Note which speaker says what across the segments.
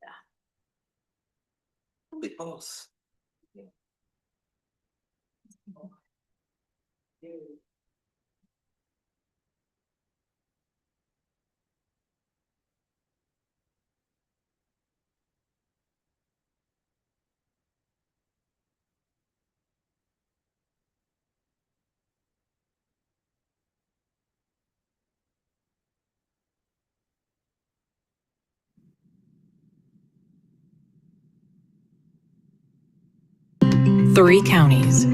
Speaker 1: Yeah. Really close.
Speaker 2: Three counties,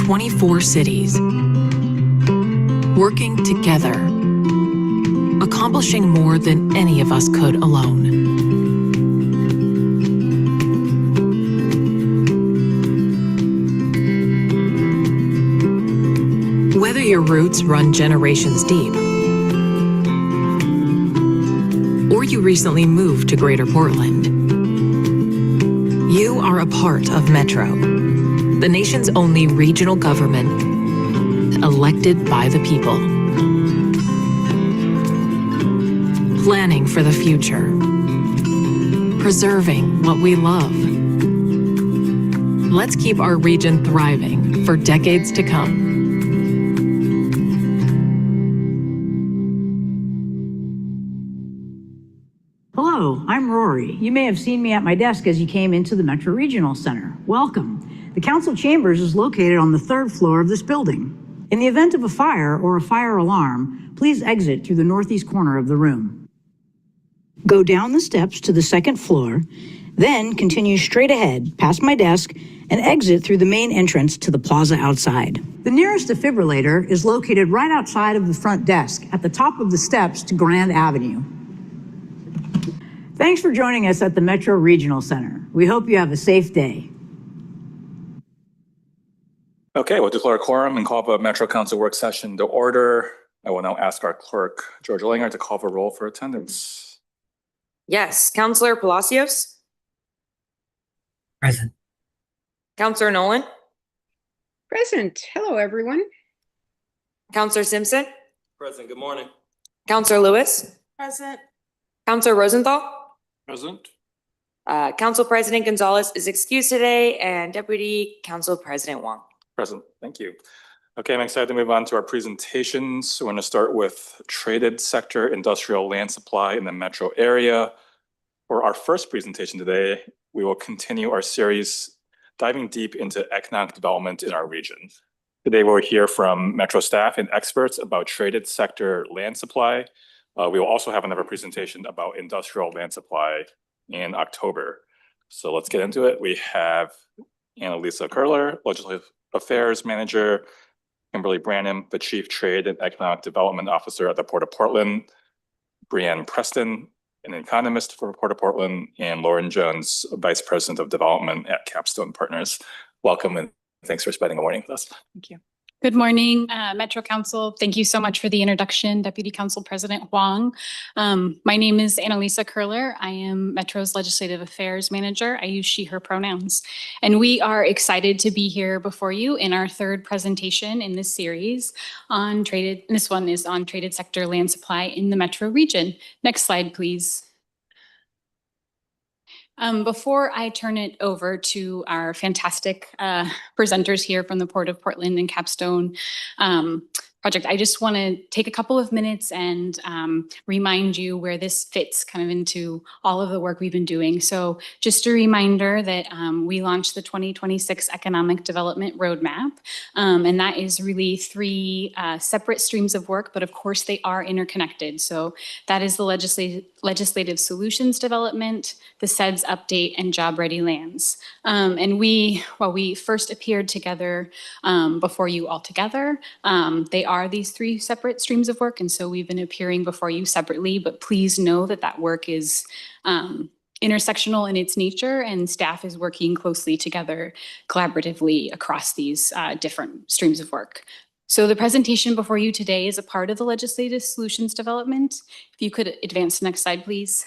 Speaker 2: 24 cities, working together, accomplishing more than any of us could alone. Whether your roots run generations deep, or you recently moved to Greater Portland, you are a part of Metro, the nation's only regional government elected by the people. Planning for the future, preserving what we love. Let's keep our region thriving for decades to come.
Speaker 3: Hello, I'm Rory. You may have seen me at my desk as you came into the Metro Regional Center. Welcome. The Council Chambers is located on the 3rd floor of this building. In the event of a fire or a fire alarm, please exit through the northeast corner of the room. Go down the steps to the 2nd floor, then continue straight ahead past my desk and exit through the main entrance to the plaza outside. The nearest defibrillator is located right outside of the front desk at the top of the steps to Grand Avenue. Thanks for joining us at the Metro Regional Center. We hope you have a safe day.
Speaker 4: Okay, we'll declare a quorum and call the Metro Council work session to order. I will now ask our clerk, Georgia Langer, to call for roll for attendance.
Speaker 5: Yes, Councilor Palacios.
Speaker 3: Present.
Speaker 5: Councilor Nolan.
Speaker 6: Present. Hello, everyone.
Speaker 5: Councilor Simpson.
Speaker 1: Present. Good morning.
Speaker 5: Councilor Lewis.
Speaker 6: Present.
Speaker 5: Councilor Rosenthal.
Speaker 1: Present.
Speaker 5: Council President Gonzalez is excused today, and Deputy Council President Wong.
Speaker 4: Present. Thank you. Okay, I'm excited to move on to our presentations. We're going to start with traded sector industrial land supply in the metro area. For our first presentation today, we will continue our series diving deep into economic development in our region. Today, we'll hear from Metro staff and experts about traded sector land supply. We will also have another presentation about industrial land supply in October. So let's get into it. We have Annalisa Curler, Legislative Affairs Manager, Kimberly Branham, the Chief Trade and Economic Development Officer at the Port of Portland, Brianne Preston, an economist for Port of Portland, and Lauren Jones, Vice President of Development at Capstone Partners. Welcome and thanks for spending a morning with us.
Speaker 7: Thank you. Good morning, Metro Council. Thank you so much for the introduction, Deputy Council President Huang. My name is Annalisa Curler. I am Metro's Legislative Affairs Manager. I use she, her pronouns. And we are excited to be here before you in our third presentation in this series on traded, this one is on traded sector land supply in the Metro region. Next slide, please. Before I turn it over to our fantastic presenters here from the Port of Portland and Capstone project, I just want to take a couple of minutes and remind you where this fits kind of into all of the work we've been doing. So just a reminder that we launched the 2026 Economic Development Roadmap, and that is really three separate streams of work, but of course they are interconnected. So that is the legislative solutions development, the SEDS update, and job ready lands. And while we first appeared together before you all together, they are these three separate streams of work. And so we've been appearing before you separately, but please know that that work is intersectional in its nature, and staff is working closely together collaboratively across these different streams of work. So the presentation before you today is a part of the legislative solutions development. If you could advance to the next slide, please.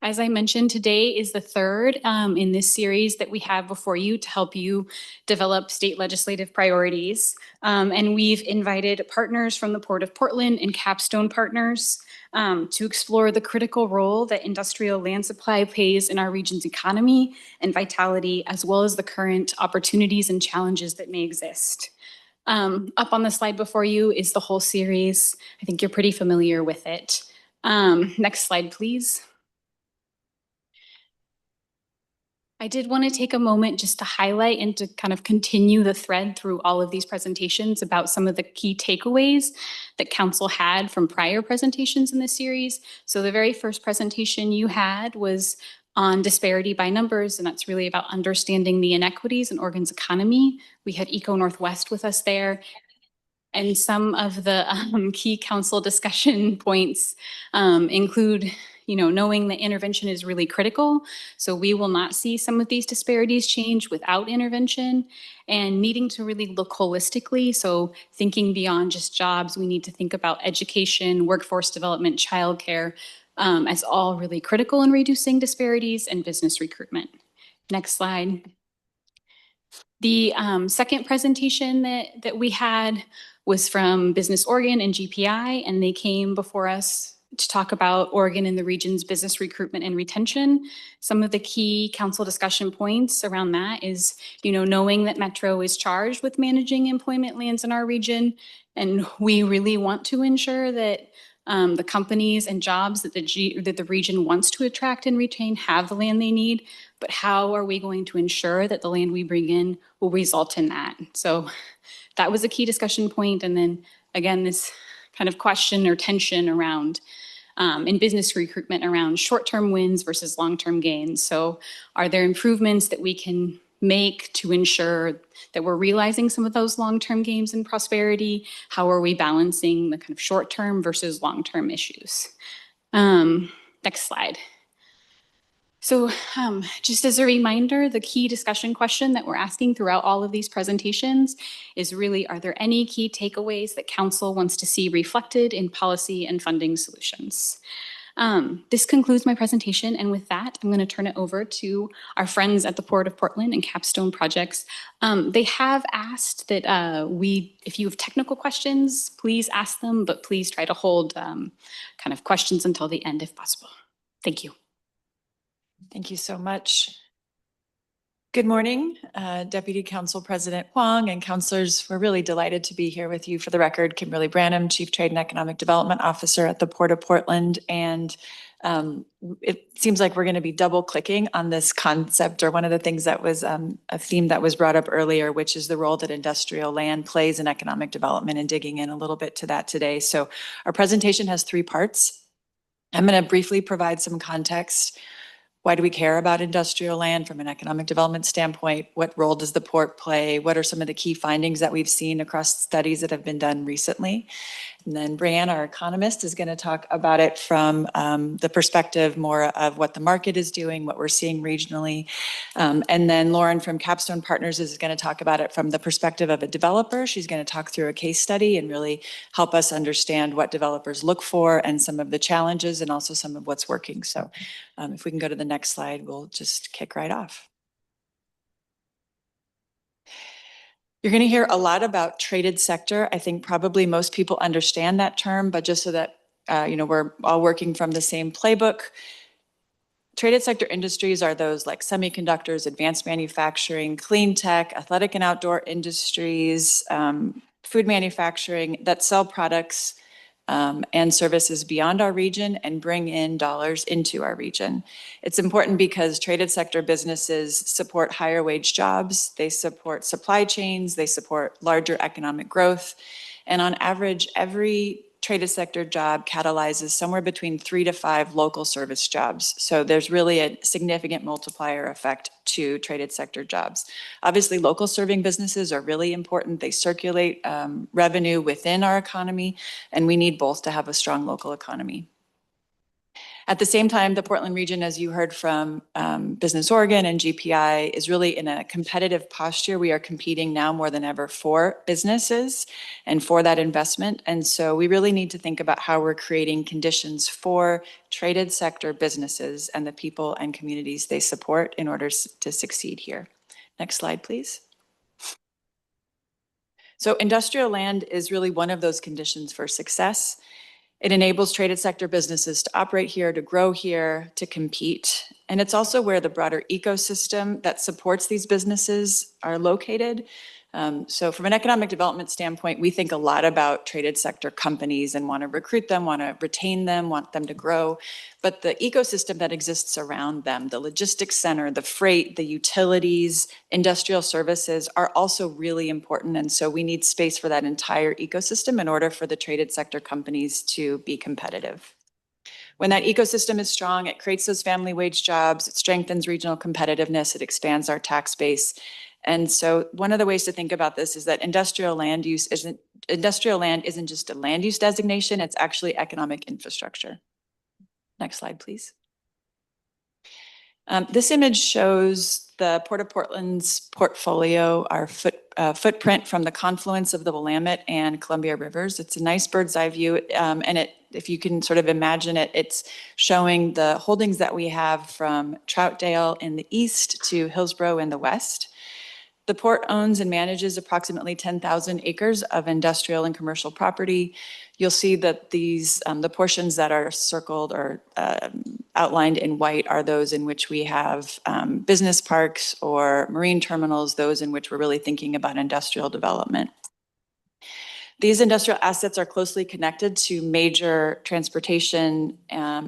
Speaker 7: As I mentioned, today is the third in this series that we have before you to help you develop state legislative priorities. And we've invited partners from the Port of Portland and Capstone Partners to explore the critical role that industrial land supply plays in our region's economy and vitality, as well as the current opportunities and challenges that may exist. Up on the slide before you is the whole series. I think you're pretty familiar with it. Next slide, please. I did want to take a moment just to highlight and to kind of continue the thread through all of these presentations about some of the key takeaways that council had from prior presentations in this series. So the very first presentation you had was on disparity by numbers, and that's really about understanding the inequities in Oregon's economy. We had Eco Northwest with us there. And some of the key council discussion points include knowing that intervention is really critical. So we will not see some of these disparities change without intervention, and needing to really look holistically. So thinking beyond just jobs, we need to think about education, workforce development, childcare as all really critical in reducing disparities and business recruitment. Next slide. The second presentation that we had was from Business Oregon and GPI, and they came before us to talk about Oregon and the region's business recruitment and retention. Some of the key council discussion points around that is, knowing that Metro is charged with managing employment lands in our region, and we really want to ensure that the companies and jobs that the region wants to attract and retain have the land they need, but how are we going to ensure that the land we bring in will result in that? So that was a key discussion point. And then again, this kind of question or tension around in business recruitment around short-term wins versus long-term gains. So are there improvements that we can make to ensure that we're realizing some of those long-term gains and prosperity? How are we balancing the kind of short-term versus long-term issues? Next slide. So just as a reminder, the key discussion question that we're asking throughout all of these presentations is really, are there any key takeaways that council wants to see reflected in policy and funding solutions? This concludes my presentation, and with that, I'm going to turn it over to our friends at the Port of Portland and Capstone Projects. They have asked that if you have technical questions, please ask them, but please try to hold kind of questions until the end if possible. Thank you.
Speaker 8: Thank you so much. Good morning, Deputy Council President Huang and councilors. We're really delighted to be here with you. For the record, Kimberly Branham, Chief Trade and Economic Development Officer at the Port of Portland. And it seems like we're going to be double clicking on this concept, or one of the things that was a theme that was brought up earlier, which is the role that industrial land plays in economic development, and digging in a little bit to that today. So our presentation has 3 parts. I'm going to briefly provide some context. Why do we care about industrial land from an economic development standpoint? What role does the port play? What are some of the key findings that we've seen across studies that have been done recently? And then Brianne, our economist, is going to talk about it from the perspective more of what the market is doing, what we're seeing regionally. And then Lauren from Capstone Partners is going to talk about it from the perspective of a developer. She's going to talk through a case study and really help us understand what developers look for and some of the challenges and also some of what's working. So if we can go to the next slide, we'll just kick right off. You're going to hear a lot about traded sector. I think probably most people understand that term, but just so that we're all working from the same playbook. Traded sector industries are those like semiconductors, advanced manufacturing, clean tech, athletic and outdoor industries, food manufacturing that sell products and services beyond our region and bring in dollars into our region. It's important because traded sector businesses support higher wage jobs, they support supply chains, they support larger economic growth, and on average, every traded sector job catalyzes somewhere between 3 to 5 local service jobs. So there's really a significant multiplier effect to traded sector jobs. Obviously, local serving businesses are really important. They circulate revenue within our economy, and we need both to have a strong local economy. At the same time, the Portland region, as you heard from Business Oregon and GPI, is really in a competitive posture. We are competing now more than ever for businesses and for that investment. And so we really need to think about how we're creating conditions for traded sector businesses and the people and communities they support in order to succeed here. Next slide, please. So industrial land is really one of those conditions for success. It enables traded sector businesses to operate here, to grow here, to compete. And it's also where the broader ecosystem that supports these businesses are located. So from an economic development standpoint, we think a lot about traded sector companies and want to recruit them, want to retain them, want them to grow. But the ecosystem that exists around them, the logistics center, the freight, the utilities, industrial services are also really important. And so we need space for that entire ecosystem in order for the traded sector companies to be competitive. When that ecosystem is strong, it creates those family wage jobs, it strengthens regional competitiveness, it expands our tax base. And so one of the ways to think about this is that industrial land isn't just a land use designation, it's actually economic infrastructure. Next slide, please. This image shows the Port of Portland's portfolio, our footprint from the confluence of the Willamette and Columbia Rivers. It's a nice bird's eye view, and if you can sort of imagine it, it's showing the holdings that we have from Troutdale in the east to Hillsborough in the west. The port owns and manages approximately 10,000 acres of industrial and commercial property. You'll see that these, the portions that are circled or outlined in white are those in which we have business parks or marine terminals, those in which we're really thinking about industrial development. These industrial assets are closely connected to major transportation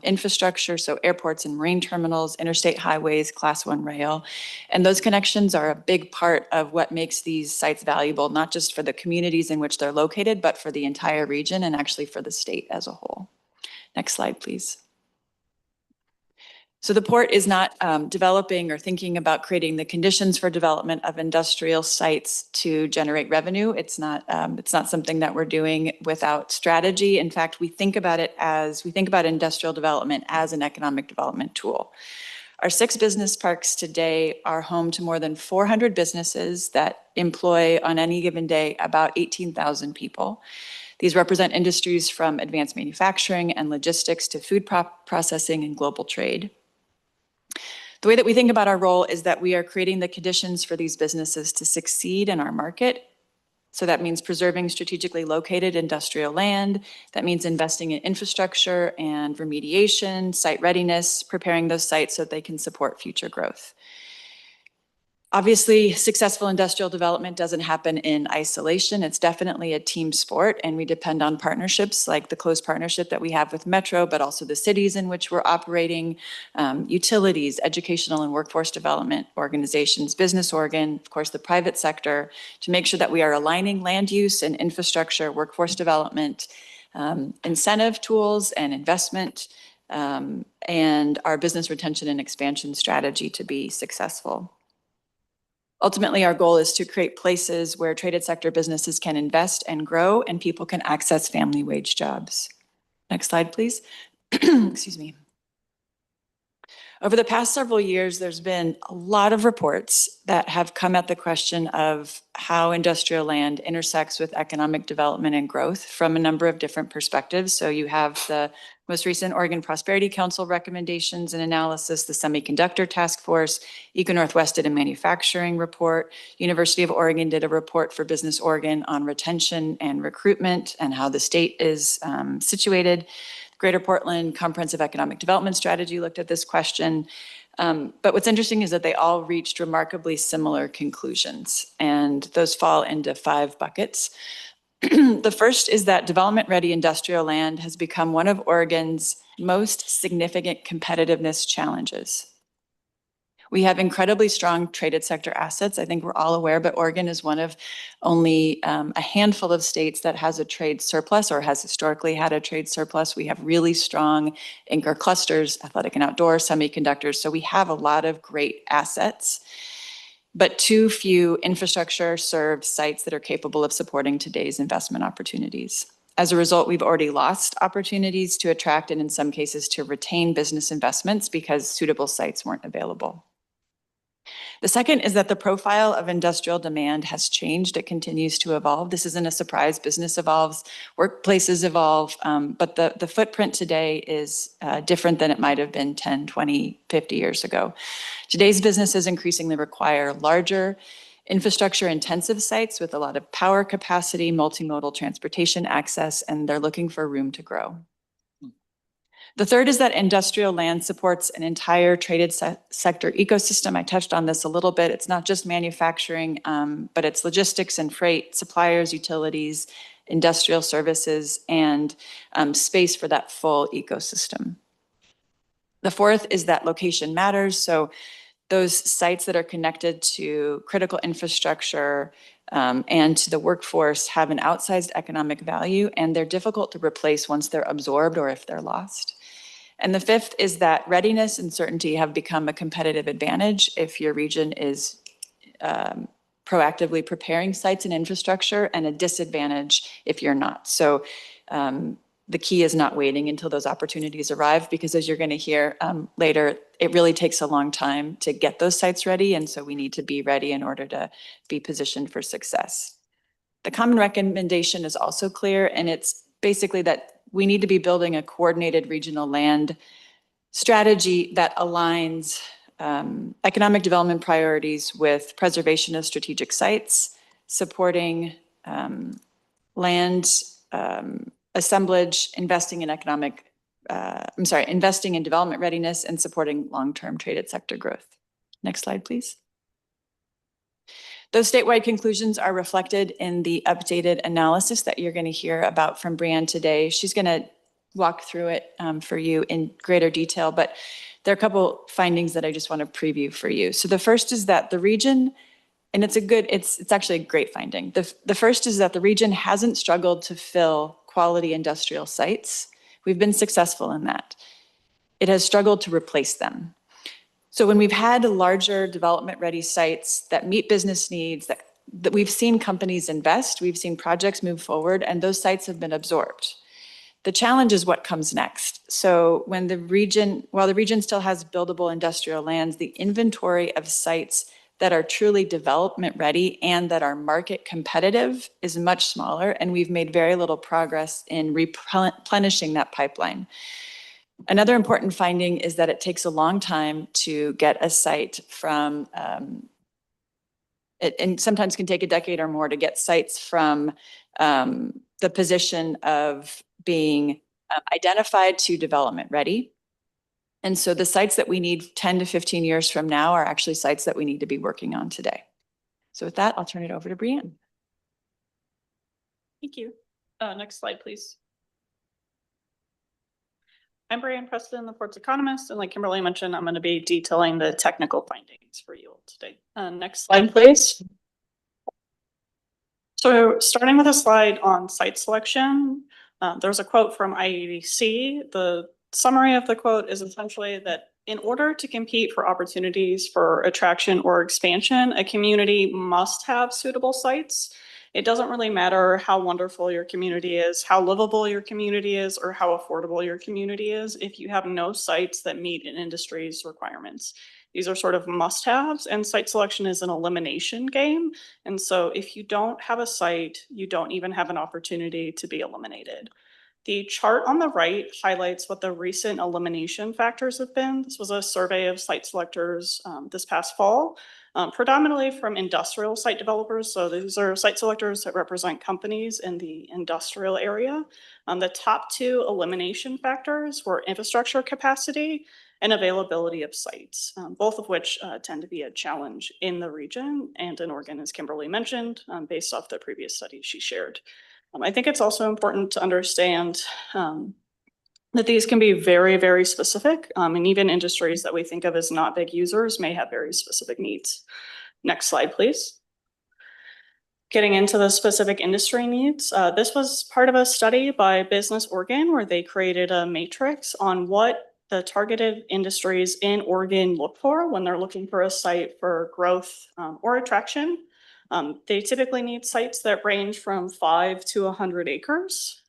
Speaker 8: infrastructure, so airports and marine terminals, interstate highways, Class 1 rail. And those connections are a big part of what makes these sites valuable, not just for the communities in which they're located, but for the entire region and actually for the state as a whole. Next slide, please. So the port is not developing or thinking about creating the conditions for development of industrial sites to generate revenue. It's not something that we're doing without strategy. In fact, we think about industrial development as an economic development tool. Our 6 business parks today are home to more than 400 businesses that employ on any given day about 18,000 people. These represent industries from advanced manufacturing and logistics to food processing and global trade. The way that we think about our role is that we are creating the conditions for these businesses to succeed in our market. So that means preserving strategically located industrial land. That means investing in infrastructure and remediation, site readiness, preparing those sites so that they can support future growth. Obviously, successful industrial development doesn't happen in isolation. It's definitely a team sport, and we depend on partnerships like the close partnership that we have with Metro, but also the cities in which we're operating, utilities, educational and workforce development organizations, Business Oregon, of course, the private sector, to make sure that we are aligning land use and infrastructure, workforce development, incentive tools and investment, and our business retention and expansion strategy to be successful. Ultimately, our goal is to create places where traded sector businesses can invest and grow and people can access family wage jobs. Next slide, please. Excuse me. Over the past several years, there's been a lot of reports that have come at the question of how industrial land intersects with economic development and growth from a number of different perspectives. So you have the most recent Oregon Prosperity Council recommendations and analysis, the Semiconductor Task Force, Eco Northwest did a manufacturing report, University of Oregon did a report for Business Oregon on retention and recruitment and how the state is situated. Greater Portland Comprehensive Economic Development Strategy looked at this question. But what's interesting is that they all reached remarkably similar conclusions, and those fall into 5 buckets. The first is that development-ready industrial land has become one of Oregon's most significant competitiveness challenges. We have incredibly strong traded sector assets. I think we're all aware, but Oregon is one of only a handful of states that has a trade surplus or has historically had a trade surplus. We have really strong anchor clusters, athletic and outdoor, semiconductors. So we have a lot of great assets, but too few infrastructure served sites that are capable of supporting today's investment opportunities. As a result, we've already lost opportunities to attract and in some cases to retain business investments because suitable sites weren't available. The second is that the profile of industrial demand has changed. It continues to evolve. This isn't a surprise. Business evolves, workplaces evolve, but the footprint today is different than it might have been 10, 20, 50 years ago. Today's businesses increasingly require larger, infrastructure-intensive sites with a lot of power capacity, multimodal transportation access, and they're looking for room to grow. The third is that industrial land supports an entire traded sector ecosystem. I touched on this a little bit. It's not just manufacturing, but it's logistics and freight, suppliers, utilities, industrial services, and space for that full ecosystem. The fourth is that location matters. So those sites that are connected to critical infrastructure and to the workforce have an outsized economic value, and they're difficult to replace once they're absorbed or if they're lost. And the fifth is that readiness and certainty have become a competitive advantage if your region is proactively preparing sites and infrastructure, and a disadvantage if you're not. So the key is not waiting until those opportunities arrive, because as you're going to hear later, it really takes a long time to get those sites ready. And so we need to be ready in order to be positioned for success. The common recommendation is also clear, and it's basically that we need to be building a coordinated regional land strategy that aligns economic development priorities with preservation of strategic sites, supporting land assemblage, investing in investing in development readiness, and supporting long-term traded sector growth. Next slide, please. Those statewide conclusions are reflected in the updated analysis that you're going to hear about from Brianne today. She's going to walk through it for you in greater detail, but there are a couple findings that I just want to preview for you. So the first is that the region, and it's actually a great finding. The first is that the region hasn't struggled to fill quality industrial sites. We've been successful in that. It has struggled to replace them. So when we've had larger development-ready sites that meet business needs, that we've seen companies invest, we've seen projects move forward, and those sites have been absorbed. The challenge is what comes next. So while the region still has buildable industrial lands, the inventory of sites that are truly development ready and that are market competitive is much smaller, and we've made very little progress in replenishing that pipeline. Another important finding is that it takes a long time to get a site from, and sometimes can take a decade or more to get sites from the position of being identified to development ready. And so the sites that we need 10 to 15 years from now are actually sites that we need to be working on today. So with that, I'll turn it over to Brianne.
Speaker 9: Thank you. Next slide, please. I'm Brianne Preston, the Port's economist, and like Kimberly mentioned, I'm going to be detailing the technical findings for you all today. Next slide, please. So starting with a slide on site selection, there's a quote from IEDC. The summary of the quote is essentially that in order to compete for opportunities for attraction or expansion, a community must have suitable sites. It doesn't really matter how wonderful your community is, how livable your community is, or how affordable your community is if you have no sites that meet an industry's requirements. These are sort of must-haves, and site selection is an elimination game. And so if you don't have a site, you don't even have an opportunity to be eliminated. The chart on the right highlights what the recent elimination factors have been. This was a survey of site selectors this past fall, predominantly from industrial site developers. So these are site selectors that represent companies in the industrial area. The top two elimination factors were infrastructure capacity and availability of sites, both of which tend to be a challenge in the region and in Oregon, as Kimberly mentioned, based off the previous studies she shared. I think it's also important to understand that these can be very, very specific, and even industries that we think of as not big users may have very specific needs. Next slide, please. Getting into the specific industry needs, this was part of a study by Business Oregon where they created a matrix on what the targeted industries in Oregon look for when they're looking for a site for growth or attraction. They typically need sites that range from 5 to 100 acres.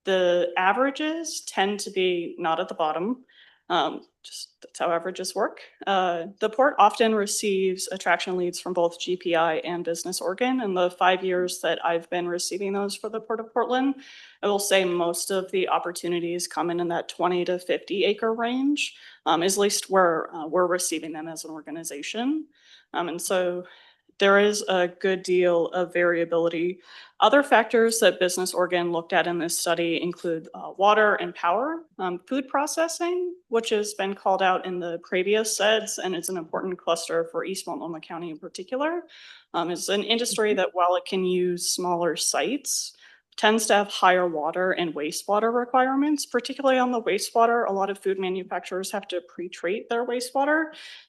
Speaker 9: The averages tend to be not at the bottom. Just that's how averages work. The port often receives attraction leads from both GPI and Business Oregon. In the 5 years that I've been receiving those for the Port of Portland, I will say most of the opportunities come in that 20 to 50 acre range, is at least where we're receiving them as an organization. And so there is a good deal of variability. Other factors that Business Oregon looked at in this study include water and power, food processing, which has been called out in the previous SEDS, and it's an important cluster for East Multnomah County in particular. It's an industry that, while it can use smaller sites, tends to have higher water and wastewater requirements, particularly on the wastewater. A lot of food manufacturers have to pre-treat their wastewater.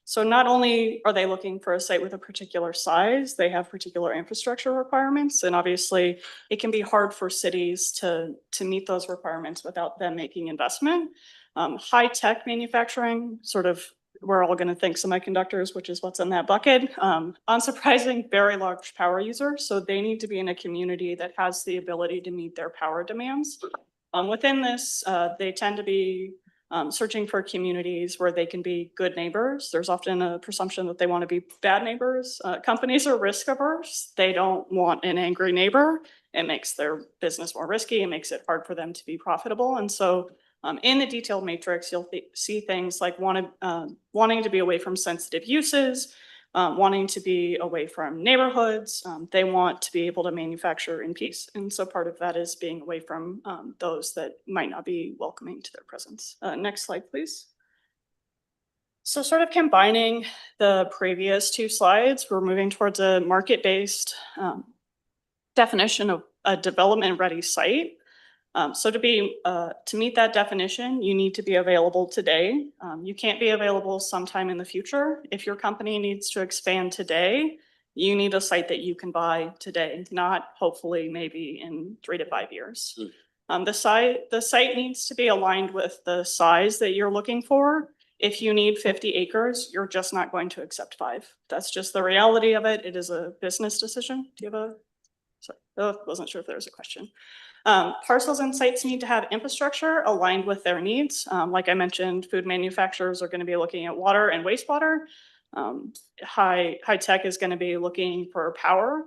Speaker 9: So not only are they looking for a site with a particular size, they have particular infrastructure requirements. And obviously it can be hard for cities to meet those requirements without them making investment. High tech manufacturing, sort of, we're all going to think semiconductors, which is what's in that bucket. Unsurprising, very large power user. So they need to be in a community that has the ability to meet their power demands. Within this, they tend to be searching for communities where they can be good neighbors. There's often a presumption that they want to be bad neighbors. Companies are risk averse. They don't want an angry neighbor. It makes their business more risky. It makes it hard for them to be profitable. And so in the detailed matrix, you'll see things like wanting to be away from sensitive uses, wanting to be away from neighborhoods. They want to be able to manufacture in peace. And so part of that is being away from those that might not be welcoming to their presence. Next slide, please. So sort of combining the previous two slides, we're moving towards a market-based definition of a development-ready site. So to meet that definition, you need to be available today. You can't be available sometime in the future. If your company needs to expand today, you need a site that you can buy today, not hopefully maybe in 3 to 5 years. The site needs to be aligned with the size that you're looking for. If you need 50 acres, you're just not going to accept 5. That's just the reality of it. It is a business decision. Do you have a, sorry, I wasn't sure if there was a question. Parcels and sites need to have infrastructure aligned with their needs. Like I mentioned, food manufacturers are going to be looking at water and wastewater. High tech is going to be looking for power.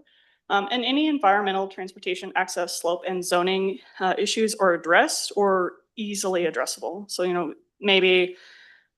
Speaker 9: And any environmental, transportation, access, slope, and zoning issues are addressed or easily addressable. So, maybe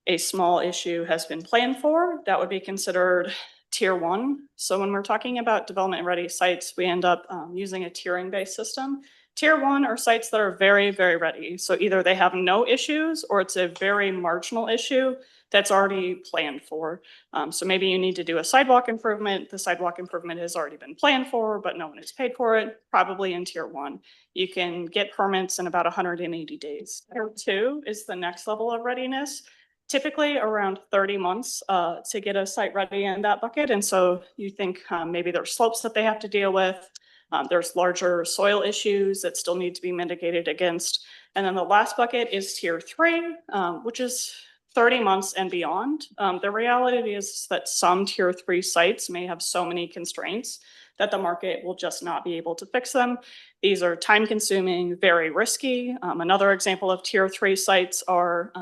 Speaker 9: a small issue has been planned for, that would be considered tier 1. So when we're talking about development ready sites, we end up using a tiering based system. Tier 1 are sites that are very, very ready. So either they have no issues or it's a very marginal issue that's already planned for. So maybe you need to do a sidewalk improvement. The sidewalk improvement has already been planned for, but no one has paid for it, probably in tier 1. You can get permits in about 180 days. Tier 2 is the next level of readiness. Typically around 30 months to get a site ready in that bucket. And so you think maybe there's slopes that they have to deal with. There's larger soil issues that still need to be mitigated against. And then the last bucket is tier 3, which is 30 months and beyond. The reality is that some tier 3 sites may have so many constraints that the market will just not be able to fix them. These are time consuming, very risky. Another example of tier 3 sites are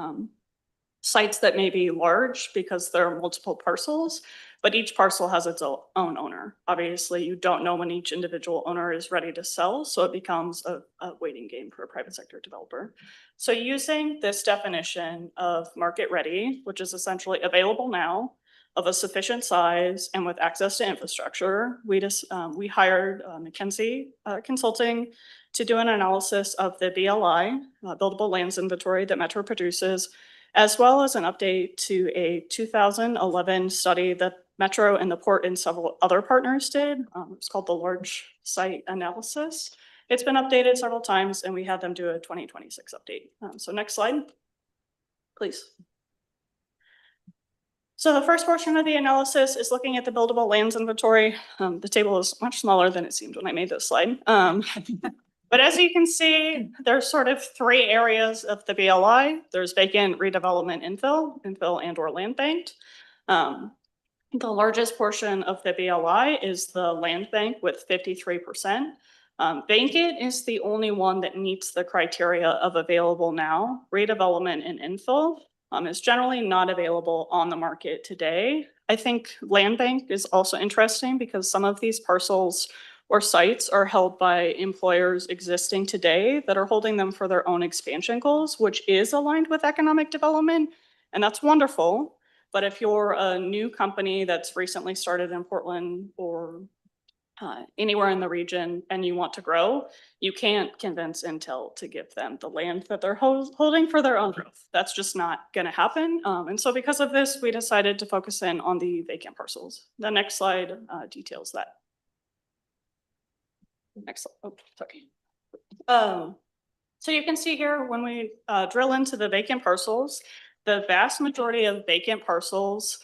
Speaker 9: sites that may be large because there are multiple parcels, but each parcel has its own owner. Obviously, you don't know when each individual owner is ready to sell, so it becomes a waiting game for a private sector developer. So using this definition of market ready, which is essentially available now, of a sufficient size and with access to infrastructure, we hired McKinsey Consulting to do an analysis of the BLI, Buildable Lands Inventory that Metro produces, as well as an update to a 2011 study that Metro and the Port and several other partners did. It's called the Large Site Analysis. It's been updated several times and we had them do a 2026 update. So next slide, please. So the first portion of the analysis is looking at the buildable lands inventory. The table is much smaller than it seemed when I made this slide. But as you can see, there's sort of 3 areas of the BLI. There's vacant, redevelopment, infill and or land banked. The largest portion of the BLI is the land bank with 53%. Vacant is the only one that meets the criteria of available now. Redevelopment and infill is generally not available on the market today. I think land bank is also interesting because some of these parcels or sites are held by employers existing today that are holding them for their own expansion goals, which is aligned with economic development, and that's wonderful. But if you're a new company that's recently started in Portland or anywhere in the region and you want to grow, you can't convince Intel to give them the land that they're holding for their own growth. That's just not going to happen. And so because of this, we decided to focus in on the vacant parcels. The next slide details that. Next slide. Oh, sorry. So you can see here when we drill into the vacant parcels, the vast majority of vacant parcels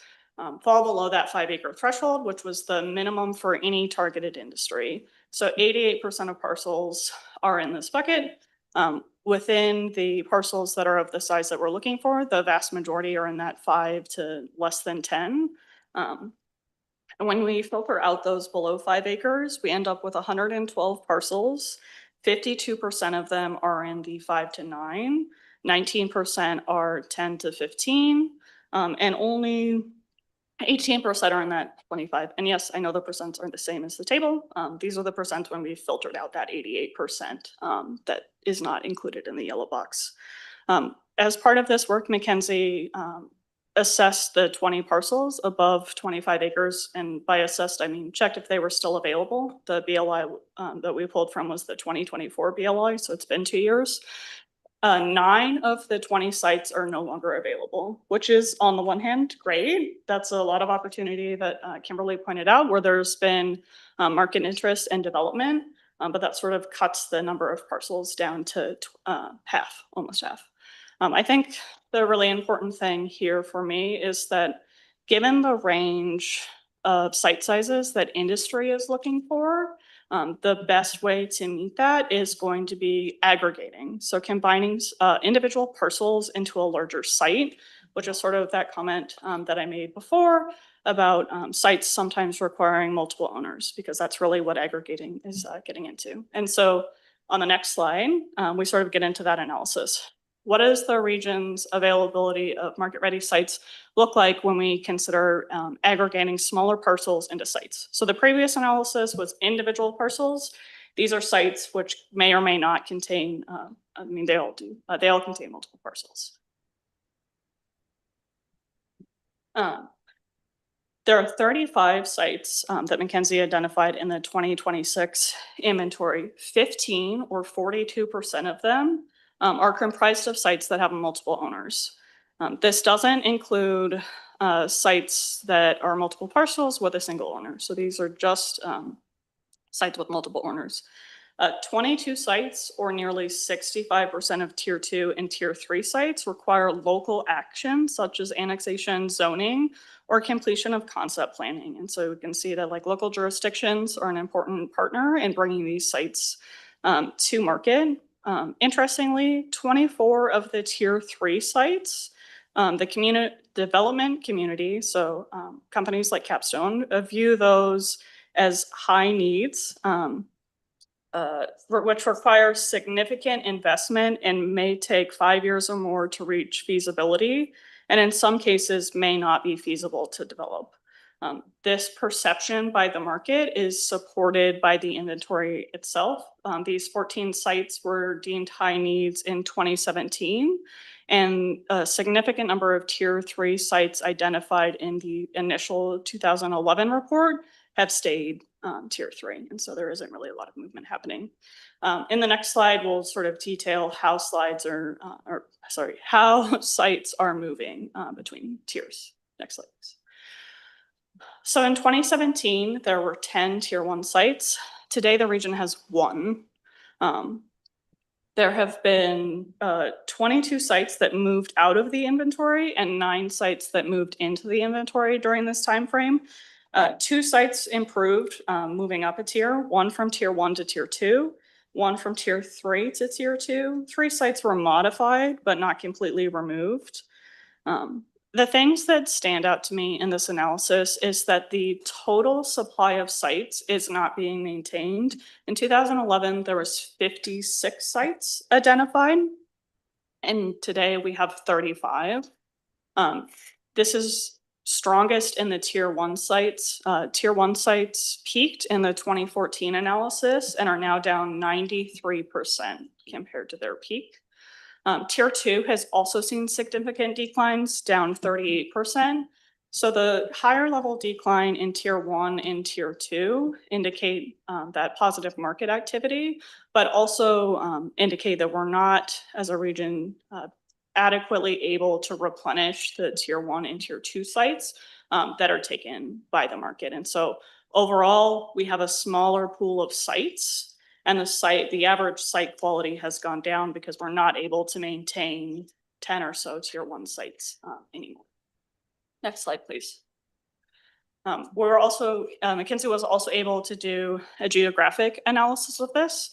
Speaker 9: fall below that 5-acre threshold, which was the minimum for any targeted industry. So 88% of parcels are in this bucket. Within the parcels that are of the size that we're looking for, the vast majority are in that 5 to less than 10. And when we filter out those below 5 acres, we end up with 112 parcels. 52% of them are in the 5 to 9. 19% are 10 to 15, and only 18% are in that 25. And yes, I know the percents aren't the same as the table. These are the percents when we filtered out that 88% that is not included in the yellow box. As part of this work, McKinsey assessed the 20 parcels above 25 acres. And by assessed, I mean checked if they were still available. The BLI that we pulled from was the 2024 BLI, so it's been 2 years. 9 of the 20 sites are no longer available, which is on the one hand, great. That's a lot of opportunity that Kimberly pointed out where there's been market interest and development, but that sort of cuts the number of parcels down to half, almost half. I think the really important thing here for me is that given the range of site sizes that industry is looking for, the best way to meet that is going to be aggregating. So combining individual parcels into a larger site, which is sort of that comment that I made before about sites sometimes requiring multiple owners, because that's really what aggregating is getting into. And so on the next slide, we sort of get into that analysis. What does the region's availability of market-ready sites look like when we consider aggregating smaller parcels into sites? So the previous analysis was individual parcels. These are sites which may or may not contain, I mean, they all do. They all contain multiple parcels. There are 35 sites that McKinsey identified in the 2026 inventory. 15 or 42% of them are comprised of sites that have multiple owners. This doesn't include sites that are multiple parcels with a single owner. So these are just sites with multiple owners. 22 sites, or nearly 65% of tier 2 and tier 3 sites, require local action such as annexation, zoning, or completion of concept planning. And so we can see that like local jurisdictions are an important partner in bringing these sites to market. Interestingly, 24 of the tier 3 sites, the community development community, so companies like Capstone, view those as high needs, which require significant investment and may take 5 years or more to reach feasibility, and in some cases may not be feasible to develop. This perception by the market is supported by the inventory itself. These 14 sites were deemed high needs in 2017, and a significant number of tier 3 sites identified in the initial 2011 report have stayed tier 3. And so there isn't really a lot of movement happening. In the next slide, we'll sort of detail how how sites are moving between tiers. Next slide, please. So in 2017, there were 10 tier 1 sites. Today, the region has 1. There have been 22 sites that moved out of the inventory and 9 sites that moved into the inventory during this time frame. 2 sites improved, moving up a tier, 1 from tier 1 to tier 2, 1 from tier 3 to tier 2. 3 sites were modified, but not completely removed. The things that stand out to me in this analysis is that the total supply of sites is not being maintained. In 2011, there was 56 sites identified, and today we have 35. This is strongest in the tier 1 sites. Tier 1 sites peaked in the 2014 analysis and are now down 93% compared to their peak. Tier 2 has also seen significant declines, down 38%. So the higher level decline in tier 1 and tier 2 indicate that positive market activity, but also indicate that we're not, as a region, adequately able to replenish the tier 1 and tier 2 sites that are taken by the market. And so overall, we have a smaller pool of sites, and the average site quality has gone down because we're not able to maintain 10 or so tier 1 sites anymore. Next slide, please. McKinsey was also able to do a geographic analysis of this.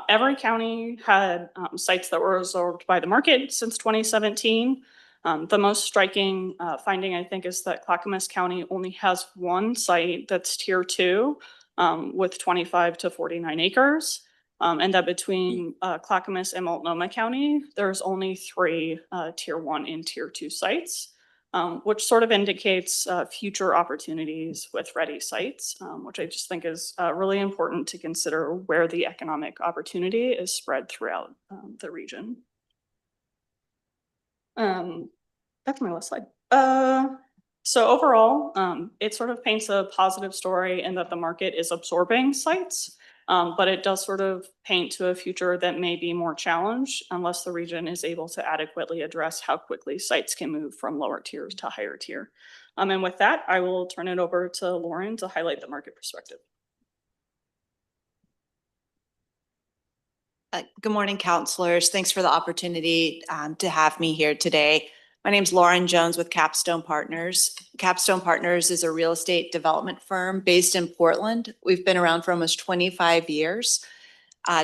Speaker 9: Every county had sites that were absorbed by the market since 2017. The most striking finding, I think, is that Clackamas County only has one site that's tier 2 with 25 to 49 acres. And that between Clackamas and Multnomah County, there's only 3 tier 1 and tier 2 sites, which sort of indicates future opportunities with ready sites, which I just think is really important to consider where the economic opportunity is spread throughout the region. That's my last slide. So overall, it sort of paints a positive story in that the market is absorbing sites, but it does sort of paint to a future that may be more challenged unless the region is able to adequately address how quickly sites can move from lower tiers to higher tier. And with that, I will turn it over to Lauren to highlight the market perspective.
Speaker 10: Good morning, counselors. Thanks for the opportunity to have me here today. My name is Lauren Jones with Capstone Partners. Capstone Partners is a real estate development firm based in Portland. We've been around for almost 25 years.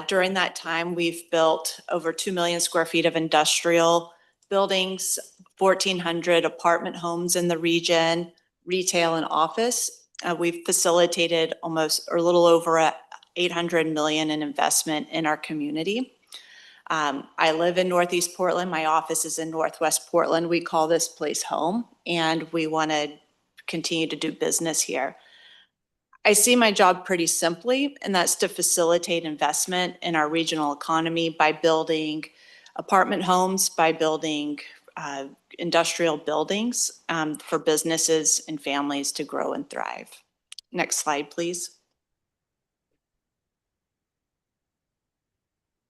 Speaker 10: During that time, we've built over 2 million square feet of industrial buildings, 1,400 apartment homes in the region, retail and office. We've facilitated a little over $800 million in investment in our community. I live in Northeast Portland. My office is in Northwest Portland. We call this place home, and we want to continue to do business here. I see my job pretty simply, and that's to facilitate investment in our regional economy by building apartment homes, by building industrial buildings for businesses and families to grow and thrive. Next slide, please.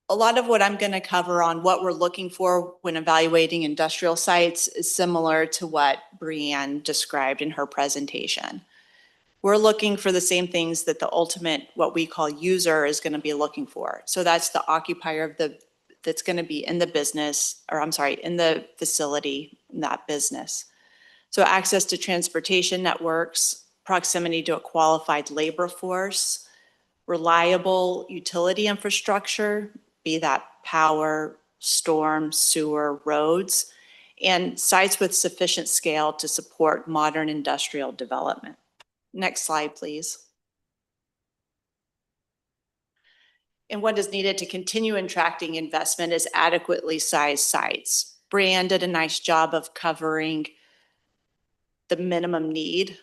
Speaker 10: A lot of what I'm going to cover on what we're looking for when evaluating industrial sites is similar to what Brianne described in her presentation. We're looking for the same things that the ultimate, what we call user, is going to be looking for. So that's the occupier that's going to be in the business, or I'm sorry, in the facility, in that business. So access to transportation networks, proximity to a qualified labor force, reliable utility infrastructure, be that power, storm, sewer, roads, and sites with sufficient scale to support modern industrial development. Next slide, please. And what is needed to continue attracting investment is adequately sized sites. Brianne did a nice job of covering the minimum need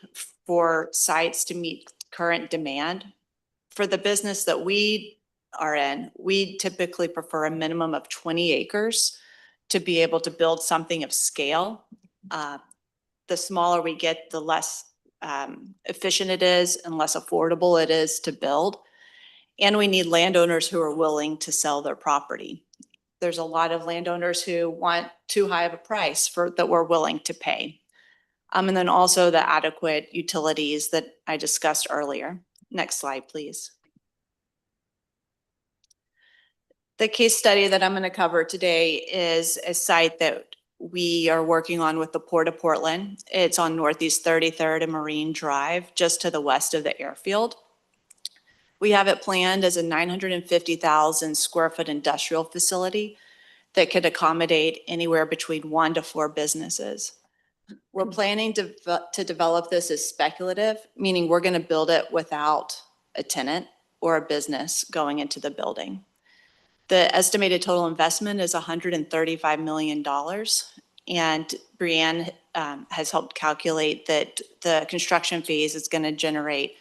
Speaker 10: for sites to meet current demand. For the business that we are in, we typically prefer a minimum of 20 acres to be able to build something of scale. The smaller we get, the less efficient it is and less affordable it is to build. And we need landowners who are willing to sell their property. There's a lot of landowners who want too high of a price that we're willing to pay. And then also the adequate utilities that I discussed earlier. Next slide, please. The case study that I'm going to cover today is a site that we are working on with the Port of Portland. It's on Northeast 33rd and Marine Drive, just to the west of the airfield. We have it planned as a 950,000 square foot industrial facility that could accommodate anywhere between 1 to 4 businesses. We're planning to develop this as speculative, meaning we're going to build it without a tenant or a business going into the building. The estimated total investment is $135 million. And Brianne has helped calculate that the construction phase is going to generate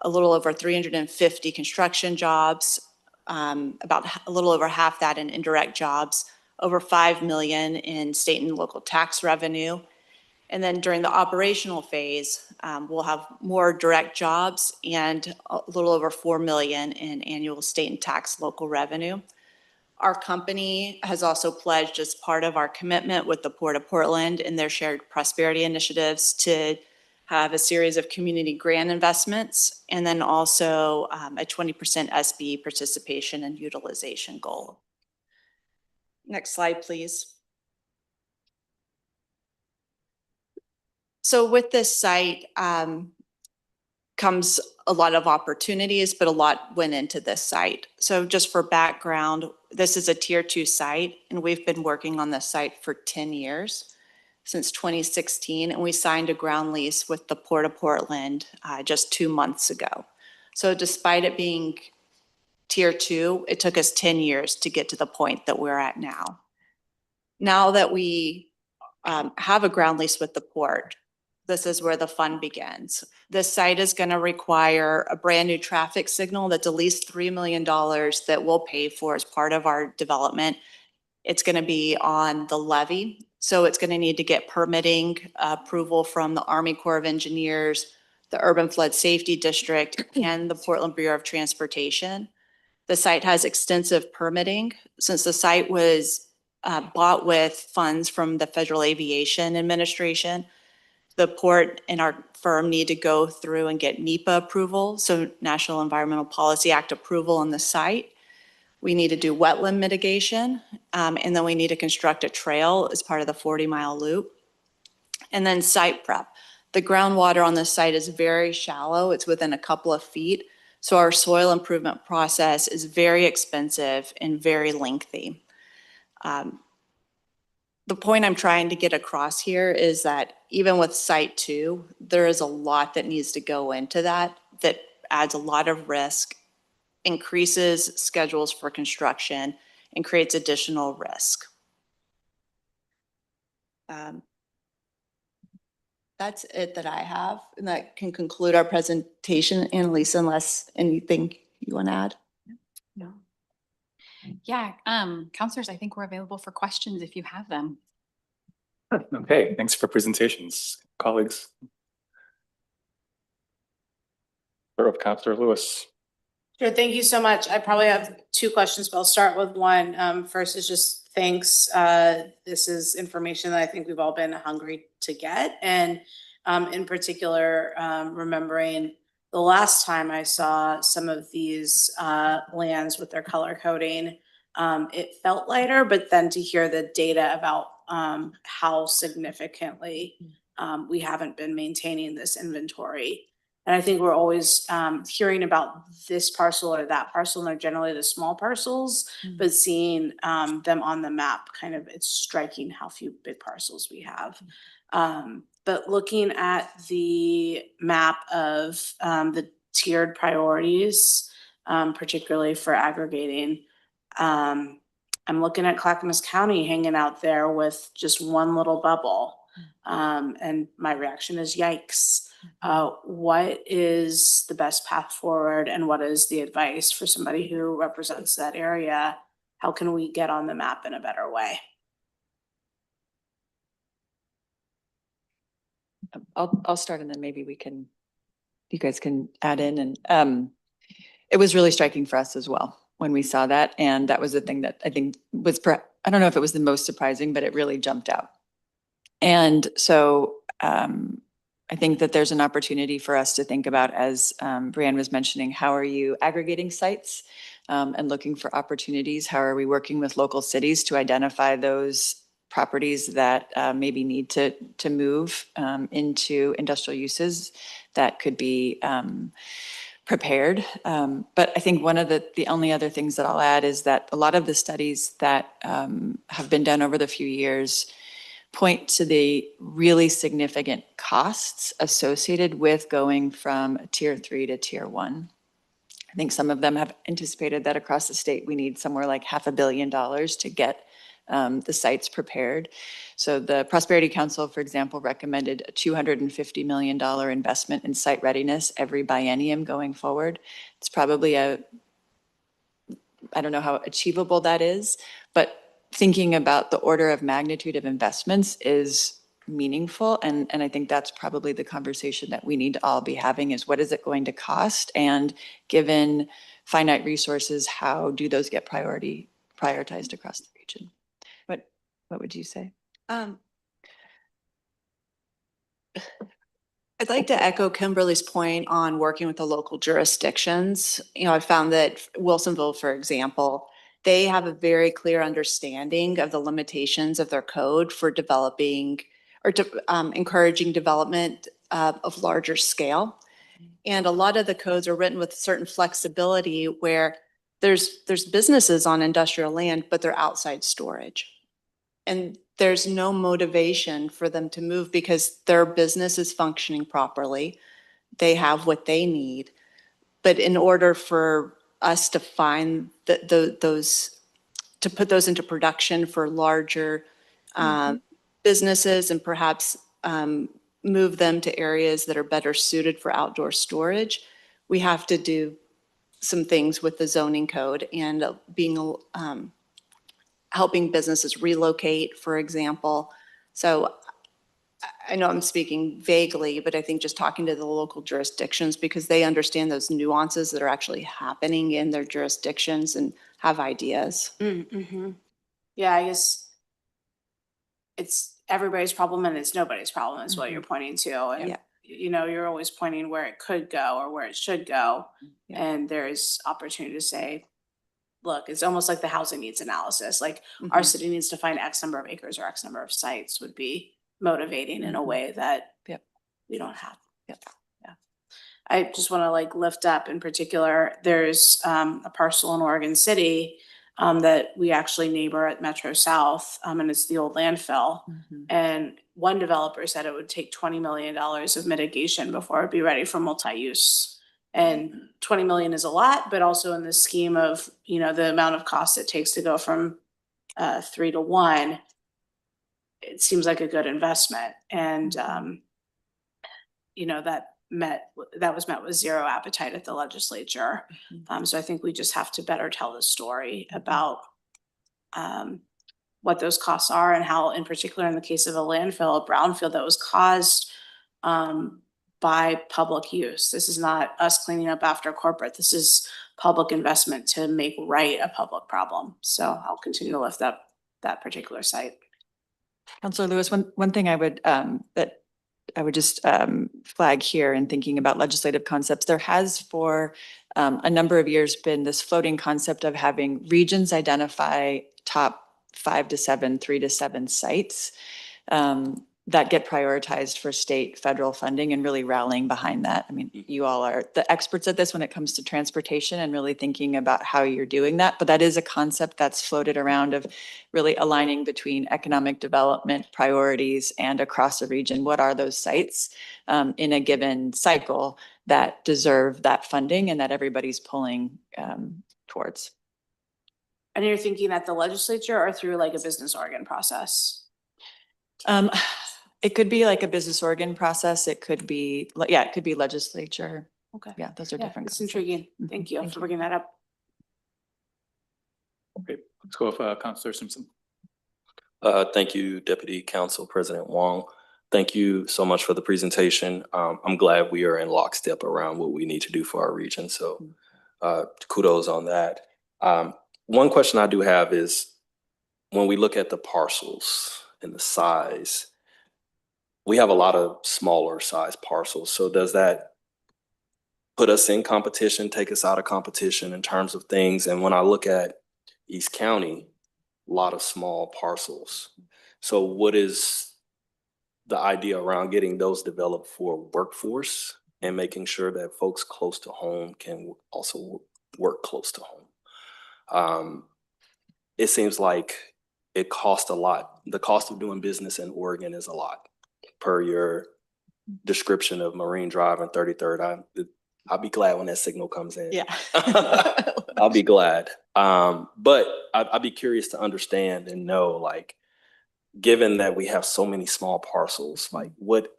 Speaker 10: a little over 350 construction jobs, about a little over half that in indirect jobs, over 5 million in state and local tax revenue. And then during the operational phase, we'll have more direct jobs and a little over 4 million in annual state and tax local revenue. Our company has also pledged, as part of our commitment with the Port of Portland and their shared prosperity initiatives, to have a series of community grant investments, and then also a 20% SB participation and utilization goal. Next slide, please. So with this site comes a lot of opportunities, but a lot went into this site. So just for background, this is a tier 2 site, and we've been working on this site for 10 years, since 2016, and we signed a ground lease with the Port of Portland just 2 months ago. So despite it being tier 2, it took us 10 years to get to the point that we're at now. Now that we have a ground lease with the port, this is where the fun begins. This site is going to require a brand new traffic signal that's at least $3 million that we'll pay for as part of our development. It's going to be on the levee, so it's going to need to get permitting approval from the Army Corps of Engineers, the Urban Flood Safety District, and the Portland Bureau of Transportation. The site has extensive permitting. Since the site was bought with funds from the Federal Aviation Administration, the port and our firm need to go through and get NEPA approval, so National Environmental Policy Act approval on the site. We need to do wetland mitigation, and then we need to construct a trail as part of the 40-mile loop. And then site prep. The groundwater on this site is very shallow. It's within a couple of feet. So our soil improvement process is very expensive and very lengthy. The point I'm trying to get across here is that even with site 2, there is a lot that needs to go into that adds a lot of risk, increases schedules for construction, and creates additional risk. That's it that I have, and that can conclude our presentation. Annalisa, unless anything you want to add?
Speaker 7: No. Yeah, counselors, I think we're available for questions if you have them.
Speaker 4: Okay, thanks for presentations, colleagues. Start with Councilor Lewis.
Speaker 11: Sure, thank you so much. I probably have 2 questions, but I'll start with one. First is just thanks. This is information that I think we've all been hungry to get. And in particular, remembering the last time I saw some of these lands with their color coding, it felt lighter, but then to hear the data about how significantly we haven't been maintaining this inventory. And I think we're always hearing about this parcel or that parcel, and they're generally the small parcels, but seeing them on the map, kind of, it's striking how few big parcels we have. But looking at the map of the tiered priorities, particularly for aggregating, I'm looking at Clackamas County hanging out there with just one little bubble. And my reaction is yikes. What is the best path forward, and what is the advice for somebody who represents that area? How can we get on the map in a better way?
Speaker 8: I'll start, and then maybe you guys can add in. And it was really striking for us as well when we saw that. And that was the thing that I think was, I don't know if it was the most surprising, but it really jumped out. And so I think that there's an opportunity for us to think about, as Brianne was mentioning, how are you aggregating sites and looking for opportunities? How are we working with local cities to identify those properties that maybe need to move into industrial uses that could be prepared? But I think one of the only other things that I'll add is that a lot of the studies that have been done over the few years point to the really significant costs associated with going from tier 3 to tier 1. I think some of them have anticipated that across the state, we need somewhere like $500 million to get the sites prepared. So the Prosperity Council, for example, recommended a $250 million investment in site readiness every biennium going forward. It's probably I don't know how achievable that is, but thinking about the order of magnitude of investments is meaningful. And I think that's probably the conversation that we need to all be having is what is it going to cost? And given finite resources, how do those get prioritized across the region? What would you say?
Speaker 10: I'd like to echo Kimberly's point on working with the local jurisdictions. You know, I found that Wilsonville, for example, they have a very clear understanding of the limitations of their code for developing or encouraging development of larger scale. And a lot of the codes are written with certain flexibility where there's businesses on industrial land, but they're outside storage. And there's no motivation for them to move because their business is functioning properly. They have what they need. But in order for us to find those, to put those into production for larger businesses and perhaps move them to areas that are better suited for outdoor storage, we have to do some things with the zoning code and helping businesses relocate, for example. So I know I'm speaking vaguely, but I think just talking to the local jurisdictions because they understand those nuances that are actually happening in their jurisdictions and have ideas.
Speaker 11: Mm-hmm. Yeah, I guess it's everybody's problem and it's nobody's problem is what you're pointing to. And, you know, you're always pointing where it could go or where it should go. And there's opportunity to say, look, it's almost like the housing needs analysis. Like our city needs to find X number of acres or X number of sites would be motivating in a way that we don't have. Yeah. I just want to like lift up in particular, there's a parcel in Oregon City that we actually neighbor at Metro South, and it's the old landfill. And one developer said it would take $20 million of mitigation before it'd be ready for multi-use. And 20 million is a lot, but also in the scheme of, you know, the amount of cost it takes to go from 3 to 1, it seems like a good investment. And, you know, that was met with zero appetite at the legislature. So I think we just have to better tell the story about what those costs are and how, in particular, in the case of a landfill, a brownfield that was caused by public use. This is not us cleaning up after corporate. This is public investment to make right a public problem. So I'll continue to lift up that particular site.
Speaker 8: Councilor Lewis, one thing I would just flag here in thinking about legislative concepts, there has for a number of years been this floating concept of having regions identify top 5 to 7, 3 to 7 sites that get prioritized for state, federal funding and really rallying behind that. I mean, you all are the experts at this when it comes to transportation and really thinking about how you're doing that. But that is a concept that's floated around of really aligning between economic development priorities and across a region. What are those sites in a given cycle that deserve that funding and that everybody's pulling towards?
Speaker 11: And you're thinking at the legislature or through like a business organ process?
Speaker 8: It could be like a business organ process. It could be, it could be legislature.
Speaker 11: Okay.
Speaker 8: Yeah, those are different.
Speaker 11: It's intriguing. Thank you for bringing that up.
Speaker 4: Great. Let's go with Councilor Simpson.
Speaker 1: Thank you, Deputy Council President Wong. Thank you so much for the presentation. I'm glad we are in lockstep around what we need to do for our region. So kudos on that. One question I do have is when we look at the parcels and the size, we have a lot of smaller size parcels. So does that put us in competition, take us out of competition in terms of things? And when I look at East County, a lot of small parcels. So what is the idea around getting those developed for workforce and making sure that folks close to home can also work close to home? It seems like it costs a lot the cost of doing business in Oregon is a lot per your description of Marine Drive and 33rd. I'll be glad when that signal comes in.
Speaker 8: Yeah.
Speaker 1: I'll be glad. But I'd be curious to understand and know, like, given that we have so many small parcels, like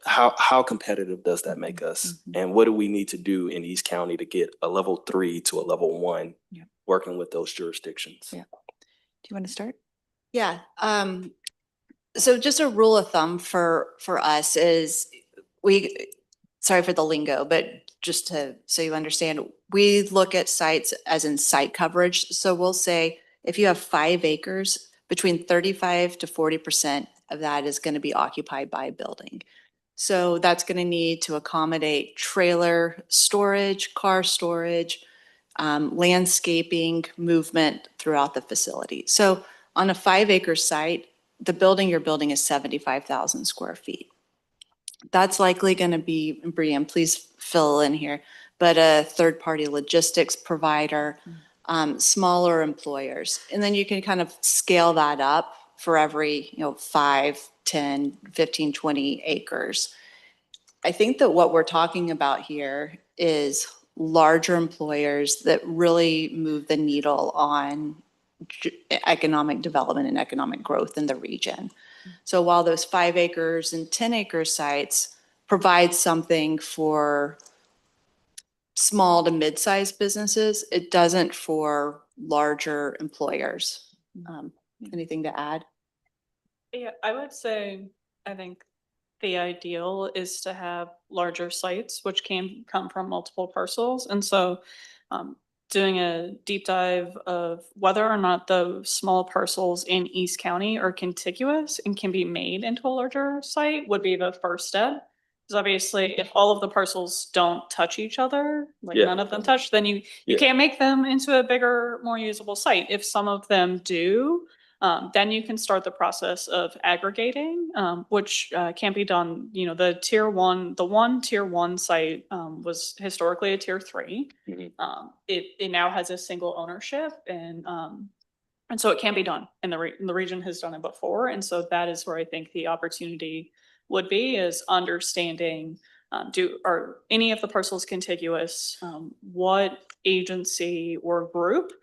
Speaker 1: how competitive does that make us? And what do we need to do in East County to get a level 3 to a level 1 working with those jurisdictions?
Speaker 8: Yeah. Do you want to start?
Speaker 10: Yeah. So just a rule of thumb for us is sorry for the lingo, but so you understand, we look at sites as in site coverage. So we'll say if you have 5 acres, between 35 to 40% of that is going to be occupied by a building. So that's going to need to accommodate trailer storage, car storage, landscaping, movement throughout the facility. So on a 5-acre site, the building you're building is 75,000 square feet. That's likely going to be, Brian, please fill in here, but a third-party logistics provider, smaller employers. And then you can kind of scale that up for every, 5, 10, 15, 20 acres. I think that what we're talking about here is larger employers that really move the needle on economic development and economic growth in the region. So while those 5 acres and 10-acre sites provide something for small to mid-sized businesses, it doesn't for larger employers. Anything to add?
Speaker 9: Yeah, I would say, I think the ideal is to have larger sites, which can come from multiple parcels. And so doing a deep dive of whether or not those small parcels in East County are contiguous and can be made into a larger site would be the first step. Because obviously, if all of the parcels don't touch each other, like none of them touch, then you can't make them into a bigger, more usable site. If some of them do, then you can start the process of aggregating, which can be done. The tier 1 site was historically a tier 3. It now has a single ownership, and so it can be done. And the region has done it before, and so that is where I think the opportunity would be, is understanding, are any of the parcels contiguous? What agency or group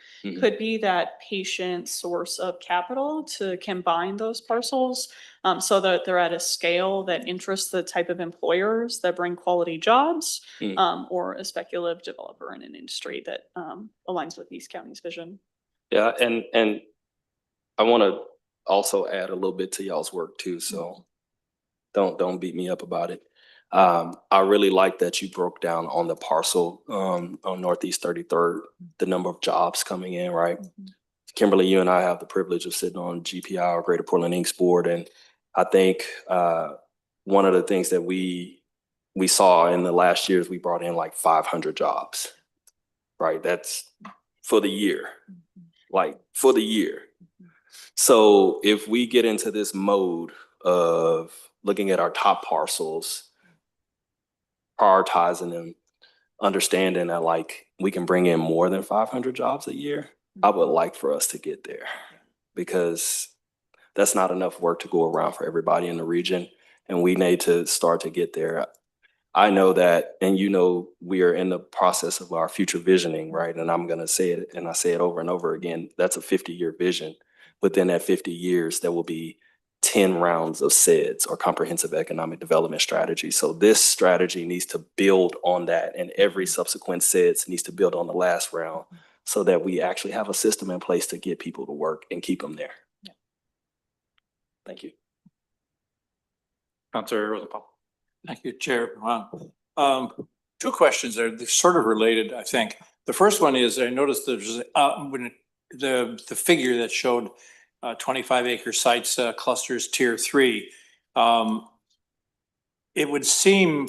Speaker 9: could be that patient source of capital to combine those parcels, so that they're at a scale that interests the type of employers that bring quality jobs, or a speculative developer in an industry that aligns with East County's vision.
Speaker 1: Yeah, and I want to also add a little bit to y'all's work too, so don't beat me up about it. I really like that you broke down on the parcel on Northeast 33rd, the number of jobs coming in, right? Kimberly, you and I have the privilege of sitting on GPI, or Greater Portland Inc.'s board, and I think one of the things that we saw in the last year is we brought in like 500 jobs, right? That's for the year, for the year. So if we get into this mode of looking at our top parcels, prioritizing them, understanding that we can bring in more than 500 jobs a year, I would like for us to get there, because that's not enough work to go around for everybody in the region, and we need to start to get there. I know that, and we are in the process of our future visioning, right? And I'm going to say it, and I say it over and over again, that's a 50-year vision. Within that 50 years, there will be 10 rounds of CEDS, or comprehensive economic development strategy. So this strategy needs to build on that, and every subsequent CEDS needs to build on the last round, so that we actually have a system in place to get people to work and keep them there.
Speaker 8: Yeah.
Speaker 1: Thank you.
Speaker 4: Councilor Rosenbaum.
Speaker 12: Thank you, Chair. Two questions there. They're sort of related, I think. The first one is, I noticed there's when the figure that showed 25-acre sites, clusters tier 3. It would seem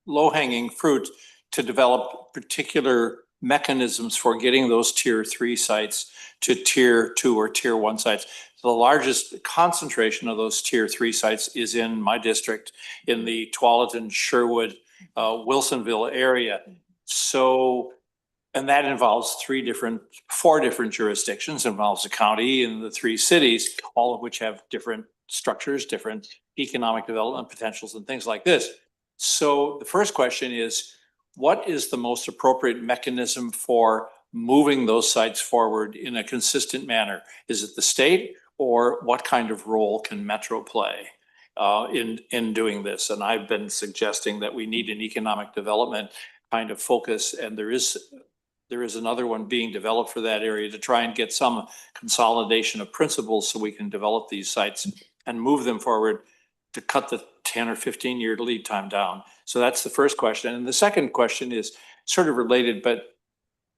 Speaker 12: low-hanging fruit to develop particular mechanisms for getting those tier 3 sites to tier 2 or tier 1 sites. The largest concentration of those tier 3 sites is in my district, in the Tualatin, Sherwood, Wilsonville area. So, and that involves 4 different jurisdictions, involves the county and the 3 cities, all of which have different structures, different economic development potentials and things like this. So the first question is, what is the most appropriate mechanism for moving those sites forward in a consistent manner? Is it the state, or what kind of role can Metro play in doing this? And I've been suggesting that we need an economic development kind of focus, and there is another one being developed for that area to try and get some consolidation of principles so we can develop these sites and move them forward to cut the 10 or 15-year lead time down. So that's the first question. And the second question is sort of related, but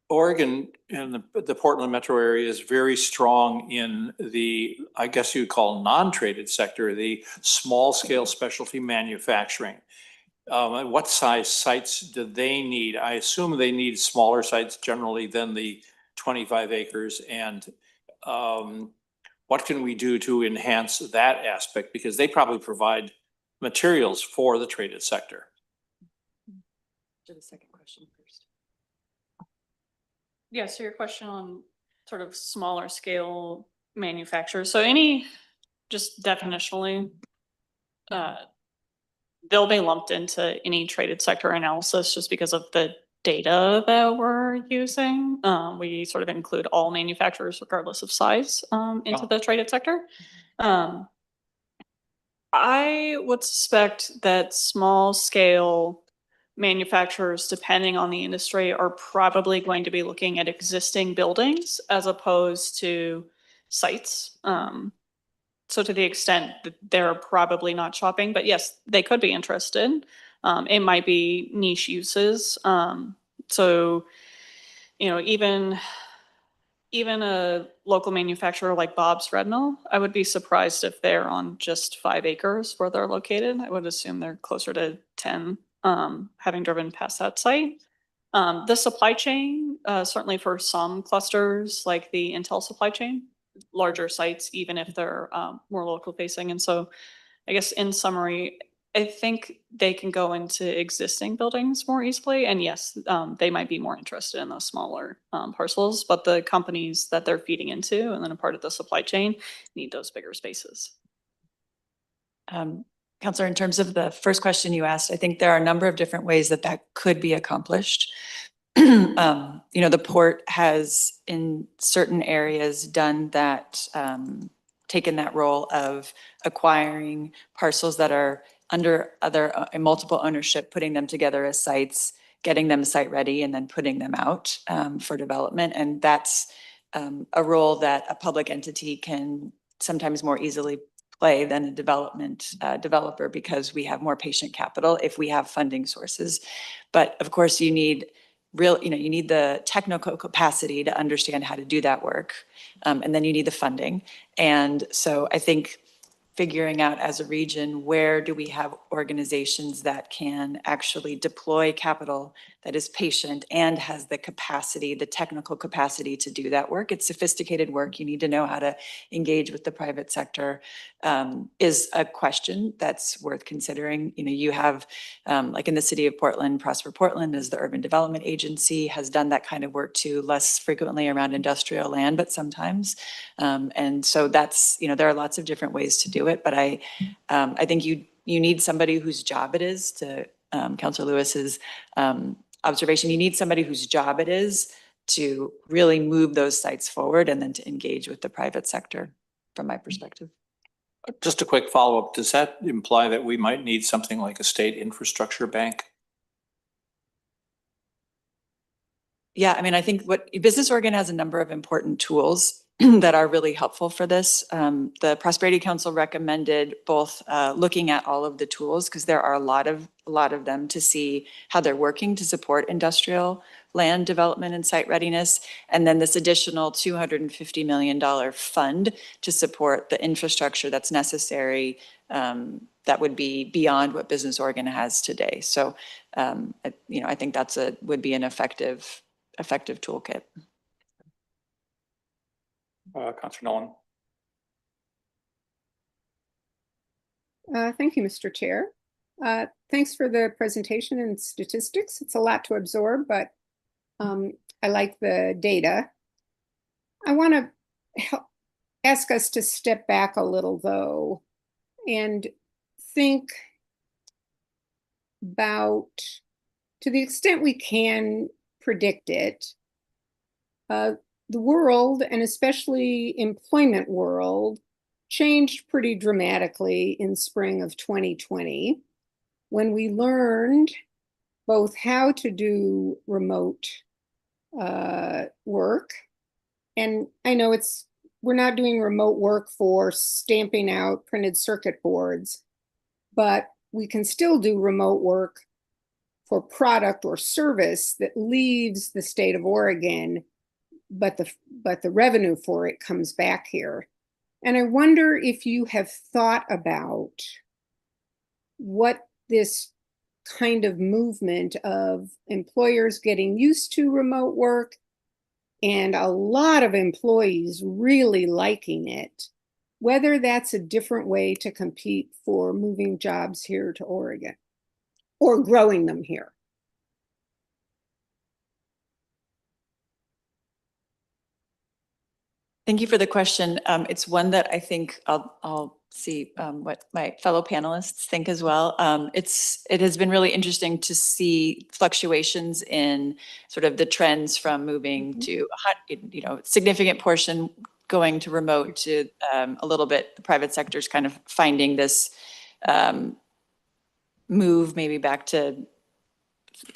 Speaker 12: Oregon and the Portland metro area is very strong in the, I guess you'd call non-traded sector, the small scale specialty manufacturing. What size sites do they need? I assume they need smaller sites generally than the 25 acres. And what can we do to enhance that aspect? Because they probably provide materials for the traded sector.
Speaker 8: To the second question first.
Speaker 9: Yeah, so your question on sort of smaller scale manufacturers. So any, just definitionally, they'll be lumped into any traded sector analysis just because of the data that we're using. We sort of include all manufacturers regardless of size into the traded sector. I would suspect that small scale manufacturers, depending on the industry, are probably going to be looking at existing buildings as opposed to sites. So to the extent that they're probably not shopping, but yes, they could be interested. It might be niche uses. So, you know, even a local manufacturer like Bob's Red Mill, I would be surprised if they're on just 5 acres where they're located. I would assume they're closer to 10, having driven past that site. The supply chain, certainly for some clusters like the Intel supply chain, larger sites, even if they're more local facing. And so I guess in summary, I think they can go into existing buildings more easily. And yes, they might be more interested in those smaller parcels, but the companies that they're feeding into and then a part of the supply chain need those bigger spaces.
Speaker 8: Counselor, in terms of the first question you asked, I think there are a number of different ways that that could be accomplished. You know, the port has in certain areas done that, taken that role of acquiring parcels that are under other multiple ownership, putting them together as sites, getting them site ready, and then putting them out for development. And that's a role that a public entity can sometimes more easily play than a development developer, because we have more patient capital if we have funding sources. But of course, you need you need the technical capacity to understand how to do that work. And then you need the funding. And so I think figuring out as a region, where do we have organizations that can actually deploy capital that is patient and has the capacity, the technical capacity to do that work. It's sophisticated work. You need to know how to engage with the private sector, is a question that's worth considering. You know, you have, like in the city of Portland, Prosper Portland is the urban development agency, has done that kind of work too, less frequently around industrial land, but sometimes. And so that's, you know, there are lots of different ways to do it, but I think you need somebody whose job it is to, Councilor Lewis's observation, you need somebody whose job it is to really move those sites forward and then to engage with the private sector, from my perspective.
Speaker 12: Just a quick follow-up. Does that imply that we might need something like a state infrastructure bank?
Speaker 8: Yeah, I mean, I think what Business Oregon has a number of important tools that are really helpful for this. The Prosperity Council recommended both looking at all of the tools, because there are a lot of them, to see how they're working to support industrial land development and site readiness, and then this additional $250 million fund to support the infrastructure that's necessary, that would be beyond what Business Oregon has today. So, you know, I think that's would be an effective toolkit.
Speaker 4: Councilor Nolan.
Speaker 6: Thank you, Mr. Chair. Thanks for the presentation and statistics. It's a lot to absorb, but I like the data. I want to ask us to step back a little, though. and think about, to the extent we can predict it, the world, and especially employment world, changed pretty dramatically in spring of 2020 when we learned both how to do remote work. And I know we're not doing remote work for stamping out printed circuit boards, but we can still do remote work for product or service that leaves the state of Oregon, but the revenue for it comes back here. And I wonder if you have thought about what this kind of movement of employers getting used to remote work and a lot of employees really liking it, whether that's a different way to compete for moving jobs here to Oregon or growing them here.
Speaker 8: Thank you for the question. It's one that I think I'll see what my fellow panelists think as well. It has been really interesting to see fluctuations in sort of the trends from moving to, significant portion going to remote to a little bit, the private sector's kind of finding this move maybe back to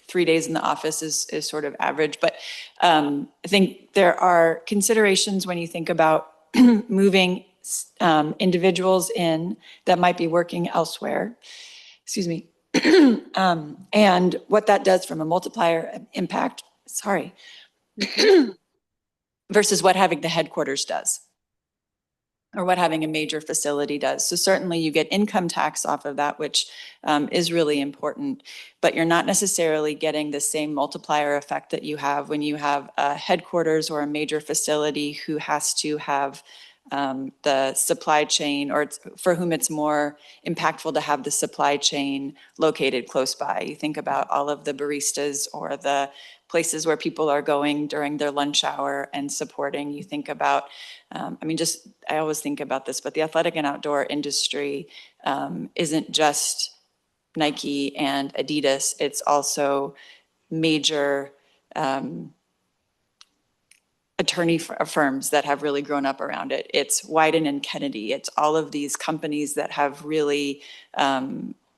Speaker 8: 3 days in the office is sort of average. But I think there are considerations when you think about moving individuals in that might be working elsewhere, excuse me, and what that does from a multiplier impact, versus what having the headquarters does, or what having a major facility does. So certainly you get income tax off of that, which is really important, but you're not necessarily getting the same multiplier effect that you have when you have a headquarters or a major facility who has to have the supply chain, or for whom it's more impactful to have the supply chain located close by. You think about all of the baristas or the places where people are going during their lunch hour and supporting. You think about, I always think about this, but the athletic and outdoor industry isn't just Nike and Adidas. It's also major attorney firms that have really grown up around it. It's Wyden and Kennedy. It's all of these companies that have really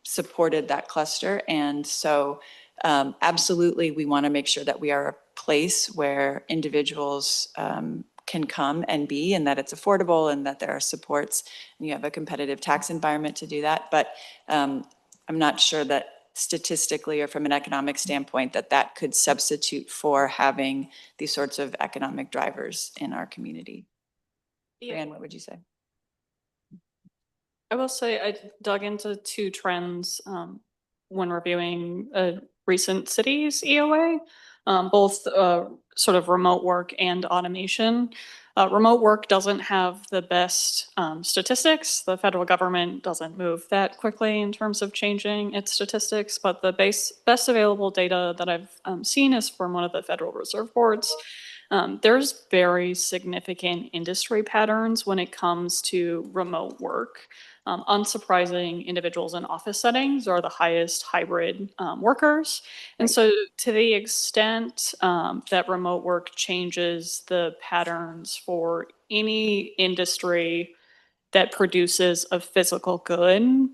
Speaker 8: supported that cluster. And so absolutely, we want to make sure that we are a place where individuals can come and be, and that it's affordable, and that there are supports, and you have a competitive tax environment to do that. But I'm not sure that statistically or from an economic standpoint that could substitute for having these sorts of economic drivers in our community.
Speaker 9: Yeah.
Speaker 8: Brianne, what would you say?
Speaker 9: I will say I dug into two trends when reviewing a recent city's EOA, both sort of remote work and automation. Remote work doesn't have the best statistics. The federal government doesn't move that quickly in terms of changing its statistics, but the best available data that I've seen is from one of the Federal Reserve Boards. There's very significant industry patterns when it comes to remote work. Unsurprising, individuals in office settings are the highest hybrid workers. And so to the extent that remote work changes the patterns for any industry that produces a physical good,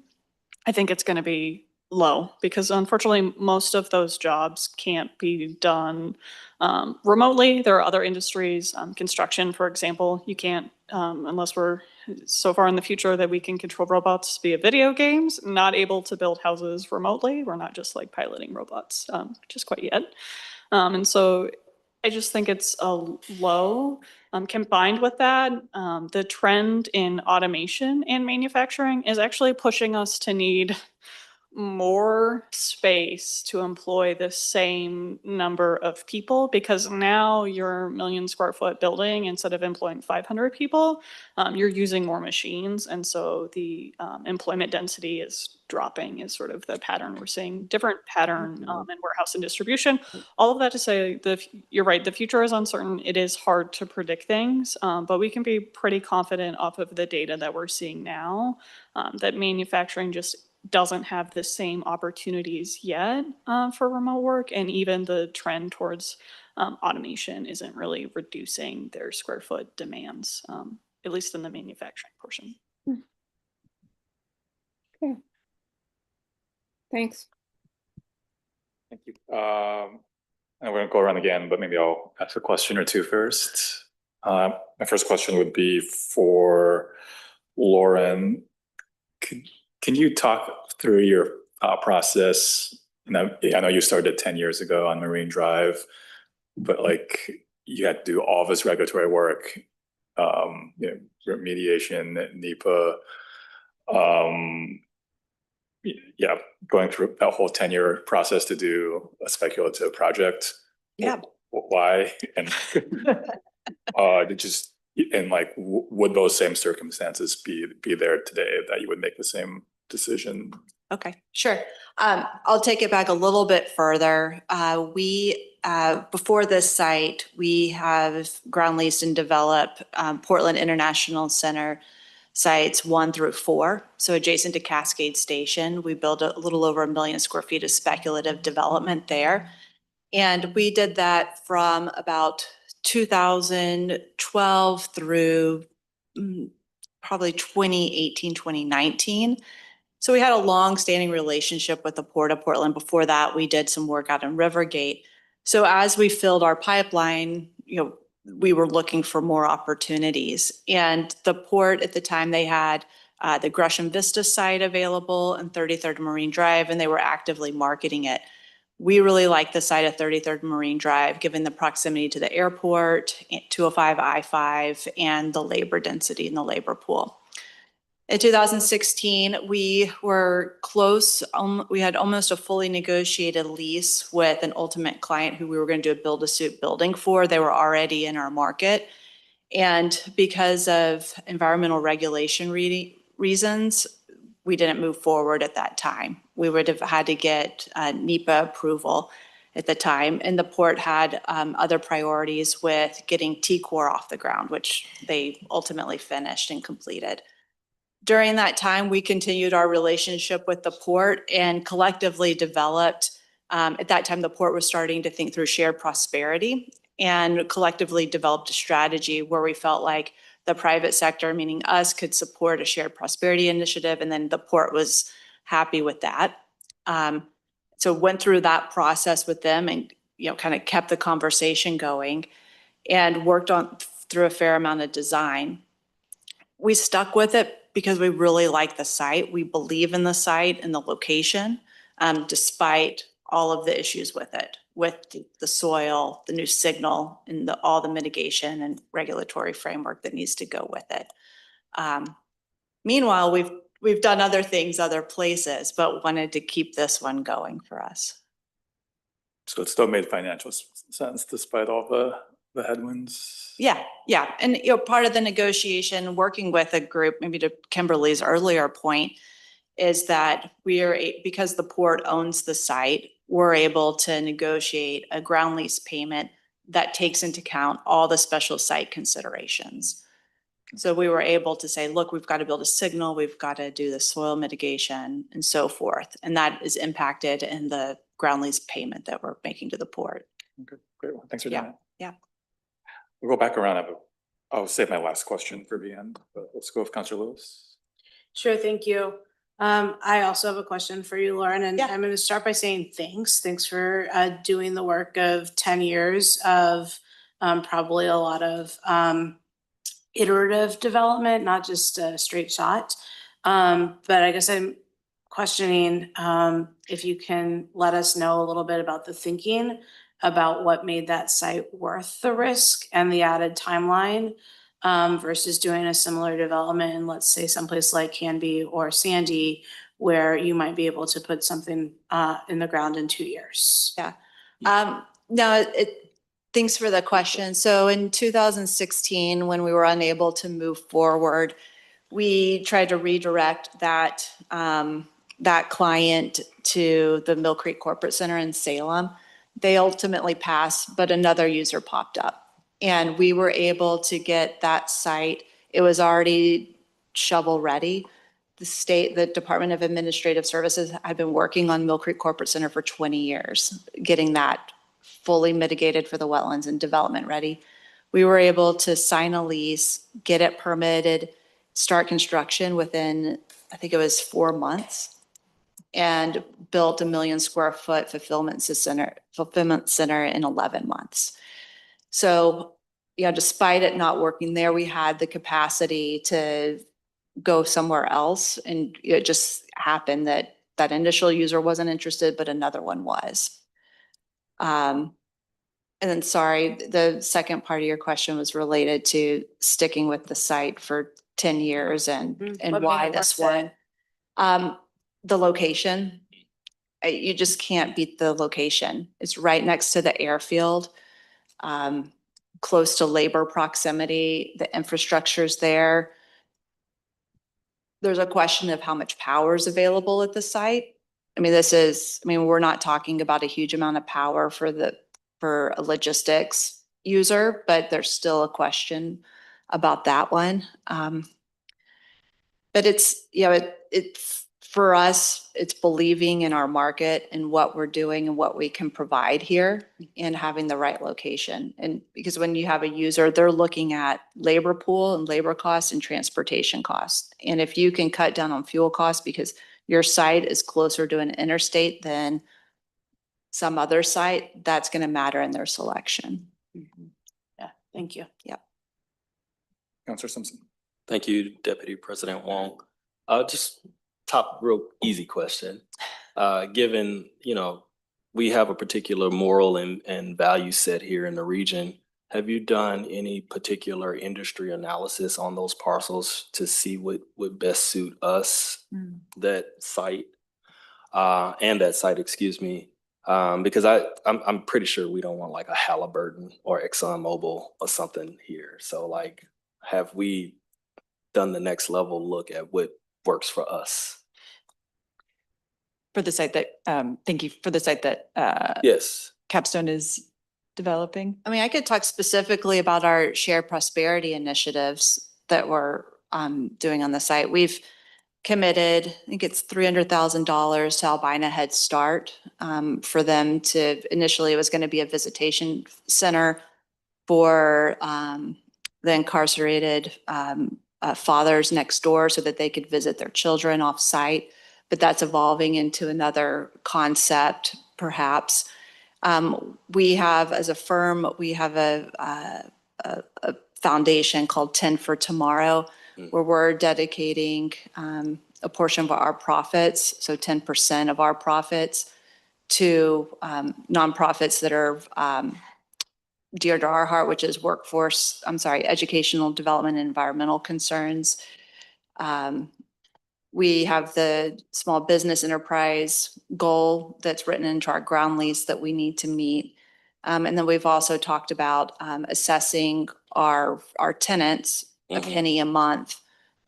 Speaker 9: I think it's going to be low, because unfortunately most of those jobs can't be done remotely. There are other industries, construction, for example, you can't, unless we're so far in the future that we can control robots via video games, not able to build houses remotely. We're not just like piloting robots, just quite yet. And so I just think it's a low. Combined with that, the trend in automation and manufacturing is actually pushing us to need more space to employ the same number of people, because now your 1,000,000 square foot building, instead of employing 500 people, you're using more machines. And so the employment density is dropping is sort of the pattern we're seeing, different pattern in warehouse and distribution. All of that to say, you're right, the future is uncertain. It is hard to predict things, but we can be pretty confident off of the data that we're seeing now that manufacturing just doesn't have the same opportunities yet for remote work, and even the trend towards automation isn't really reducing their square foot demands, at least in the manufacturing portion.
Speaker 6: Okay. Thanks.
Speaker 4: Thank you. I'm going to go around again, but maybe I'll ask a question or two first. My first question would be for Lauren. Can you talk through your process? I know you started 10 years ago on Marine Drive, but like you had to do all this regulatory work, remediation, NEPA, going through that whole 10-year process to do a speculative project.
Speaker 10: Yeah.
Speaker 4: Why? And would those same circumstances be there today that you would make the same decision?
Speaker 10: Okay, sure. I'll take it back a little bit further. Before this site, we have ground leased and developed Portland International Center sites 1 through 4. So adjacent to Cascade Station, we built a little over 1,000,000 square feet of speculative development there. And we did that from about 2012 through probably 2018, 2019. So we had a long-standing relationship with the Port of Portland. Before that, we did some work out in Rivergate. So as we filled our pipeline, we were looking for more opportunities. And the port at the time, they had the Gresham Vista site available and 33rd Marine Drive, and they were actively marketing it. We really like the site of 33rd Marine Drive, given the proximity to the airport, 205 I-5, and the labor density in the labor pool. In 2016, we were close. We had almost a fully negotiated lease with an ultimate client who we were going to do a build-to-suit building for. They were already in our market. And because of environmental regulation reasons, we didn't move forward at that time. We would have had to get NEPA approval at the time. And the port had other priorities with getting T-Core off the ground, which they ultimately finished and completed. During that time, we continued our relationship with the port and collectively developed, at that time, the port was starting to think through shared prosperity and collectively developed a strategy where we felt like the private sector, meaning us, could support a shared prosperity initiative, and then the port was happy with that. So went through that process with them and kind of kept the conversation going and worked on through a fair amount of design. We stuck with it because we really like the site. We believe in the site and the location, despite all of the issues with it, with the soil, the new signal, and all the mitigation and regulatory framework that needs to go with it. Meanwhile, we've done other things other places, but wanted to keep this one going for us.
Speaker 4: So it still made financial sense despite all the headwinds?
Speaker 10: Yeah. And part of the negotiation, working with a group, maybe to Kimberly's earlier point, is that because the port owns the site, we're able to negotiate a ground lease payment that takes into account all the special site considerations. So we were able to say, look, we've got to build a signal, we've got to do the soil mitigation and so forth. And that is impacted in the ground lease payment that we're making to the port.
Speaker 4: Okay, great. Thanks for doing that.
Speaker 10: Yeah.
Speaker 4: We'll go back around. I'll save my last question for the end, but let's go with Councilor Lewis.
Speaker 11: Sure, thank you. I also have a question for you, Lauren, and
Speaker 10: Yeah.
Speaker 11: I'm going to start by saying thanks. Thanks for doing the work of 10 years of probably a lot of iterative development, not just a straight shot. But I guess I'm questioning if you can let us know a little bit about the thinking about what made that site worth the risk and the added timeline versus doing a similar development in, let's say, someplace like Canby or Sandy, where you might be able to put something in the ground in 2 years?
Speaker 10: Yeah. No, thanks for the question. So in 2016, when we were unable to move forward, we tried to redirect that, that client to the Mill Creek Corporate Center in Salem. They ultimately passed, but another user popped up. And we were able to get that site. It was already shovel ready. The Department of Administrative Services had been working on Mill Creek Corporate Center for 20 years, getting that fully mitigated for the wetlands and development ready. We were able to sign a lease, get it permitted, start construction within, I think it was 4 months, and built a 1 million square foot fulfillment center in 11 months. So, you know, despite it not working there, we had the capacity to go somewhere else, and it just happened that that initial user wasn't interested, but another one was. And then, sorry, the second part of your question was related to sticking with the site for 10 years and
Speaker 11: What
Speaker 10: why
Speaker 11: made it
Speaker 10: this
Speaker 11: worth it?
Speaker 10: one. The location, you just can't beat the location. It's right next to the airfield, close to labor proximity, the infrastructure's there. There's a question of how much power is available at the site. I mean, we're not talking about a huge amount of power for a logistics user, but there's still a question about that one. But it's, you know, it's for us, it's believing in our market and what we're doing and what we can provide here and having the right location. And because when you have a user, they're looking at labor pool and labor costs and transportation costs. And if you can cut down on fuel costs because your site is closer to an interstate than some other site, that's going to matter in their selection.
Speaker 11: Yeah, thank you.
Speaker 10: Yeah.
Speaker 4: Counselor Simpson.
Speaker 1: Thank you, Deputy President Wong. Just top real easy question. Given, you know, we have a particular moral and value set here in the region, have you done any particular industry analysis on those parcels to see what would best suit us, that site, excuse me? Because I'm pretty sure we don't want like a Halliburton or ExxonMobil or something here. So like, have we done the next level look at what works for us?
Speaker 8: For the site that, thank you, for the site that
Speaker 1: Yes.
Speaker 8: Capstone is developing?
Speaker 10: I mean, I could talk specifically about our shared prosperity initiatives that we're doing on the site. We've committed, I think it's $300,000 to Albina Head Start for them to, initially it was going to be a visitation center for the incarcerated fathers next door so that they could visit their children off site. But that's evolving into another concept, perhaps. We have, as a firm, we have a foundation called 10 for Tomorrow, where we're dedicating a portion of our profits, so 10% of our profits, to nonprofits that are dear to our heart, which is educational development and environmental concerns. We have the small business enterprise goal that's written into our ground lease that we need to meet. And then we've also talked about assessing our tenants a penny a month,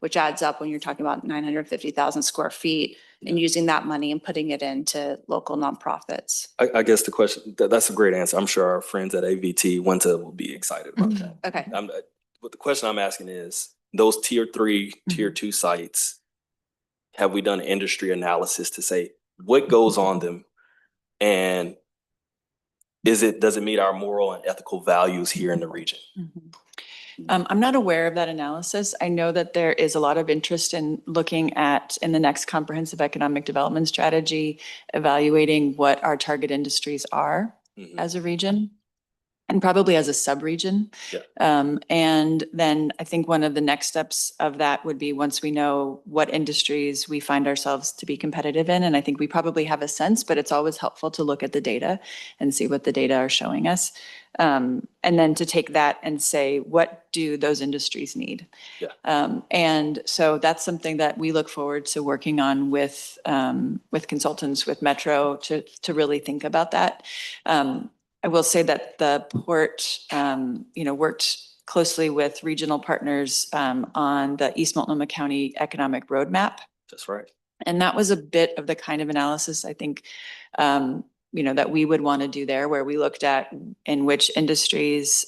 Speaker 10: which adds up when you're talking about 950,000 square feet, and using that money and putting it into local nonprofits.
Speaker 1: I guess the question, that's a great answer. I'm sure our friends at AVT Winter will be excited about that.
Speaker 10: Okay.
Speaker 1: But the question I'm asking is, those tier 3, tier 2 sites, have we done industry analysis to say what goes on them, and does it meet our moral and ethical values here in the region?
Speaker 8: I'm not aware of that analysis. I know that there is a lot of interest in looking at, in the next comprehensive economic development strategy, evaluating what our target industries are as a region. and probably as a sub-region.
Speaker 1: Yeah.
Speaker 8: And then I think one of the next steps of that would be once we know what industries we find ourselves to be competitive in, and I think we probably have a sense, but it's always helpful to look at the data and see what the data are showing us. And then to take that and say, what do those industries need?
Speaker 1: Yeah.
Speaker 8: And so that's something that we look forward to working on with consultants, with Metro to really think about that. I will say that the port, worked closely with regional partners on the East Multnomah County Economic Roadmap.
Speaker 1: That's right.
Speaker 8: And that was a bit of the kind of analysis I think, that we would want to do there, where we looked at in which industries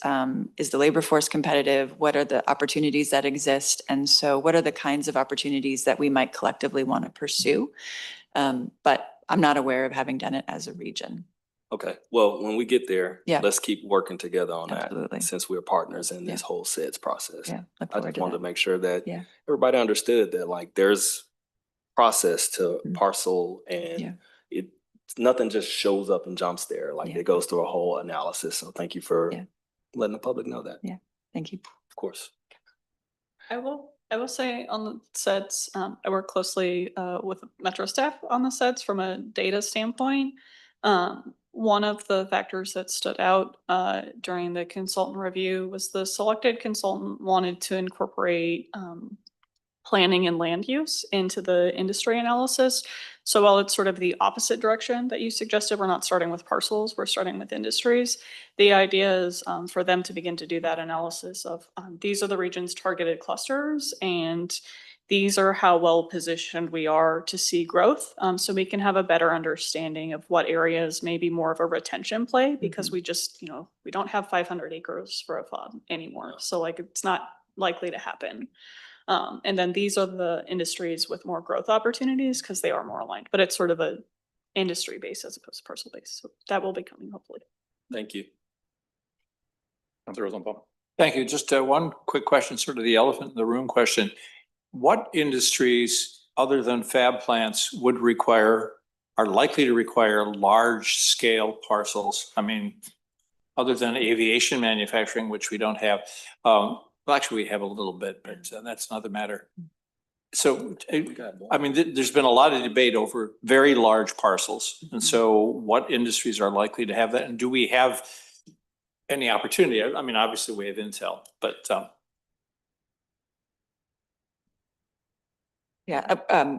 Speaker 8: is the labor force competitive, what are the opportunities that exist, and so what are the kinds of opportunities that we might collectively want to pursue. But I'm not aware of having done it as a region.
Speaker 1: Okay, well, when we get there,
Speaker 8: Yeah.
Speaker 1: let's keep working together on
Speaker 8: Absolutely.
Speaker 1: that, since we're partners in this whole SEDS process.
Speaker 8: Yeah, look
Speaker 1: I
Speaker 8: forward
Speaker 1: just
Speaker 8: to
Speaker 1: wanted to
Speaker 8: that.
Speaker 1: make sure that
Speaker 8: Yeah.
Speaker 1: everybody understood that like there's process to
Speaker 8: Mhm.
Speaker 1: parcel
Speaker 8: Yeah.
Speaker 1: and nothing just shows up and jumps there. Like
Speaker 8: Yeah.
Speaker 1: it goes through a whole analysis. So thank you for
Speaker 8: Yeah.
Speaker 1: letting the public know that.
Speaker 8: Yeah. Thank you.
Speaker 1: Of course.
Speaker 9: I will say on the sets, I work closely with Metro staff on the sets from a data standpoint. One of the factors that stood out during the consultant review was the selected consultant wanted to incorporate planning and land use into the industry analysis. So while it's sort of the opposite direction that you suggested, we're not starting with parcels, we're starting with industries. The idea is for them to begin to do that analysis of these are the region's targeted clusters and these are how well positioned we are to see growth. So we can have a better understanding of what areas may be more of a retention play because we just, we don't have 500 acres for a FOB anymore. So like it's not likely to happen. And then these are the industries with more growth opportunities because they are more aligned, but it's sort of a industry base as opposed to parcel base. So that will be coming hopefully.
Speaker 1: Thank you.
Speaker 4: Councilor Rosenbaum.
Speaker 12: Thank you. Just one quick question, sort of the elephant in the room question. What industries other than fab plants are likely to require large scale parcels? I mean, other than aviation manufacturing, which we don't have. Well, actually, we have a little bit, but that's another matter. So, I mean, there's been a lot of debate over very large parcels. And so what industries are likely to have that? And do we have any opportunity? I mean, obviously we have Intel, but
Speaker 8: Yeah,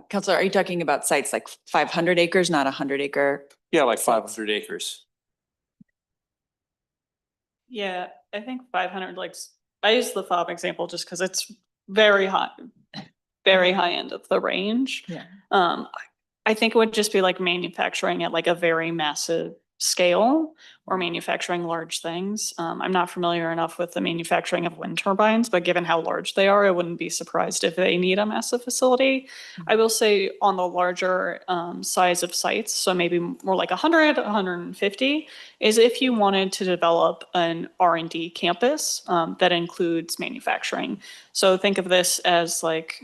Speaker 8: Counselor, are you talking about sites like 500 acres, not 100 acre?
Speaker 12: yeah, like 500 acres.
Speaker 9: Yeah, I think 500, I use the FOB example just because it's very high end of the range.
Speaker 8: Yeah.
Speaker 9: I think it would just be like manufacturing at like a very massive scale or manufacturing large things. I'm not familiar enough with the manufacturing of wind turbines, but given how large they are, I wouldn't be surprised if they need a massive facility. I will say on the larger size of sites, so maybe more like 100, 150, is if you wanted to develop an R&D campus that includes manufacturing. So think of this as like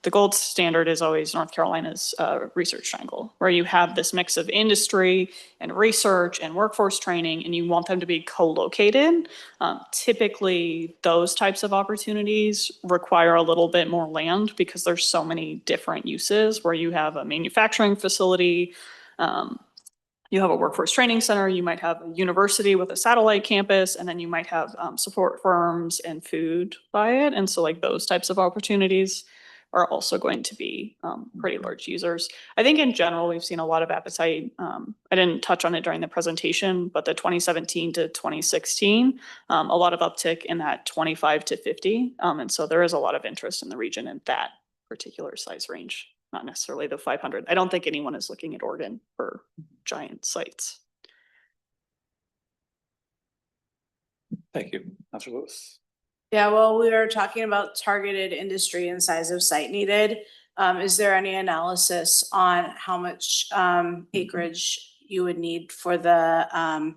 Speaker 9: the gold standard is always North Carolina's research triangle, where you have this mix of industry and research and workforce training, and you want them to be co-located. Typically, those types of opportunities require a little bit more land because there's so many different uses where you have a manufacturing facility, you have a workforce training center, you might have a university with a satellite campus, and then you might have support firms and food by it. And so like those types of opportunities are also going to be pretty large users. I think in general, we've seen a lot of appetite. I didn't touch on it during the presentation, but the 2017 to 2016, a lot of uptick in that 25 to 50. And so there is a lot of interest in the region in that particular size range, not necessarily the 500. I don't think anyone is looking at Oregon for giant sites.
Speaker 4: Thank you. Councilor Lewis.
Speaker 11: Yeah, well, we were talking about targeted industry and size of site needed. Is there any analysis on how much acreage you would need for the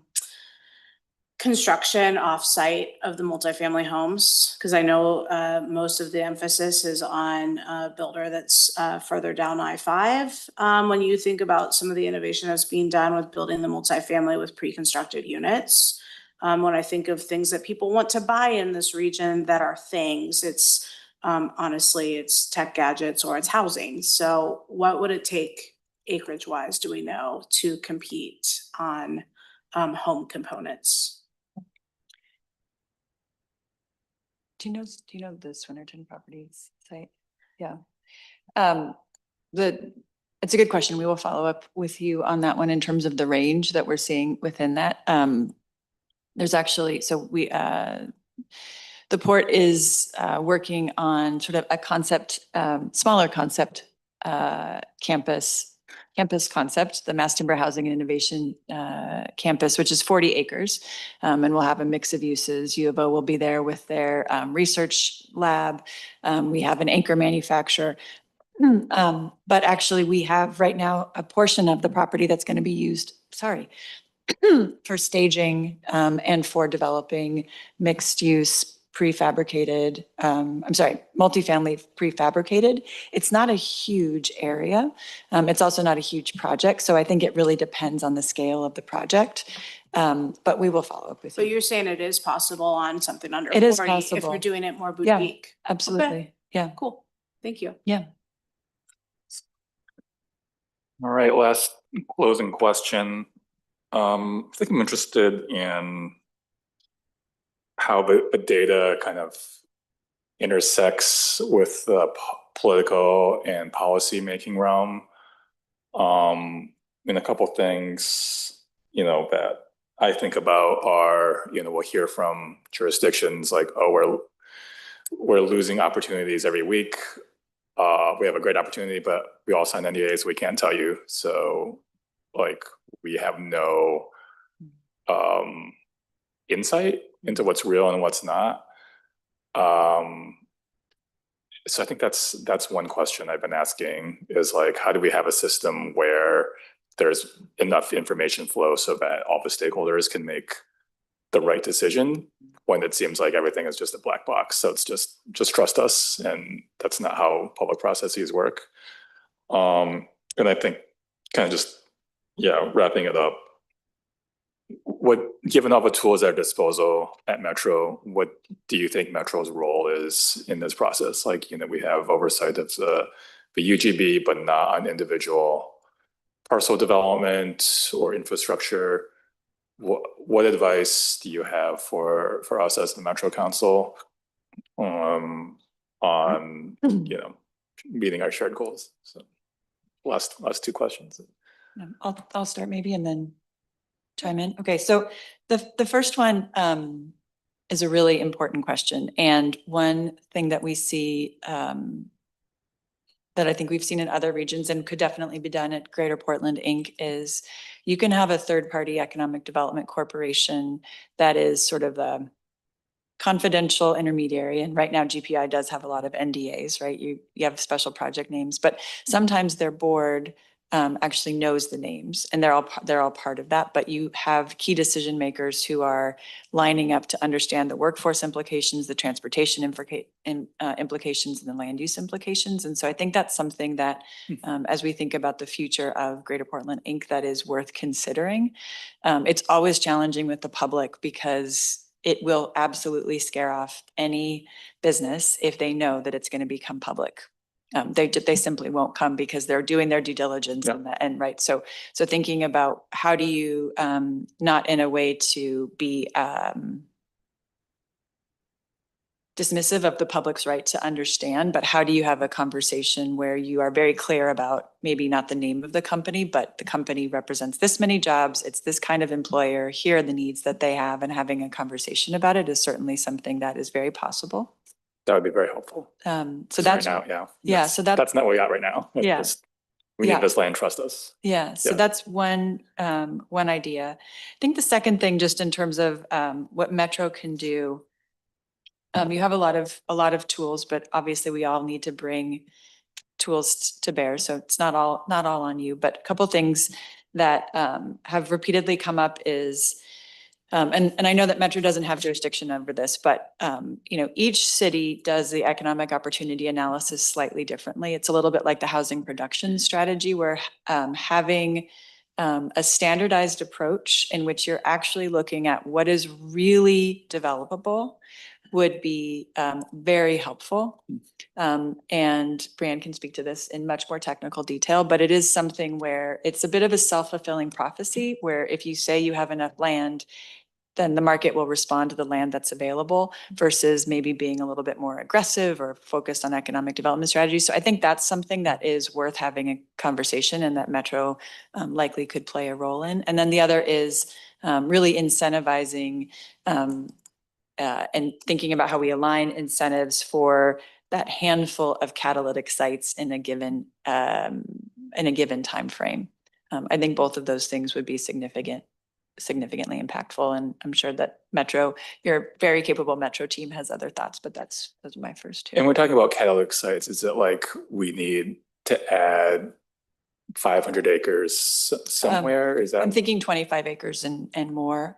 Speaker 11: construction off-site of the multifamily homes? Because I know most of the emphasis is on a builder that's further down I-5. When you think about some of the innovation that's being done with building the multifamily with pre-constructed units, When I think of things that people want to buy in this region that are things, it's honestly, it's tech gadgets or it's housing. So what would it take acreage wise, do we know, to compete on home components?
Speaker 8: Do you know the Swinnerton Properties site? Yeah. It's a good question. We will follow up with you on that one in terms of the range that we're seeing within that. There's actually, the port is working on sort of a concept, smaller concept campus concept, the Mass Timber Housing and Innovation Campus, which is 40 acres. And we'll have a mix of uses. U of O will be there with their research lab. We have an anchor manufacturer. But actually we have right now a portion of the property that's going to be used, for staging and for developing mixed use multifamily prefabricated. It's not a huge area. It's also not a huge project. So I think it really depends on the scale of the project. But we will follow up with you.
Speaker 11: But you're saying it is possible on something under
Speaker 8: It is
Speaker 11: 40 if
Speaker 8: possible.
Speaker 11: you're doing it more
Speaker 8: Yeah.
Speaker 11: boutique.
Speaker 8: Absolutely.
Speaker 11: Okay.
Speaker 8: Yeah.
Speaker 11: Cool. Thank you.
Speaker 8: Yeah.
Speaker 4: All right, last closing question. I think I'm interested in how the data kind of intersects with the political and policy making realm. And a couple things, that I think about are, we'll hear from jurisdictions like, oh, we're losing opportunities every week. We have a great opportunity, but we all sign NDAs, we can't tell you. So we have no insight into what's real and what's not. So I think that's one question I've been asking is how do we have a system where there's enough information flow so that all the stakeholders can make the right decision when it seems like everything is just a black box. So it's just trust us, and that's not how public processes work. And I think kind of just, wrapping it up, given all the tools at our disposal at Metro, what do you think Metro's role is in this process? We have oversight of the UGB, but not on individual parcel development or infrastructure. What advice do you have for us as the Metro Council on meeting our shared goals? So last two questions.
Speaker 8: I'll start maybe and then chime in. Okay, so the first one is a really important question, and one thing that we see that I think we've seen in other regions and could definitely be done at Greater Portland Inc. is you can have a third-party economic development corporation that is sort of a confidential intermediary. And right now GPI does have a lot of NDAs, right? You have special project names, but sometimes their board actually knows the names, and they're all part of that. But you have key decision makers who are lining up to understand the workforce implications, the transportation implications, and the land use implications. And so I think that's something that, as we think about the future of Greater Portland Inc., that is worth considering. It's always challenging with the public because it will absolutely scare off any business if they know that it's going to become public. They simply won't come because they're doing their due diligence and right. So thinking about how do you not in a way to be dismissive of the public's right to understand, but how do you have a conversation where you are very clear about maybe not the name of the company, but the company represents this many jobs, it's this kind of employer, here are the needs that they have, and having a conversation about it is certainly something that is very possible.
Speaker 4: That would be very helpful.
Speaker 8: So that's
Speaker 4: right now,
Speaker 8: so
Speaker 4: that's not what we got right now. We need this land, trust us.
Speaker 8: So that's one idea. I think the second thing, just in terms of what Metro can do, you have a lot of tools, but obviously we all need to bring tools to bear. So it's not all on you, but a couple things that have repeatedly come up is, and I know that Metro doesn't have jurisdiction over this, but each city does the economic opportunity analysis slightly differently. It's a little bit like the housing production strategy, where having a standardized approach in which you're actually looking at what is really developable would be very helpful. And Brian can speak to this in much more technical detail, but it is something where it's a bit of a self-fulfilling prophecy, where if you say you have enough land, then the market will respond to the land that's available versus maybe being a little bit more aggressive or focused on economic development strategies. So I think that's something that is worth having a conversation and that Metro likely could play a role in. And then the other is really incentivizing and thinking about how we align incentives for that handful of catalytic sites in a given time frame. I think both of those things would be significantly impactful, and I'm sure that Metro, your very capable Metro team has other thoughts, but those are my first two.
Speaker 4: And we're talking about catalytic sites. Is it like we need to add 500 acres somewhere? Is that?
Speaker 8: I'm thinking 25 acres and more,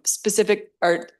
Speaker 8: specific, and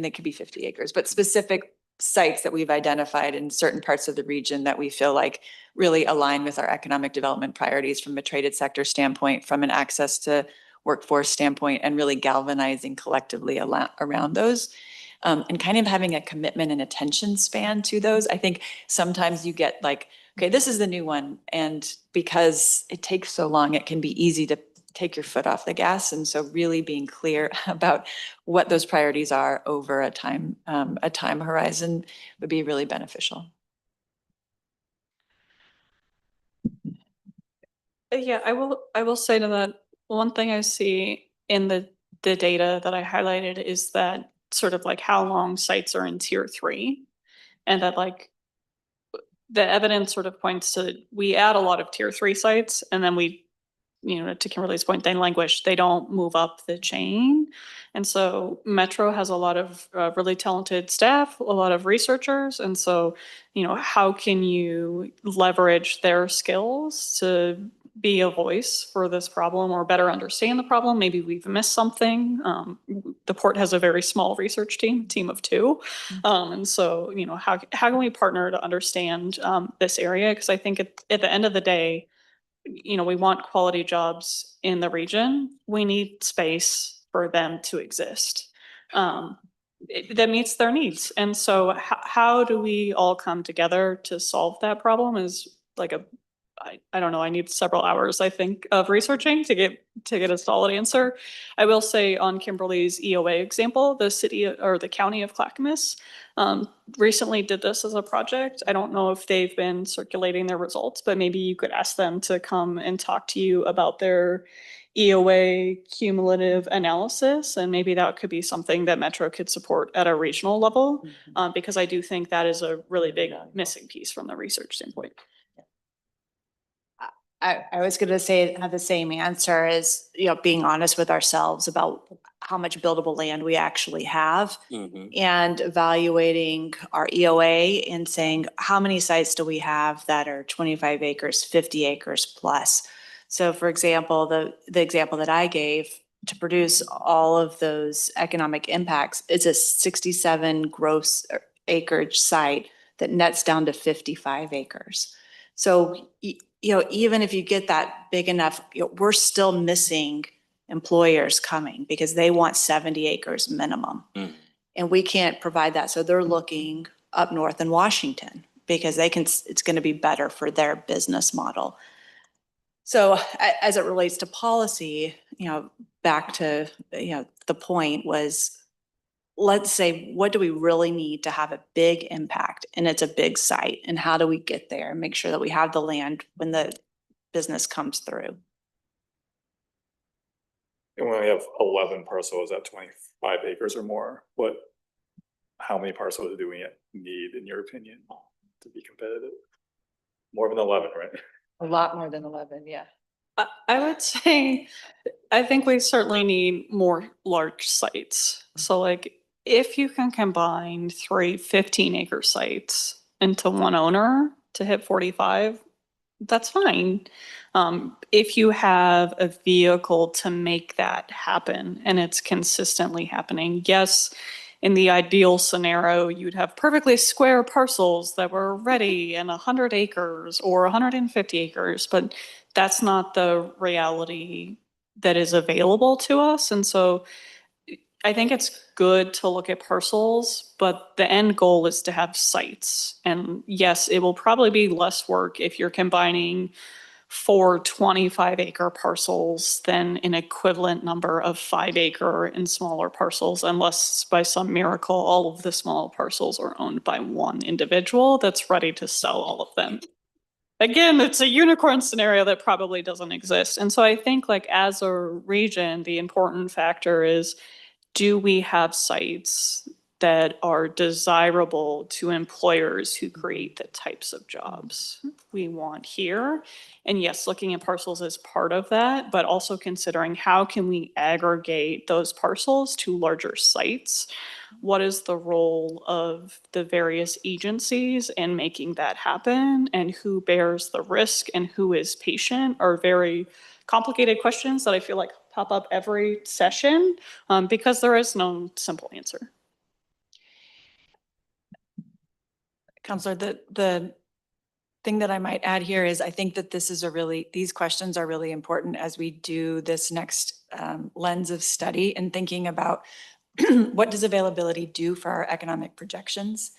Speaker 8: they could be 50 acres, but specific sites that we've identified in certain parts of the region that we feel like really align with our economic development priorities from a traded sector standpoint, from an access to workforce standpoint, and really galvanizing collectively around those. And kind of having a commitment and attention span to those. I think sometimes you get like, okay, this is the new one. And because it takes so long, it can be easy to take your foot off the gas. And so really being clear about what those priorities are over a time horizon would be really beneficial.
Speaker 9: Yeah, I will say to that, one thing I see in the data that I highlighted is that sort of like how long sites are in tier 3, and that like the evidence sort of points to, we add a lot of tier 3 sites and then we, to Kimberly's point, they languish, they don't move up the chain. And so Metro has a lot of really talented staff, a lot of researchers. And so, how can you leverage their skills to be a voice for this problem or better understand the problem? Maybe we've missed something. The port has a very small research team of 2. And so, how can we partner to understand this area? Because I think at the end of the day, we want quality jobs in the region. We need space for them to exist that meets their needs. And so how do we all come together to solve that problem is like I don't know, I need several hours, I think, of researching to get a solid answer. I will say on Kimberly's EOA example, the city or the county of Clackamas recently did this as a project. I don't know if they've been circulating their results, but maybe you could ask them to come and talk to you about their EOA cumulative analysis, and maybe that could be something that Metro could support at a regional level, because I do think that is a really big missing piece from the research standpoint.
Speaker 10: I was going to say have the same answer as, being honest with ourselves about how much buildable land we actually have and evaluating our EOA and saying, how many sites do we have that are 25 acres, 50 acres plus? So for example, the example that I gave, to produce all of those economic impacts, it's a 67 gross acreage site that nets down to 55 acres. So, even if you get that big enough, we're still missing employers coming because they want 70 acres minimum. And we can't provide that. So they're looking up north in Washington because it's going to be better for their business model. So as it relates to policy, back to, the point was, let's say, what do we really need to have a big impact? And it's a big site. And how do we get there and make sure that we have the land when the business comes through?
Speaker 4: And when we have 11 parcels at 25 acres or more, how many parcels do we need, in your opinion, to be competitive? More than 11, right?
Speaker 8: A lot more than 11, yeah.
Speaker 9: I would say, I think we certainly need more large sites. So like, if you can combine 3 15-acre sites into one owner to hit 45, that's fine. If you have a vehicle to make that happen and it's consistently happening, yes, in the ideal scenario, you'd have perfectly square parcels that were ready and 100 acres or 150 acres, but that's not the reality that is available to us. And so I think it's good to look at parcels, but the end goal is to have sites. And yes, it will probably be less work if you're combining 4 25-acre parcels than an equivalent number of 5-acre and smaller parcels, unless by some miracle, all of the small parcels are owned by one individual that's ready to sell all of them. Again, it's a unicorn scenario that probably doesn't exist. And so I think like as a region, the important factor is, do we have sites that are desirable to employers who create the types of jobs we want here? And yes, looking at parcels is part of that, but also considering how can we aggregate those parcels to larger sites? What is the role of the various agencies in making that happen? And who bears the risk and who is patient are very complicated questions that I feel like pop up every session because there is no simple answer.
Speaker 8: Counselor, the thing that I might add here is I think that these questions are really important as we do this next lens of study and thinking about what does availability do for our economic projections?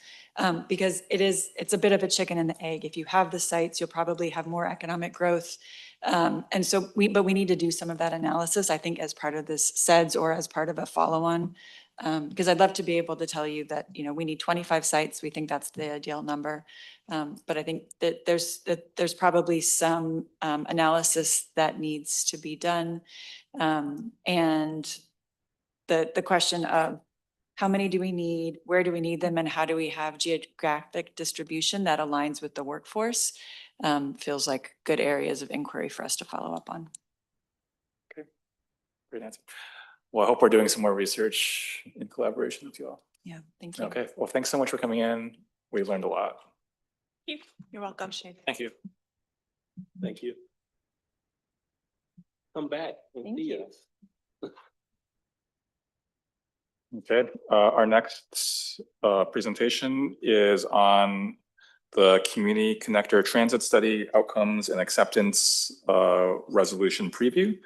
Speaker 8: Because it's a bit of a chicken and the egg. If you have the sites, you'll probably have more economic growth. And so we need to do some of that analysis, I think, as part of this SEDS or as part of a follow-on. Because I'd love to be able to tell you that, we need 25 sites. We think that's the ideal number. But I think that there's probably some analysis that needs to be done. And the question of how many do we need, where do we need them, and how do we have geographic distribution that aligns with the workforce feels like good areas of inquiry for us to follow up on.
Speaker 4: Okay, great answer. Well, I hope we're doing some more research in collaboration with you all.
Speaker 8: Yeah, thank you.
Speaker 4: Okay, well, thanks so much for coming in. We learned a lot.
Speaker 9: You're welcome.
Speaker 4: Thank you.
Speaker 1: Thank you. Come back and
Speaker 8: Thank
Speaker 1: see
Speaker 8: you.
Speaker 1: us.
Speaker 4: Okay, our next presentation is on the Community Connector Transit Study Outcomes and Acceptance Resolution Preview.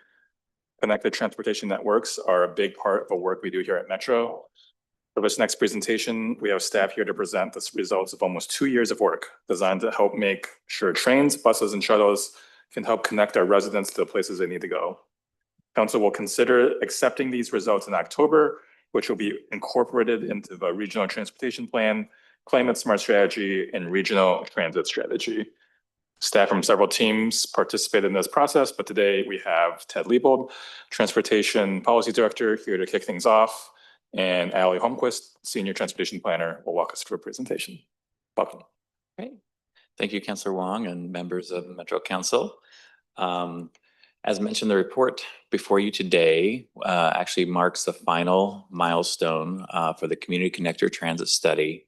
Speaker 4: Connected transportation networks are a big part of the work we do here at Metro. For this next presentation, we have staff here to present the results of almost 2 years of work designed to help make sure trains, buses, and shuttles can help connect our residents to the places they need to go. Council will consider accepting these results in October, which will be incorporated into the Regional Transportation Plan, Climate Smart Strategy, and Regional Transit Strategy. Staff from several teams participated in this process, but today we have Ted Liebold, Transportation Policy Director, here to kick things off, and Ali Holmquist, Senior Transportation Planner, will walk us through a presentation. Welcome.
Speaker 13: Great. Thank you, Councilor Wong and members of the Metro Council. As mentioned, the report before you today actually marks the final milestone for the Community Connector Transit Study.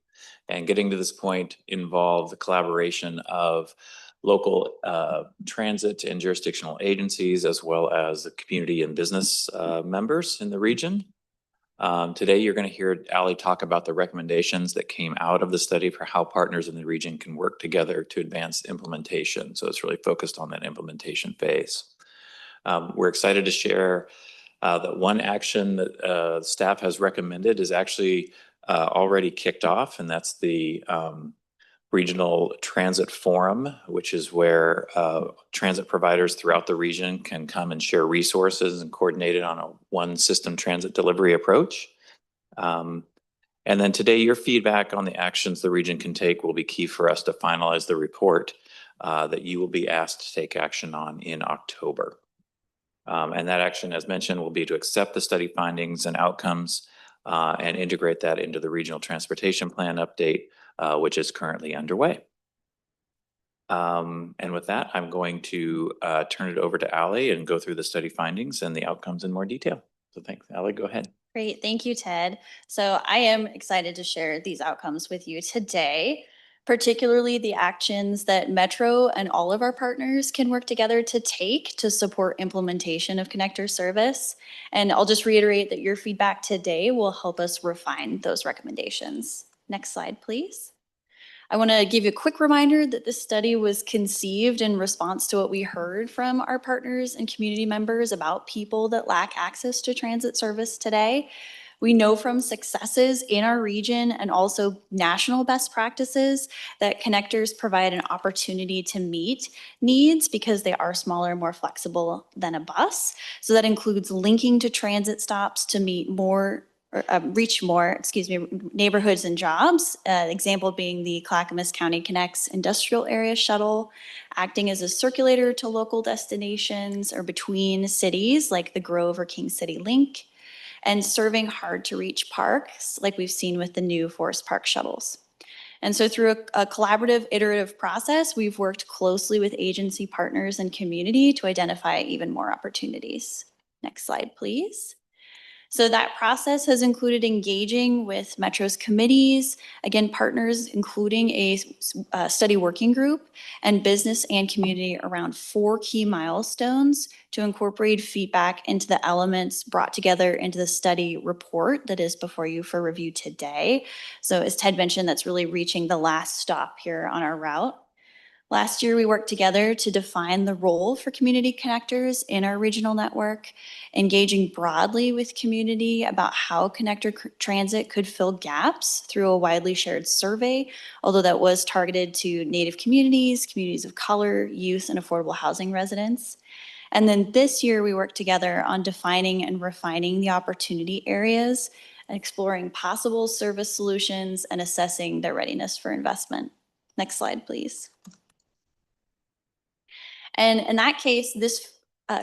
Speaker 13: And getting to this point involved the collaboration of local transit and jurisdictional agencies, as well as the community and business members in the region. Today, you're going to hear Ali talk about the recommendations that came out of the study for how partners in the region can work together to advance implementation. So it's really focused on that implementation phase. We're excited to share that one action that staff has recommended is actually already kicked off, and that's the Regional Transit Forum, which is where transit providers throughout the region can come and share resources and coordinate it on a one system transit delivery approach. And then today, your feedback on the actions the region can take will be key for us to finalize the report that you will be asked to take action on in October. And that action, as mentioned, will be to accept the study findings and outcomes and integrate that into the Regional Transportation Plan update, which is currently underway. And with that, I'm going to turn it over to Ali and go through the study findings and the outcomes in more detail. So thanks, Ali, go ahead.
Speaker 14: Great, thank you, Ted. So I am excited to share these outcomes with you today. particularly the actions that Metro and all of our partners can work together to take to support implementation of connector service. And I'll just reiterate that your feedback today will help us refine those recommendations. Next slide, please. I want to give you a quick reminder that this study was conceived in response to what we heard from our partners and community members about people that lack access to transit service today. We know from successes in our region and also national best practices that connectors provide an opportunity to meet needs because they are smaller and more flexible than a bus. So that includes linking to transit stops to meet more reach more, neighborhoods and jobs. Example being the Clackamas County Connects Industrial Area Shuttle, acting as a circulator to local destinations or between cities like the Grove or King City Link, and serving hard to reach parks like we've seen with the new Forest Park shuttles. And so through a collaborative, iterative process, we've worked closely with agency partners and community to identify even more opportunities. Next slide, please. So that process has included engaging with Metro's committees, again, partners, including a study working group and business and community around 4 key milestones to incorporate feedback into the elements brought together into the study report that is before you for review today. So as Ted mentioned, that's really reaching the last stop here on our route. Last year, we worked together to define the role for community connectors in our regional network, engaging broadly with community about how connector transit could fill gaps through a widely shared survey, although that was targeted to Native communities, communities of color, youth, and affordable housing residents. And then this year, we worked together on defining and refining the opportunity areas, and exploring possible service solutions and assessing their readiness for investment. Next slide, please. And in that case, this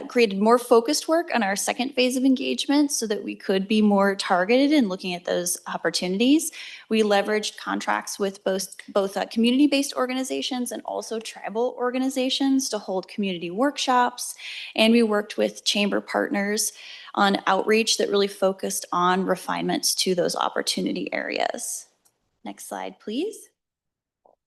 Speaker 14: created more focused work on our second phase of engagement so that we could be more targeted in looking at those opportunities. We leveraged contracts with both community-based organizations and also tribal organizations to hold community workshops. And we worked with chamber partners on outreach that really focused on refinements to those opportunity areas. Next slide, please.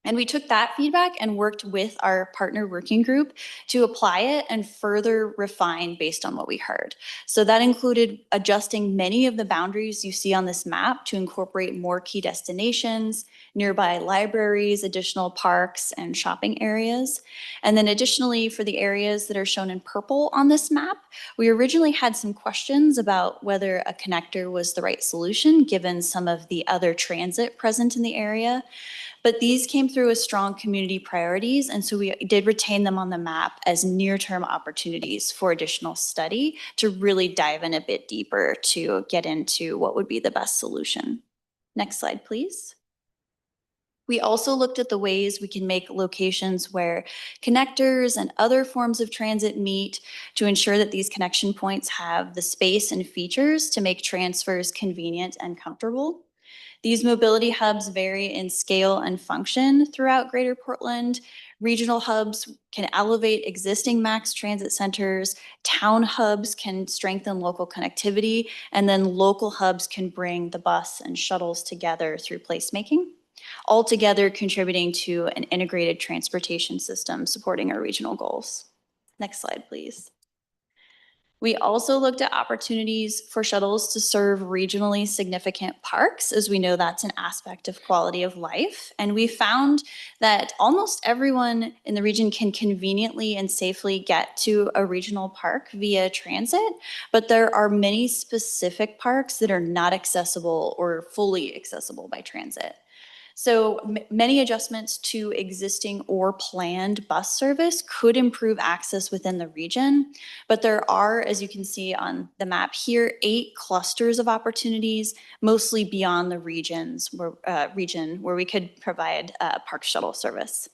Speaker 14: And we took that feedback and worked with our partner working group to apply it and further refine based on what we heard. So that included adjusting many of the boundaries you see on this map to incorporate more key destinations, nearby libraries, additional parks, and shopping areas. And then additionally, for the areas that are shown in purple on this map, we originally had some questions about whether a connector was the right solution given some of the other transit present in the area. But these came through as strong community priorities, and so we did retain them on the map as near-term opportunities for additional study to really dive in a bit deeper to get into what would be the best solution. Next slide, please. We also looked at the ways we can make locations where connectors and other forms of transit meet to ensure that these connection points have the space and features to make transfers convenient and comfortable. These mobility hubs vary in scale and function throughout Greater Portland. Regional hubs can elevate existing max transit centers, town hubs can strengthen local connectivity, and then local hubs can bring the bus and shuttles together through placemaking, altogether contributing to an integrated transportation system supporting our regional goals. Next slide, please. We also looked at opportunities for shuttles to serve regionally significant parks, as we know that's an aspect of quality of life. And we found that almost everyone in the region can conveniently and safely get to a regional park via transit, but there are many specific parks that are not accessible or fully accessible by transit. So many adjustments to existing or planned bus service could improve access within the region, but there are, as you can see on the map here, 8 clusters of opportunities, mostly beyond the region where we could provide park shuttle service.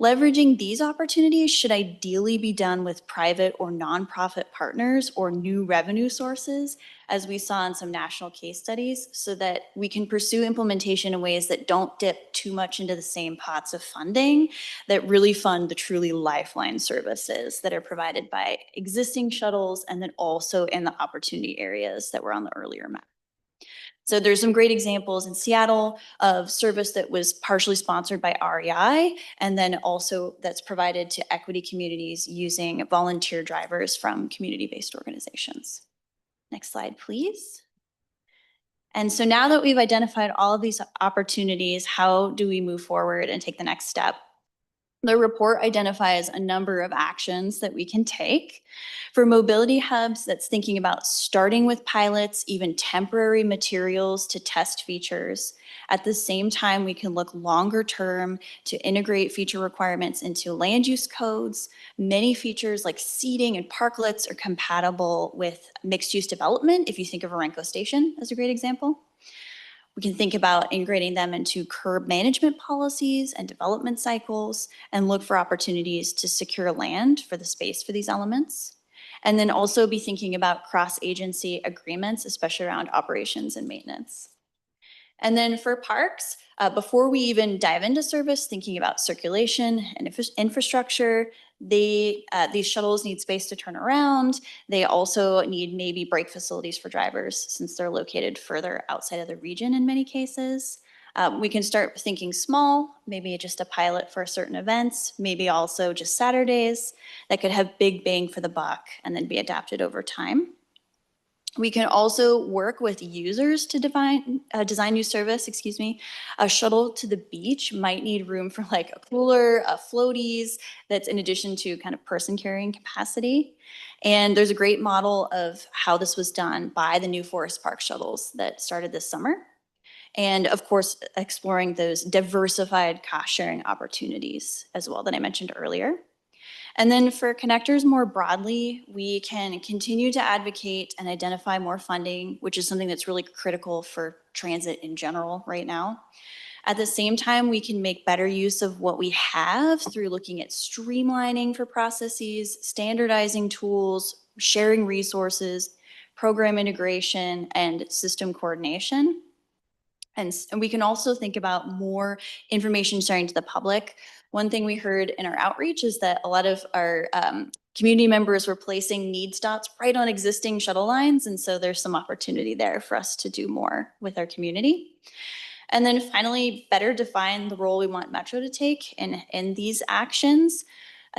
Speaker 14: Leveraging these opportunities should ideally be done with private or nonprofit partners or new revenue sources, as we saw in some national case studies, so that we can pursue implementation in ways that don't dip too much into the same pots of funding, that really fund the truly lifeline services that are provided by existing shuttles and then also in the opportunity areas that were on the earlier map. So there's some great examples in Seattle of service that was partially sponsored by REI, and then also that's provided to equity communities using volunteer drivers from community-based organizations. Next slide, please. And so now that we've identified all of these opportunities, how do we move forward and take the next step? The report identifies a number of actions that we can take. For mobility hubs, that's thinking about starting with pilots, even temporary materials to test features. At the same time, we can look longer term to integrate feature requirements into land use codes. Many features like seating and parklets are compatible with mixed use development. If you think of Orenco Station as a great example. We can think about integrating them into curb management policies and development cycles and look for opportunities to secure land for the space for these elements. And then also be thinking about cross-agency agreements, especially around operations and maintenance. And then for parks, before we even dive into service, thinking about circulation and infrastructure, these shuttles need space to turn around. They also need maybe break facilities for drivers since they're located further outside of the region in many cases. We can start thinking small, maybe just a pilot for certain events, maybe also just Saturdays that could have big bang for the buck and then be adapted over time. We can also work with users to design new service, A shuttle to the beach might need room for like a cooler, floaties, that's in addition to kind of person carrying capacity. And there's a great model of how this was done by the New Forest Park shuttles that started this summer. And of course, exploring those diversified cost sharing opportunities as well that I mentioned earlier. And then for connectors more broadly, we can continue to advocate and identify more funding, which is something that's really critical for transit in general right now. At the same time, we can make better use of what we have through looking at streamlining for processes, standardizing tools, sharing resources, program integration, and system coordination. And we can also think about more information sharing to the public. One thing we heard in our outreach is that a lot of our community members were placing needs dots right on existing shuttle lines. And so there's some opportunity there for us to do more with our community. And then finally, better define the role we want Metro to take in these actions.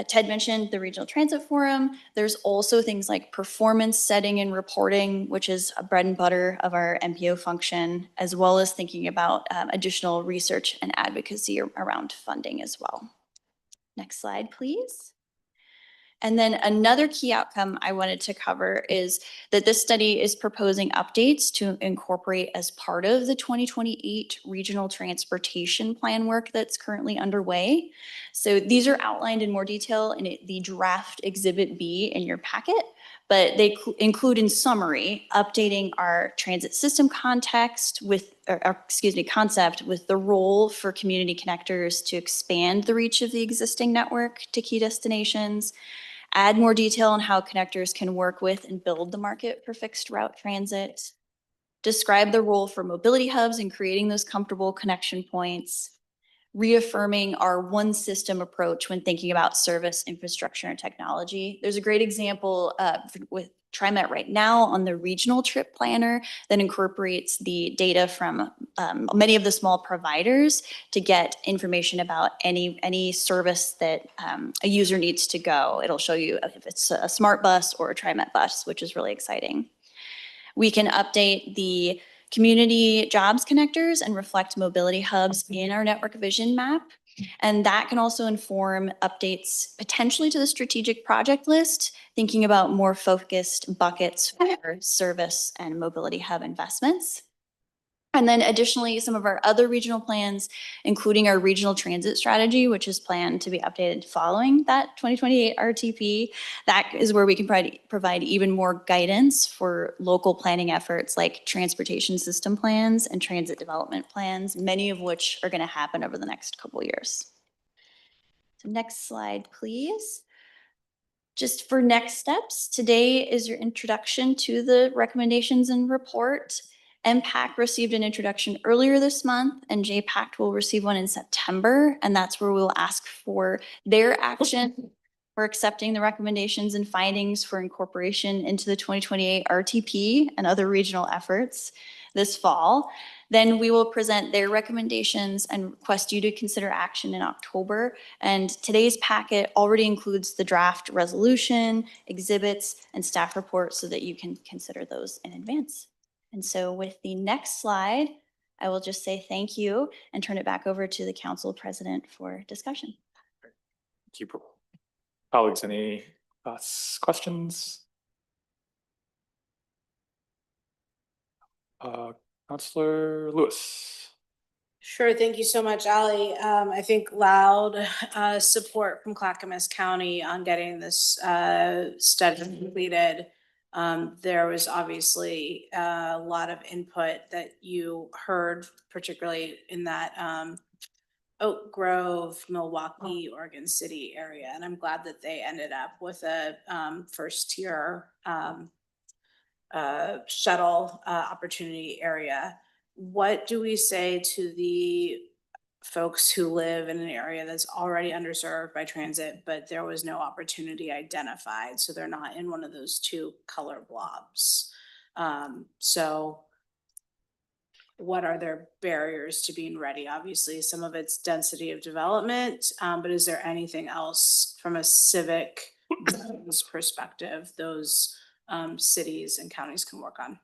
Speaker 14: Ted mentioned the Regional Transit Forum. There's also things like performance setting and reporting, which is a bread and butter of our MPO function, as well as thinking about additional research and advocacy around funding as well. Next slide, please. And then another key outcome I wanted to cover is that this study is proposing updates to incorporate as part of the 2028 Regional Transportation Plan work that's currently underway. So these are outlined in more detail in the draft Exhibit B in your packet, but they include in summary, updating our transit system context concept with the role for community connectors to expand the reach of the existing network to key destinations, add more detail on how connectors can work with and build the market for fixed route transit, describe the role for mobility hubs in creating those comfortable connection points, reaffirming our one system approach when thinking about service, infrastructure, and technology. There's a great example with TriMet right now on the regional trip planner that incorporates the data from many of the small providers to get information about any service that a user needs to go. It'll show you if it's a smart bus or a TriMet bus, which is really exciting. We can update the community jobs connectors and reflect mobility hubs in our network vision map. And that can also inform updates potentially to the strategic project list, thinking about more focused buckets for service and mobility hub investments. And then additionally, some of our other regional plans, including our regional transit strategy, which is planned to be updated following that 2028 RTP. That is where we can provide even more guidance for local planning efforts like transportation system plans and transit development plans, many of which are going to happen over the next couple of years. So next slide, please. Just for next steps, today is your introduction to the recommendations and report. MPAC received an introduction earlier this month, and JPAC will receive one in September, and that's where we'll ask for their action We're accepting the recommendations and findings for incorporation into the 2028 RTP and other regional efforts this fall. Then we will present their recommendations and request you to consider action in October. And today's packet already includes the draft resolution, exhibits, and staff reports so that you can consider those in advance. And so with the next slide, I will just say thank you and turn it back over to the council president for discussion.
Speaker 4: Thank you. Colleagues, any questions? Councillor Lewis.
Speaker 11: Sure, thank you so much, Ali. I think loud support from Clackamas County on getting this study completed. There was obviously a lot of input that you heard, particularly in that Oak Grove, Milwaukee, Oregon City area. And I'm glad that they ended up with a first tier shuttle opportunity area. What do we say to the folks who live in an area that's already underserved by transit, but there was no opportunity identified, so they're not in one of those two color blobs? So what are their barriers to being ready? Obviously, some of it's density of development, but is there anything else from a civic perspective those cities and counties can work on?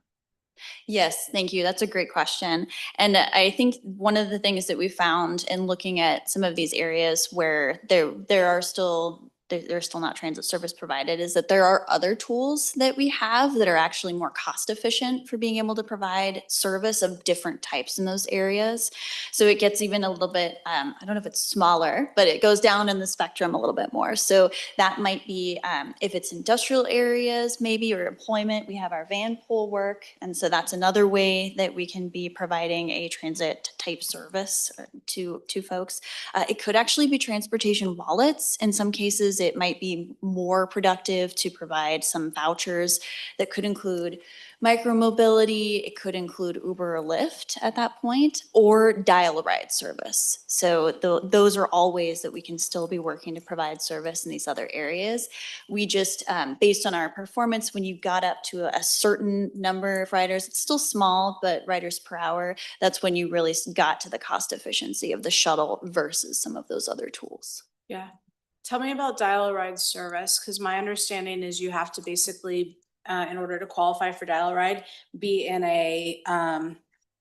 Speaker 14: Yes, thank you. That's a great question. And I think one of the things that we found in looking at some of these areas where there's still not transit service provided is that there are other tools that we have that are actually more cost efficient for being able to provide service of different types in those areas. So it gets even a little bit, I don't know if it's smaller, but it goes down in the spectrum a little bit more. So that might be if it's industrial areas maybe or employment, we have our van pool work. And so that's another way that we can be providing a transit type service to folks. It could actually be transportation wallets. In some cases, it might be more productive to provide some vouchers that could include micromobility. It could include Uber or Lyft at that point, or dial-a-ride service. So those are all ways that we can still be working to provide service in these other areas. We just, based on our performance, when you got up to a certain number of riders, it's still small, but riders per hour, that's when you really got to the cost efficiency of the shuttle versus some of those other tools.
Speaker 11: Yeah. Tell me about dial-a-ride service, because my understanding is you have to basically, in order to qualify for dial-a-ride, be in a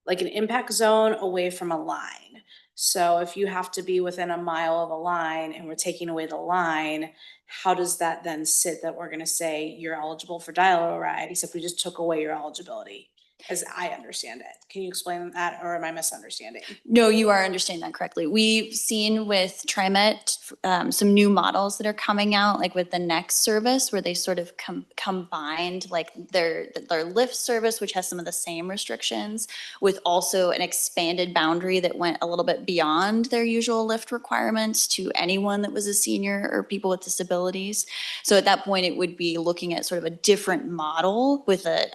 Speaker 11: like an impact zone away from a line. So if you have to be within a mile of a line and we're taking away the line, how does that then sit that we're going to say you're eligible for dial-a-ride, except we just took away your eligibility? As I understand it. Can you explain that, or am I misunderstanding?
Speaker 14: No, you are understanding that correctly. We've seen with TriMet some new models that are coming out, like with the Next service, where they sort of combined like their Lyft service, which has some of the same restrictions, with also an expanded boundary that went a little bit beyond their usual Lyft requirements to anyone that was a senior or people with disabilities. So at that point, it would be looking at sort of a different model with a,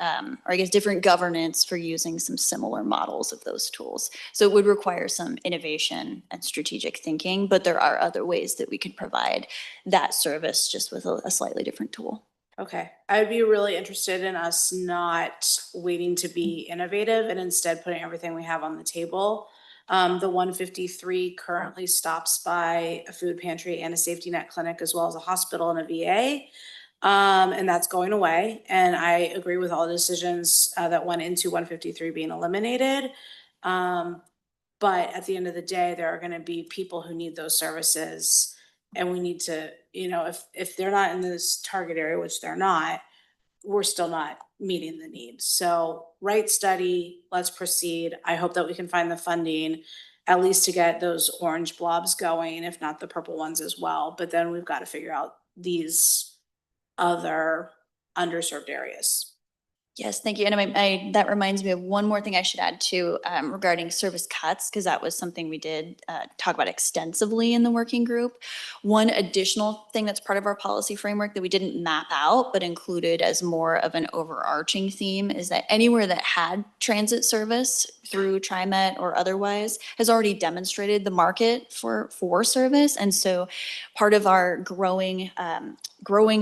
Speaker 14: or I guess different governance for using some similar models of those tools. So it would require some innovation and strategic thinking, but there are other ways that we could provide that service just with a slightly different tool.
Speaker 11: Okay, I would be really interested in us not waiting to be innovative and instead putting everything we have on the table. The 153 currently stops by a food pantry and a safety net clinic, as well as a hospital and a VA. And that's going away. And I agree with all the decisions that went into 153 being eliminated. But at the end of the day, there are going to be people who need those services. And we need to, you know, if they're not in this target area, which they're not, we're still not meeting the needs. So right study, let's proceed. I hope that we can find the funding at least to get those orange blobs going, if not the purple ones as well. But then we've got to figure out these other underserved areas.
Speaker 14: Yes, thank you. And that reminds me of one more thing I should add too, regarding service cuts, because that was something we did talk about extensively in the working group. One additional thing that's part of our policy framework that we didn't map out, but included as more of an overarching theme is that anywhere that had transit service through TriMet or otherwise has already demonstrated the market for service. And so part of our growing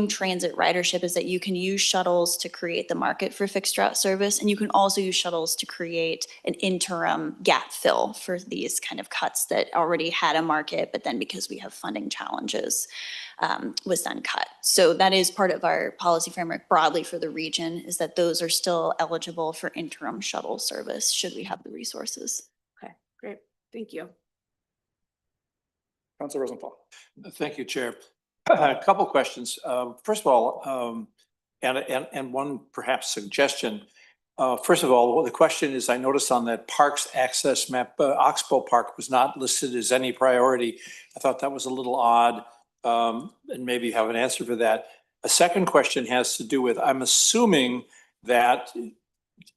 Speaker 14: transit ridership is that you can use shuttles to create the market for fixed route service, and you can also use shuttles to create an interim gap fill for these kind of cuts that already had a market, but then because we have funding challenges, was then cut. So that is part of our policy framework broadly for the region, is that those are still eligible for interim shuttle service should we have the resources.
Speaker 11: Okay, great. Thank you.
Speaker 4: Councilor Rosenthal.
Speaker 12: Thank you, Chair. A couple questions. First of all, and one perhaps suggestion. First of all, the question is, I noticed on that parks access map, Oxbow Park was not listed as any priority. I thought that was a little odd, and maybe you have an answer for that. A second question has to do with, I'm assuming that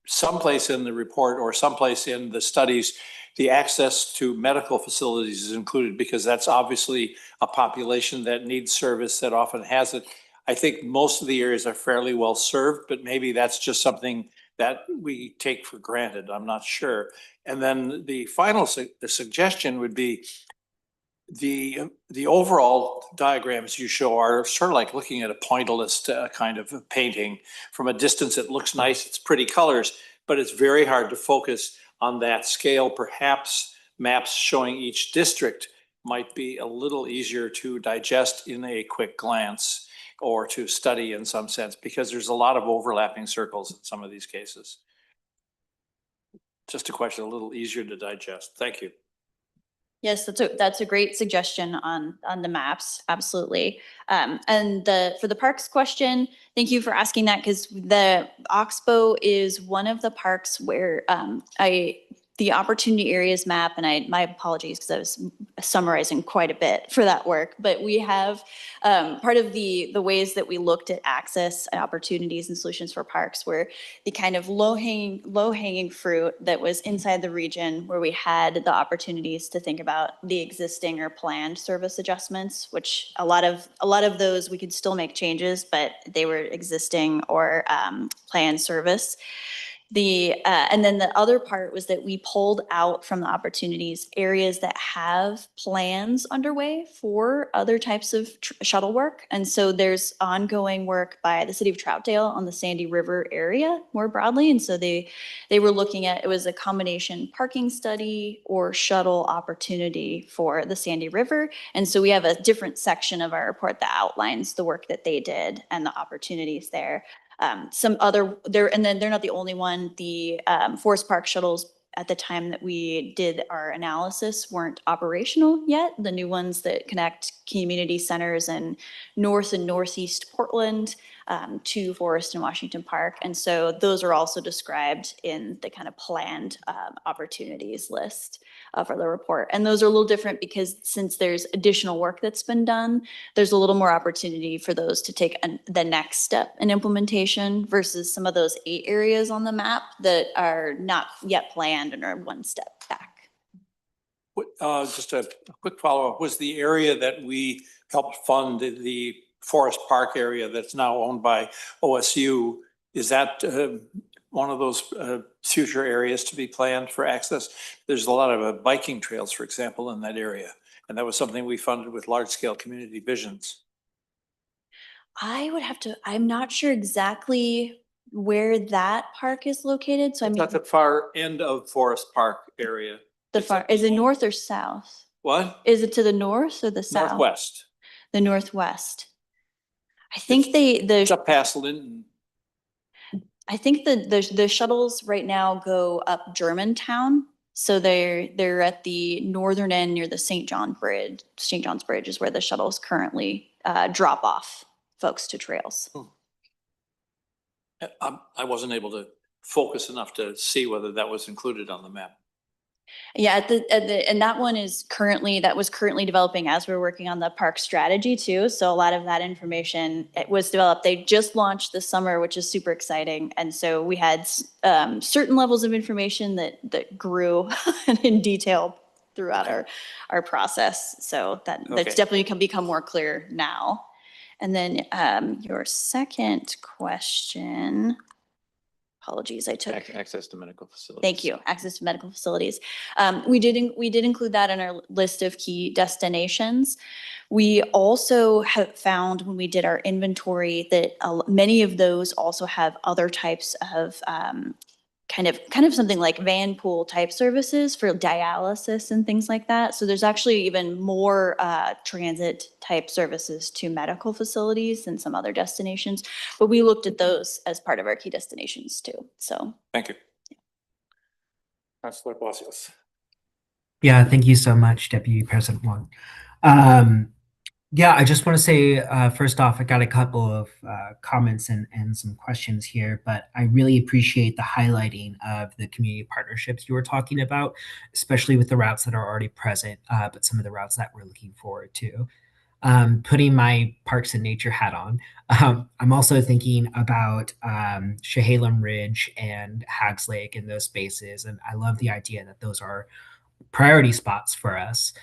Speaker 12: someplace in the report or someplace in the studies, the access to medical facilities is included, because that's obviously a population that needs service that often has it. I think most of the areas are fairly well served, but maybe that's just something that we take for granted. I'm not sure. And then the final suggestion would be the overall diagrams you show are sort of like looking at a pointillist kind of a painting. From a distance, it looks nice. It's pretty colors, but it's very hard to focus on that scale. Perhaps maps showing each district might be a little easier to digest in a quick glance or to study in some sense, because there's a lot of overlapping circles in some of these cases. Just a question, a little easier to digest. Thank you.
Speaker 14: Yes, that's a great suggestion on the maps, absolutely. And for the parks question, thank you for asking that, because the Oxbow is one of the parks where the opportunity areas map, and my apologies because I was summarizing quite a bit for that work, but we have part of the ways that we looked at access opportunities and solutions for parks were the kind of low-hanging fruit that was inside the region, where we had the opportunities to think about the existing or planned service adjustments, which a lot of those we could still make changes, but they were existing or planned service. And then the other part was that we pulled out from the opportunities areas that have plans underway for other types of shuttle work. And so there's ongoing work by the city of Troutdale on the Sandy River area more broadly. And so they were looking at, it was a combination parking study or shuttle opportunity for the Sandy River. And so we have a different section of our report that outlines the work that they did and the opportunities there. And then they're not the only one. The Forest Park shuttles at the time that we did our analysis weren't operational yet. The new ones that connect community centers in North and Northeast Portland to Forest and Washington Park. And so those are also described in the kind of planned opportunities list for the report. And those are a little different because since there's additional work that's been done, there's a little more opportunity for those to take the next step in implementation versus some of those 8 areas on the map that are not yet planned and are one step back.
Speaker 12: Just a quick follow-up. Was the area that we helped fund the Forest Park area that's now owned by OSU, is that one of those future areas to be planned for access? There's a lot of biking trails, for example, in that area. And that was something we funded with large-scale community visions.
Speaker 14: I'm not sure exactly where that park is located. So
Speaker 12: It's at the far end of Forest Park area.
Speaker 14: Is it north or south?
Speaker 12: What?
Speaker 14: Is it to the north or the south?
Speaker 12: Northwest.
Speaker 14: The northwest. I think
Speaker 12: It's up past Linton.
Speaker 14: I think the shuttles right now go up Germantown. So they're at the northern end near the St. John's Bridge. St. John's Bridge is where the shuttles currently drop off folks to trails.
Speaker 12: I wasn't able to focus enough to see whether that was included on the map.
Speaker 14: Yeah, and that one is that was currently developing as we're working on the park strategy too. So a lot of that information, it was developed. They just launched this summer, which is super exciting. And so we had certain levels of information that grew in detail throughout our process. So that's
Speaker 4: Okay.
Speaker 14: definitely become more clear now. And then your second question. Apologies, I took.
Speaker 13: Access to medical facilities.
Speaker 14: Thank you. Access to medical facilities. We did include that in our list of key destinations. We also have found when we did our inventory that many of those also have other types of kind of something like van pool type services for dialysis and things like that. So there's actually even more transit type services to medical facilities than some other destinations. But we looked at those as part of our key destinations too. So.
Speaker 4: Thank you. Councilor Palacios.
Speaker 15: Yeah, thank you so much, Deputy President Wong. Yeah, I just want to say, first off, I got a couple of comments and some questions here, but I really appreciate the highlighting of the community partnerships you were talking about, especially with the routes that are already present, but some of the routes that we're looking forward to. Putting my Parks and Nature hat on, I'm also thinking about Chehalem Ridge and Hags Lake and those spaces, and I love the idea that those are priority spots for us.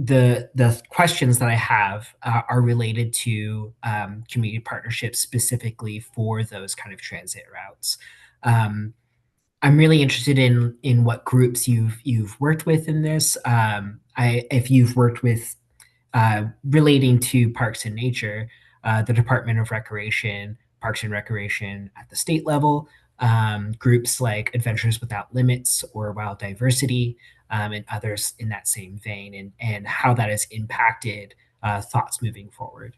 Speaker 15: The questions that I have are related to community partnerships specifically for those kind of transit routes. I'm really interested in what groups you've worked with in this. If you've worked with relating to Parks and Nature, the Department of Recreation, Parks and Recreation at the state level, groups like Adventures Without Limits or Wild Diversity, and others in that same vein, and how that has impacted thoughts moving forward.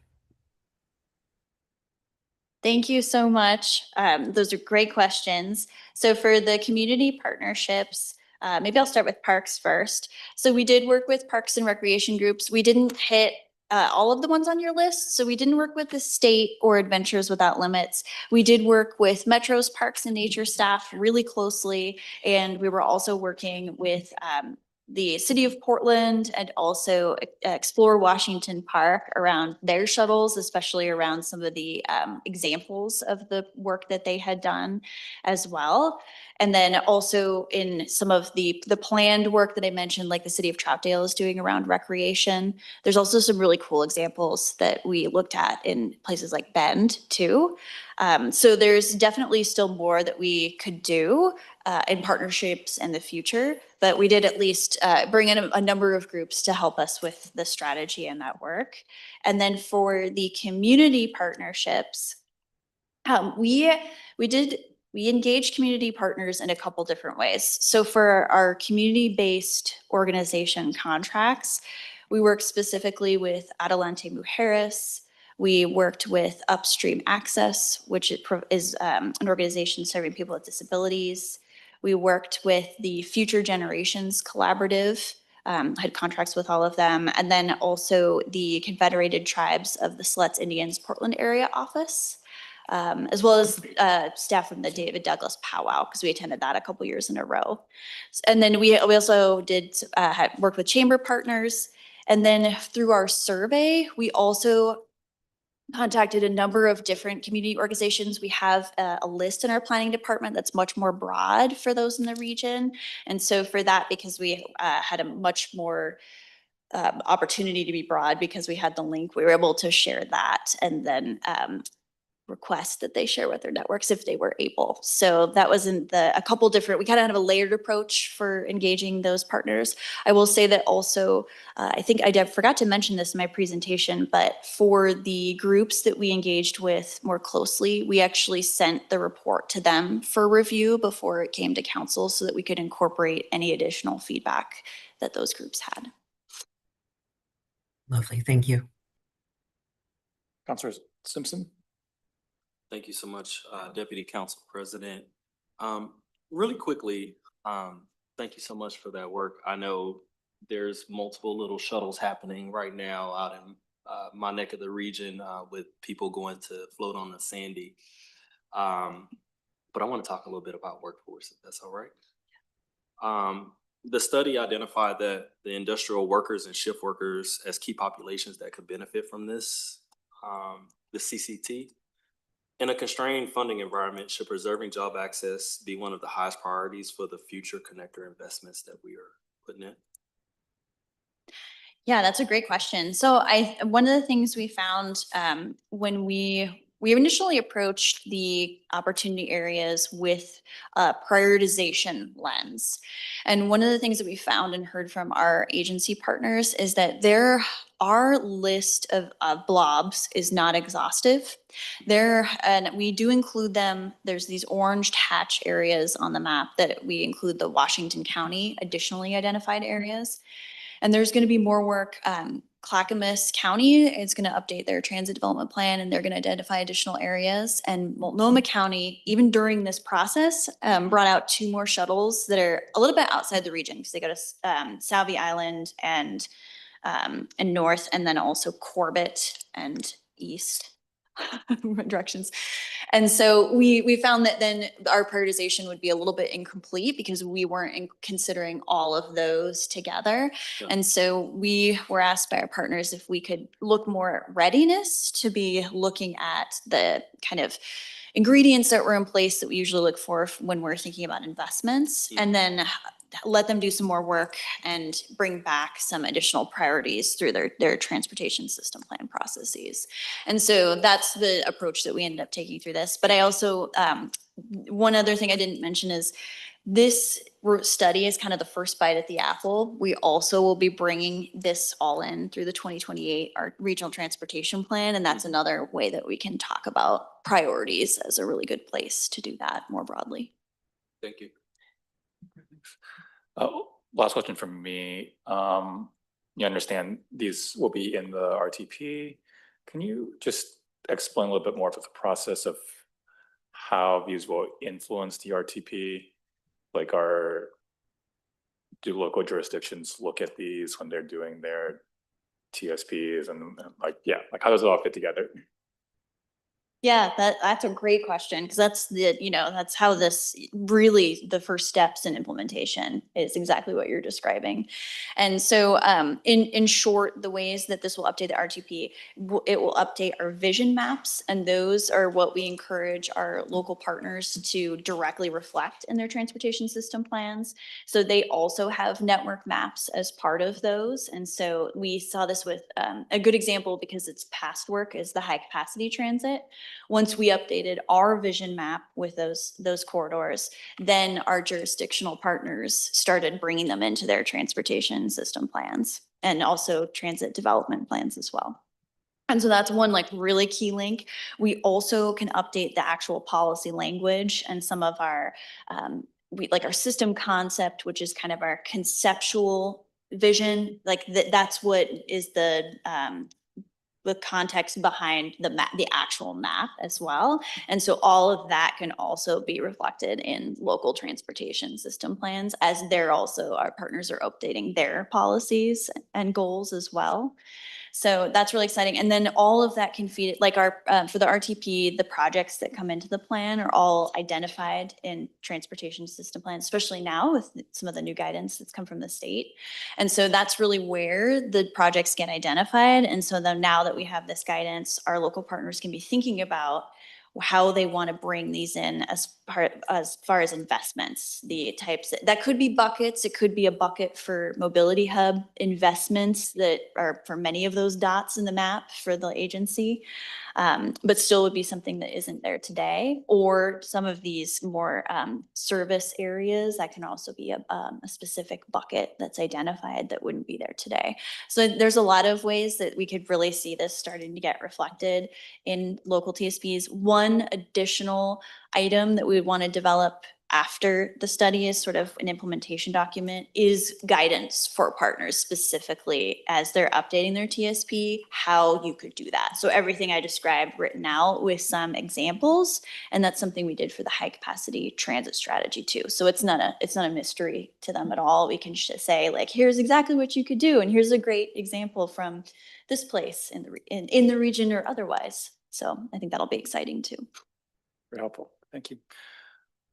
Speaker 14: Thank you so much. Those are great questions. So for the community partnerships, maybe I'll start with parks first. So we did work with parks and recreation groups. We didn't hit all of the ones on your list. So we didn't work with the state or Adventures Without Limits. We did work with Metro's Parks and Nature staff really closely. And we were also working with the city of Portland and also Explore Washington Park around their shuttles, especially around some of the examples of the work that they had done as well. And then also in some of the planned work that I mentioned, like the city of Troutdale is doing around recreation. There's also some really cool examples that we looked at in places like Bend too. So there's definitely still more that we could do in partnerships in the future, but we did at least bring in a number of groups to help us with the strategy and that work. And then for the community partnerships, we engaged community partners in a couple different ways. So for our community-based organization contracts, we worked specifically with Adelante Mujeres. We worked with Upstream Access, which is an organization serving people with disabilities. We worked with the Future Generations Collaborative, had contracts with all of them. And then also the Confederated Tribes of the Siletz Indians Portland area office, as well as staff from the David Douglas Powwow, because we attended that a couple years in a row. And then we also did work with chamber partners. And then through our survey, we also contacted a number of different community organizations. We have a list in our planning department that's much more broad for those in the region. And so for that, because we had a much more opportunity to be broad because we had the link, we were able to share that and then request that they share with their networks if they were able. So that was a couple different, we kind of have a layered approach for engaging those partners. I will say that also, I think I forgot to mention this in my presentation, but for the groups that we engaged with more closely, we actually sent the report to them for review before it came to council so that we could incorporate any additional feedback that those groups had.
Speaker 15: Lovely, thank you.
Speaker 4: Councilor Simpson.
Speaker 1: Thank you so much, Deputy Council President. Really quickly, thank you so much for that work. I know there's multiple little shuttles happening right now out in my neck of the region with people going to float on the Sandy. But I want to talk a little bit about workforce, if that's all right. The study identified that the industrial workers and shift workers as key populations that could benefit from this, the CCT. In a constrained funding environment, should preserving job access be one of the highest priorities for the future connector investments that we are putting in?
Speaker 14: Yeah, that's a great question. So one of the things we found when we initially approached the opportunity areas with a prioritization lens. And one of the things that we found and heard from our agency partners is that our list of blobs is not exhaustive. And we do include them. There's these orange hatch areas on the map that we include the Washington County additionally identified areas. And there's going to be more work. Clackamas County is going to update their transit development plan, and they're going to identify additional areas. And Multnomah County, even during this process, brought out 2 more shuttles that are a little bit outside the region because they go to Salvie Island and north, and then also Corbett and east directions. And so we found that then our prioritization would be a little bit incomplete because we weren't considering all of those together.
Speaker 1: Yeah.
Speaker 14: And so we were asked by our partners if we could look more at readiness to be looking at the kind of ingredients that were in place that we usually look for when we're thinking about investments, and then let them do some more work and bring back some additional priorities through their transportation system plan processes. And so that's the approach that we ended up taking through this. But I also, one other thing I didn't mention is this study is kind of the first bite at the apple. We also will be bringing this all in through the 2028, our regional transportation plan. And that's another way that we can talk about priorities as a really good place to do that more broadly.
Speaker 1: Thank you.
Speaker 4: Last question from me. You understand these will be in the RTP. Can you just explain a little bit more about the process of how these will influence the RTP? Like, do local jurisdictions look at these when they're doing their TSPs and how does it all fit together?
Speaker 14: Yeah, that's a great question because that's how this really the first steps in implementation is exactly what you're describing. And so in short, the ways that this will update the RTP, it will update our vision maps, and those are what we encourage our local partners to directly reflect in their transportation system plans. So they also have network maps as part of those. And so we saw this with a good example because it's past work is the high capacity transit. Once we updated our vision map with those corridors, then our jurisdictional partners started bringing them into their transportation system plans and also transit development plans as well. And so that's one really key link. We also can update the actual policy language and some of our, our system concept, which is kind of our conceptual vision. That's what is the context behind the actual map as well. And so all of that can also be reflected in local transportation system plans as our partners are updating their policies and goals as well. So that's really exciting. And then all of that can feed it, for the RTP, the projects that come into the plan are all identified in transportation system plans, especially now with some of the new guidance that's come from the state. And so that's really where the projects get identified. And so then now that we have this guidance, our local partners can be thinking about how they want to bring these in as far as investments, the types that could be buckets. It could be a bucket for mobility hub investments that are for many of those dots in the map for the agency, but still would be something that isn't there today, or some of these more service areas that can also be a specific bucket that's identified that wouldn't be there today. So there's a lot of ways that we could really see this starting to get reflected in local TSPs. One additional item that we would want to develop after the study is sort of an implementation document is guidance for partners specifically as they're updating their TSP, how you could do that. So everything I described written out with some examples, and that's something we did for the high capacity transit strategy too. So it's not a mystery to them at all. We can just say here's exactly what you could do, and here's a great example from this place in the region or otherwise. So I think that'll be exciting too.
Speaker 4: Very helpful. Thank you.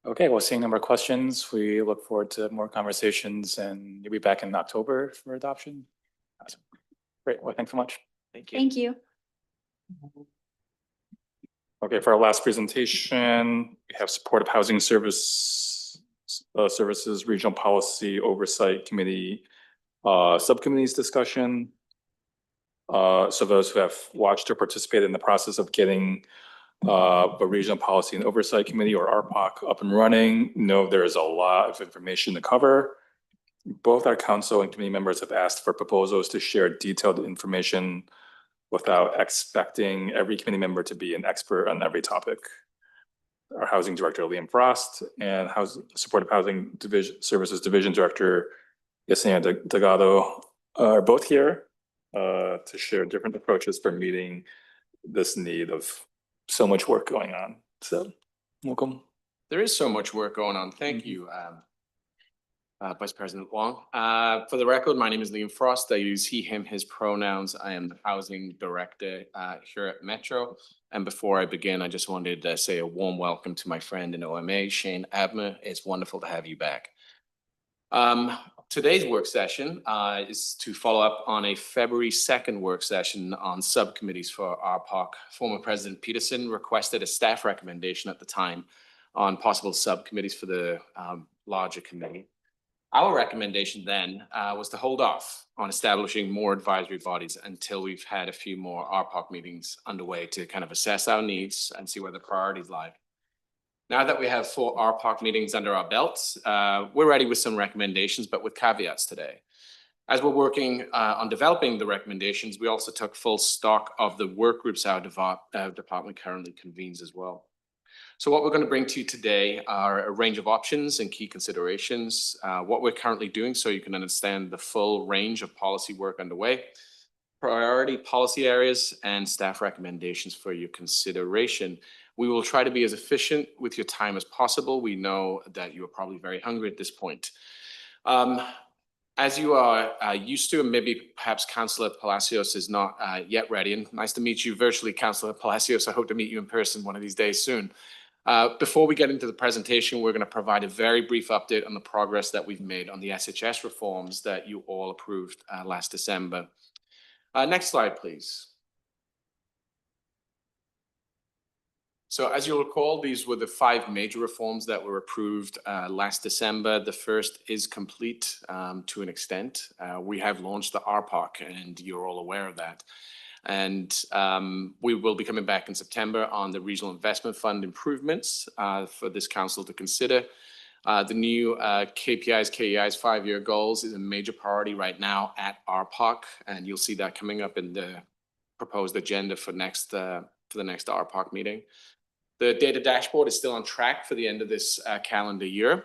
Speaker 4: Okay, well, seeing no more questions, we look forward to more conversations and you'll be back in October for adoption. Awesome. Great, well, thanks so much.
Speaker 13: Thank you.
Speaker 14: Thank you.
Speaker 4: Okay, for our last presentation, we have Supportive Housing Services Regional Policy Oversight Committee Subcommittees discussion. So those who have watched or participated in the process of getting the Regional Policy and Oversight Committee, or RPOC, up and running know there is a lot of information to cover. Both our council and committee members have asked for proposals to share detailed information without expecting every committee member to be an expert on every topic. Our Housing Director, Liam Frost, and Supportive Housing Services Division Director, Yesenia Delgado, are both here to share different approaches for meeting this need of so much work going on. So, welcome.
Speaker 16: There is so much work going on. Thank you, Vice President Wong. For the record, my name is Liam Frost. I use he, him, his pronouns. I am the Housing Director here at Metro. And before I begin, I just wanted to say a warm welcome to my friend in OMA, Shane Abner. It's wonderful to have you back. Today's work session is to follow up on a February 2nd work session on subcommittees for RPOC. Former President Peterson requested a staff recommendation at the time on possible subcommittees for the larger committee. Our recommendation then was to hold off on establishing more advisory bodies until we've had a few more RPOC meetings underway to kind of assess our needs and see where the priorities lie. Now that we have 4 RPOC meetings under our belts, we're ready with some recommendations, but with caveats today. As we're working on developing the recommendations, we also took full stock of the work groups our department currently convenes as well. So what we're going to bring to you today are a range of options and key considerations, what we're currently doing so you can understand the full range of policy work underway, priority policy areas, and staff recommendations for your consideration. We will try to be as efficient with your time as possible. We know that you are probably very hungry at this point. As you are used to, and maybe perhaps Councillor Palacios is not yet ready, and nice to meet you virtually, Councillor Palacios. I hope to meet you in person one of these days soon. Before we get into the presentation, we're going to provide a very brief update on the progress that we've made on the SHS reforms that you all approved last December. Next slide, please. So as you'll recall, these were the 5 major reforms that were approved last December. The first is complete to an extent. We have launched the RPOC, and you're all aware of that. And we will be coming back in September on the Regional Investment Fund improvements for this council to consider. The new KPIs, KEIs 5-year goals is a major priority right now at RPOC, and you'll see that coming up in the proposed agenda for the next RPOC meeting. The data dashboard is still on track for the end of this calendar year.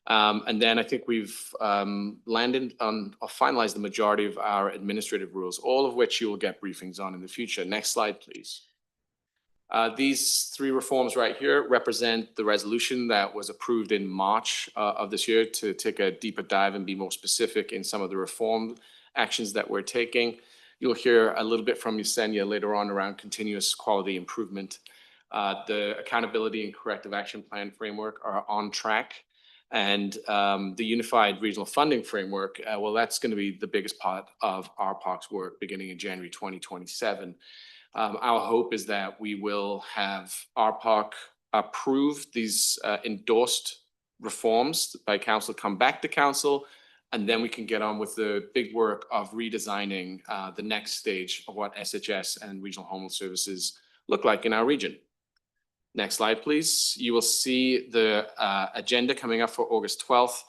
Speaker 16: And then I think we've landed on or finalized the majority of our administrative rules, all of which you will get briefings on in the future. Next slide, please. These 3 reforms right here represent the resolution that was approved in March of this year to take a deeper dive and be more specific in some of the reform actions that we're taking. You'll hear a little bit from Yesenia later on around continuous quality improvement. The accountability and corrective action plan framework are on track. And the unified regional funding framework, well, that's going to be the biggest part of RPOC's work beginning in January 2027. Our hope is that we will have RPOC approve these endorsed reforms by council, come back to council, and then we can get on with the big work of redesigning the next stage of what SHS and regional homeless services look like in our region. Next slide, please. You will see the agenda coming up for August 12th.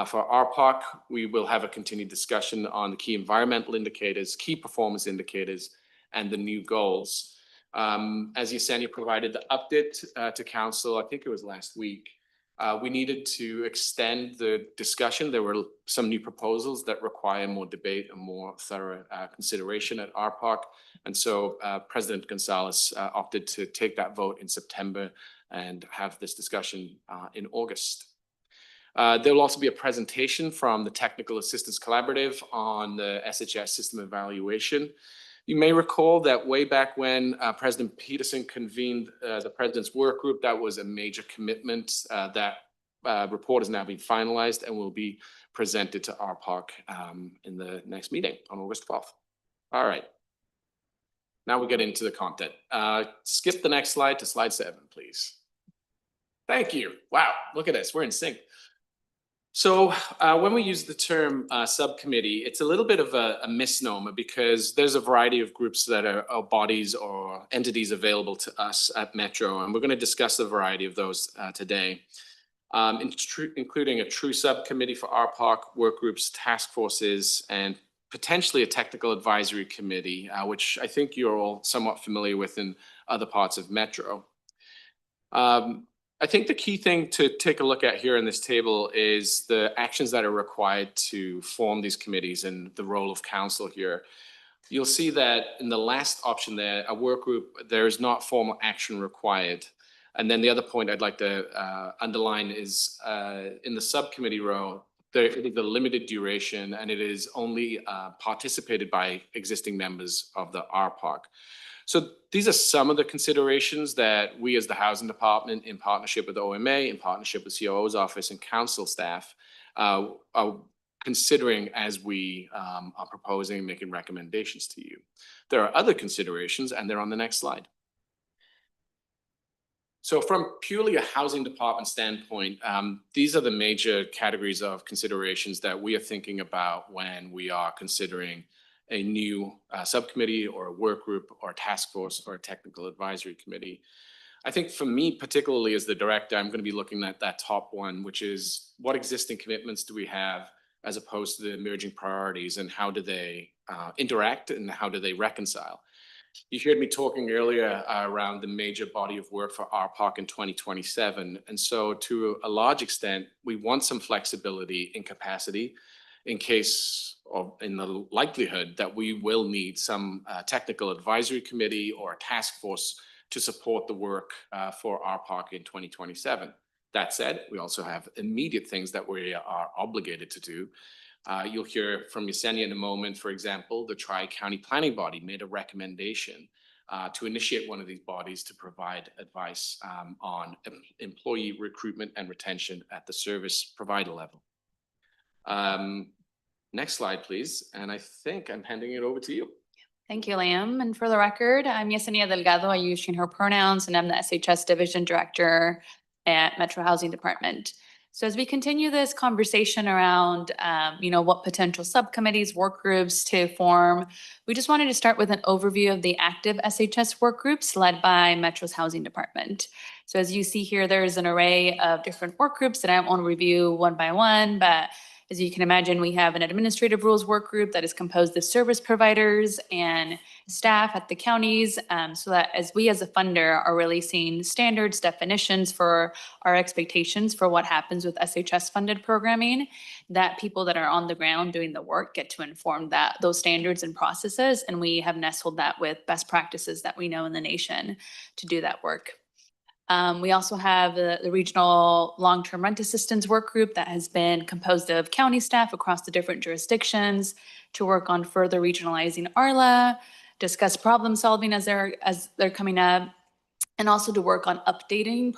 Speaker 16: For RPOC, we will have a continued discussion on the key environmental indicators, key performance indicators, and the new goals. As Yesenia provided the update to council, I think it was last week, we needed to extend the discussion. There were some new proposals that require more debate and more thorough consideration at RPOC. And so President Gonzalez opted to take that vote in September and have this discussion in August. There will also be a presentation from the Technical Assistance Collaborative on the SHS system evaluation. You may recall that way back when President Peterson convened the President's Work Group, that was a major commitment. That report has now been finalized and will be presented to RPARC in the next meeting on August 12th. All right. Now we get into the content. Skip the next slide to slide 7, please. Thank you. Wow, look at this. We're in sync. So when we use the term subcommittee, it's a little bit of a misnomer because there's a variety of groups that are bodies or entities available to us at Metro, and we're going to discuss the variety of those today, including a true subcommittee for RPARC, work groups, task forces, and potentially a technical advisory committee, which I think you're all somewhat familiar with in other parts of Metro. I think the key thing to take a look at here in this table is the actions that are required to form these committees and the role of council here. You'll see that in the last option there, a work group, there is not formal action required. And then the other point I'd like to underline is in the subcommittee row, it is a limited duration and it is only participated by existing members of the RPARC. So these are some of the considerations that we as the Housing Department, in partnership with OMA, in partnership with COO's office and council staff, are considering as we are proposing and making recommendations to you. There are other considerations and they're on the next slide. So from purely a housing department standpoint, these are the major categories of considerations that we are thinking about when we are considering a new subcommittee or a work group or a task force or a technical advisory committee. I think for me, particularly as the director, I'm going to be looking at that top one, which is what existing commitments do we have as opposed to the emerging priorities and how do they interact and how do they reconcile? You heard me talking earlier around the major body of work for RPARC in 2027. And so to a large extent, we want some flexibility in capacity in case or in the likelihood that we will need some technical advisory committee or a task force to support the work for RPARC in 2027. That said, we also have immediate things that we are obligated to do. You'll hear from Yesenia in a moment, for example, the Tri-County Planning Body made a recommendation to initiate one of these bodies to provide advice on employee recruitment and retention at the service provider level. Next slide, please. And I think I'm handing it over to you.
Speaker 7: Thank you, Liam. And for the record, I'm Yesenia Delgado. I use she and her pronouns, and I'm the SHS Division Director at Metro Housing Department. So as we continue this conversation around, what potential subcommittees, work groups to form, we just wanted to start with an overview of the active SHS work groups led by Metro's Housing Department. So as you see here, there's an array of different work groups that I won't review one by one, but as you can imagine, we have an administrative rules work group that is composed of service providers and staff at the counties, so that as we as a funder are releasing standards, definitions for our expectations for what happens with SHS funded programming, that people that are on the ground doing the work get to inform those standards and processes, and we have nestled that with best practices that we know in the nation to do that work. We also have the Regional Long-Term Rent Assistance Work Group that has been composed of county staff across the different jurisdictions to work on further regionalizing ARLA, discuss problem solving as they're coming up, and also to work on updating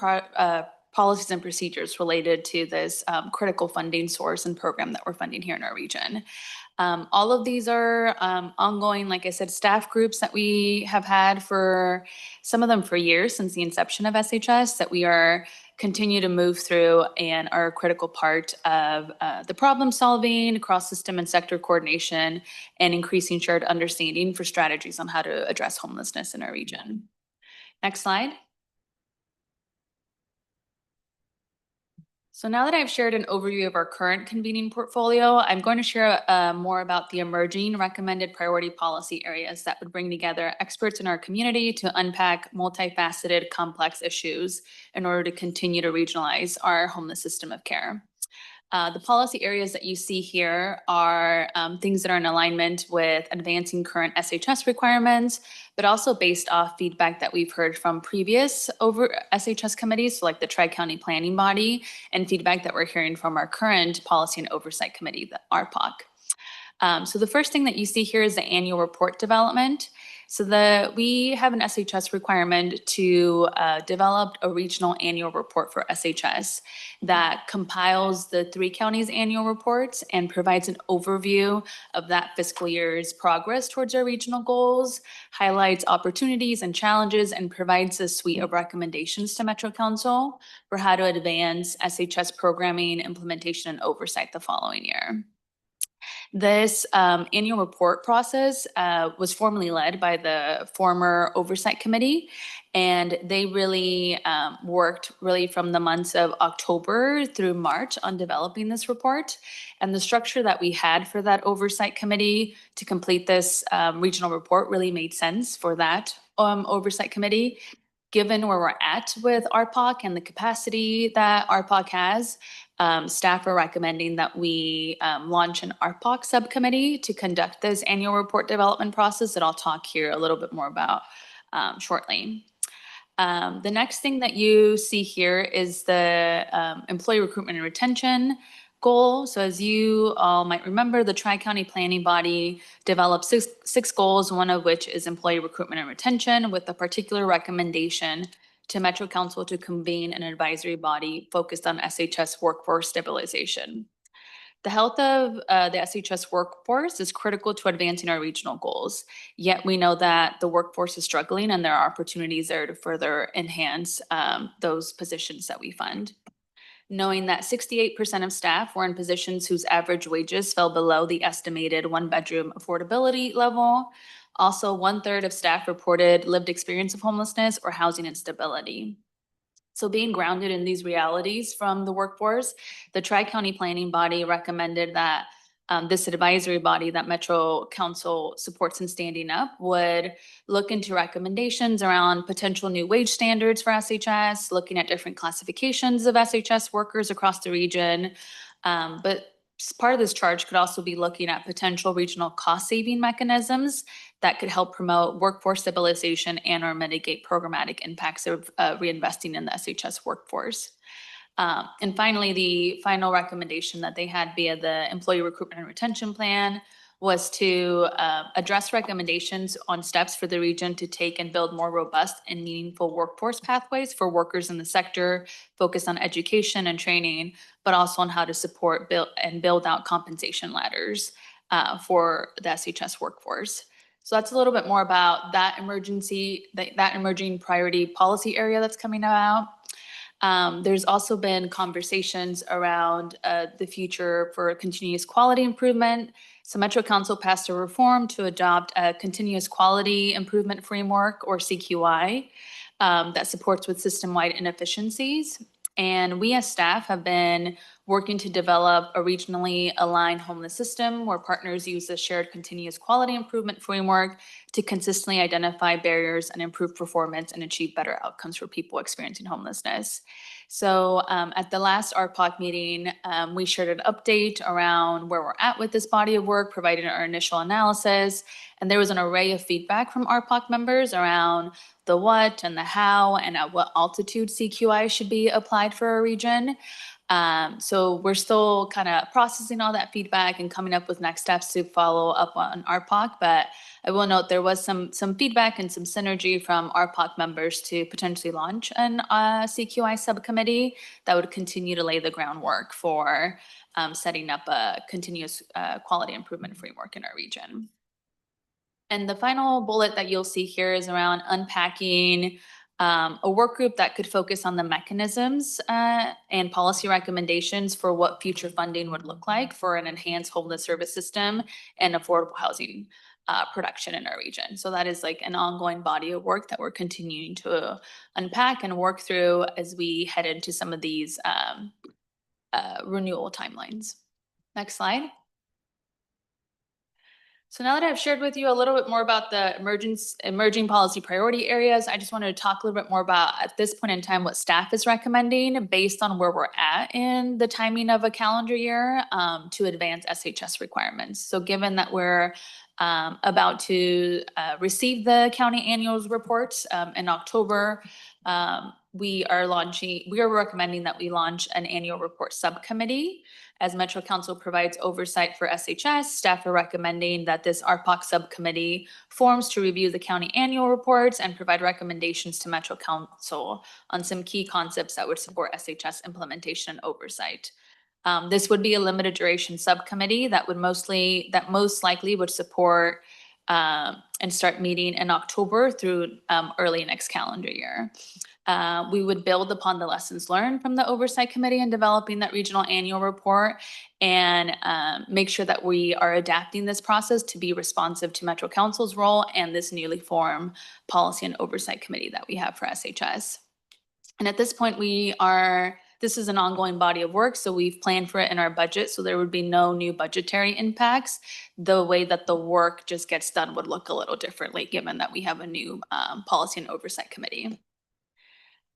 Speaker 7: policies and procedures related to this critical funding source and program that we're funding here in our region. All of these are ongoing, like I said, staff groups that we have had for some of them for years since the inception of SHS that we are continue to move through and are a critical part of the problem solving, cross system and sector coordination, and increasing shared understanding for strategies on how to address homelessness in our region. Next slide. So now that I've shared an overview of our current convening portfolio, I'm going to share more about the emerging recommended priority policy areas that would bring together experts in our community to unpack multifaceted, complex issues in order to continue to regionalize our homeless system of care. The policy areas that you see here are things that are in alignment with advancing current SHS requirements, but also based off feedback that we've heard from previous SHS committees, so like the Tri-County Planning Body, and feedback that we're hearing from our current Policy and Oversight Committee, the RPAC. So the first thing that you see here is the annual report development. So we have an SHS requirement to develop a regional annual report for SHS that compiles the 3 counties' annual reports and provides an overview of that fiscal year's progress towards our regional goals, highlights opportunities and challenges, and provides a suite of recommendations to Metro Council for how to advance SHS programming, implementation, and oversight the following year. This annual report process was formally led by the former Oversight Committee, and they really worked really from the months of October through March on developing this report. And the structure that we had for that Oversight Committee to complete this regional report really made sense for that Oversight Committee. Given where we're at with RPOC and the capacity that RPOC has, staff are recommending that we launch an RPOC subcommittee to conduct this annual report development process that I'll talk here a little bit more about shortly. The next thing that you see here is the employee recruitment and retention goal. So as you all might remember, the Tri-County Planning Body developed six goals, one of which is employee recruitment and retention, with a particular recommendation to Metro Council to convene an advisory body focused on SHS workforce stabilization. The health of the SHS workforce is critical to advancing our regional goals, yet we know that the workforce is struggling and there are opportunities there to further enhance those positions that we fund. Knowing that 68% of staff were in positions whose average wages fell below the estimated 1-bedroom affordability level. Also, 1/3 of staff reported lived experience of homelessness or housing instability. So being grounded in these realities from the workforce, the Tri-County Planning Body recommended that this advisory body that Metro Council supports in standing up would look into recommendations around potential new wage standards for SHS, looking at different classifications of SHS workers across the region. But part of this charge could also be looking at potential regional cost-saving mechanisms that could help promote workforce stabilization and or mitigate programmatic impacts of reinvesting in the SHS workforce. And finally, the final recommendation that they had via the employee recruitment and retention plan was to address recommendations on steps for the region to take and build more robust and meaningful workforce pathways for workers in the sector, focus on education and training, but also on how to support build out compensation ladders for the SHS workforce. So that's a little bit more about that emerging priority policy area that's coming out. There's also been conversations around the future for continuous quality improvement. So Metro Council passed a reform to adopt a continuous quality improvement framework, or CQI, that supports with system-wide inefficiencies. And we as staff have been working to develop a regionally aligned homeless system where partners use a shared continuous quality improvement framework to consistently identify barriers and improve performance and achieve better outcomes for people experiencing homelessness. So at the last RPOC meeting, we shared an update around where we're at with this body of work, providing our initial analysis. And there was an array of feedback from RPOC members around the what and the how and at what altitude CQI should be applied for our region. So we're still kind of processing all that feedback and coming up with next steps to follow up on RPOC. But I will note there was some feedback and some synergy from RPOC members to potentially launch an CQI subcommittee that would continue to lay the groundwork for setting up a continuous quality improvement framework in our region. And the final bullet that you'll see here is around unpacking a work group that could focus on the mechanisms and policy recommendations for what future funding would look like for an enhanced homeless service system and affordable housing production in our region. So that is like an ongoing body of work that we're continuing to unpack and work through as we head into some of these renewal timelines. Next slide. So now that I've shared with you a little bit more about the emerging policy priority areas, I just wanted to talk a little bit more about, at this point in time, what staff is recommending based on where we're at in the timing of a calendar year to advance SHS requirements. So given that we're about to receive the county annual reports in October, we are recommending that we launch an annual report subcommittee. As Metro Council provides oversight for SHS, staff are recommending that this RPOC subcommittee forms to review the county annual reports and provide recommendations to Metro Council on some key concepts that would support SHS implementation and oversight. This would be a limited duration subcommittee that most likely would support and start meeting in October through early next calendar year. We would build upon the lessons learned from the Oversight Committee in developing that regional annual report and make sure that we are adapting this process to be responsive to Metro Council's role and this newly formed Policy and Oversight Committee that we have for SHS. And at this point, this is an ongoing body of work, so we've planned for it in our budget, so there would be no new budgetary impacts. The way that the work just gets done would look a little differently, given that we have a new Policy and Oversight Committee.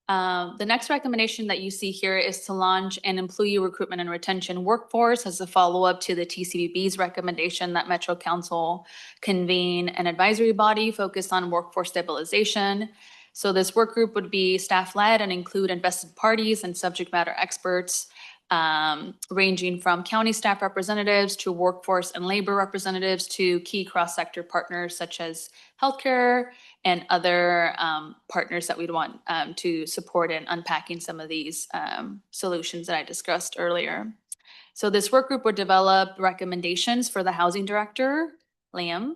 Speaker 7: The next recommendation that you see here is to launch an employee recruitment and retention workforce as a follow-up to the TCBB's recommendation that Metro Council convene an advisory body focused on workforce stabilization. So this work group would be staff-led and include invested parties and subject matter experts, ranging from county staff representatives to workforce and labor representatives to key cross-sector partners such as healthcare and other partners that we'd want to support in unpacking some of these solutions that I discussed earlier. So this work group would develop recommendations for the housing director, Liam,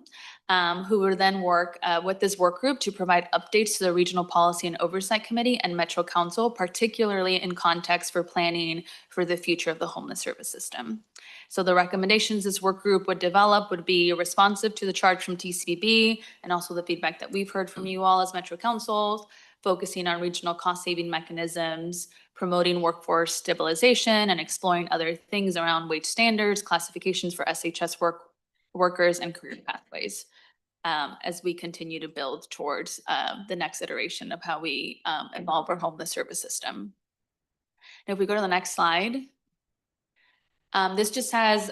Speaker 7: who would then work with this work group to provide updates to the Regional Policy and Oversight Committee and Metro Council, particularly in context for planning for the future of the homeless service system. So the recommendations this work group would develop would be responsive to the charge from TCBB and also the feedback that we've heard from you all as Metro Council, focusing on regional cost-saving mechanisms, promoting workforce stabilization, and exploring other things around wage standards, classifications for SHS workers, and career pathways as we continue to build towards the next iteration of how we evolve our homeless service system. And if we go to the next slide, this just has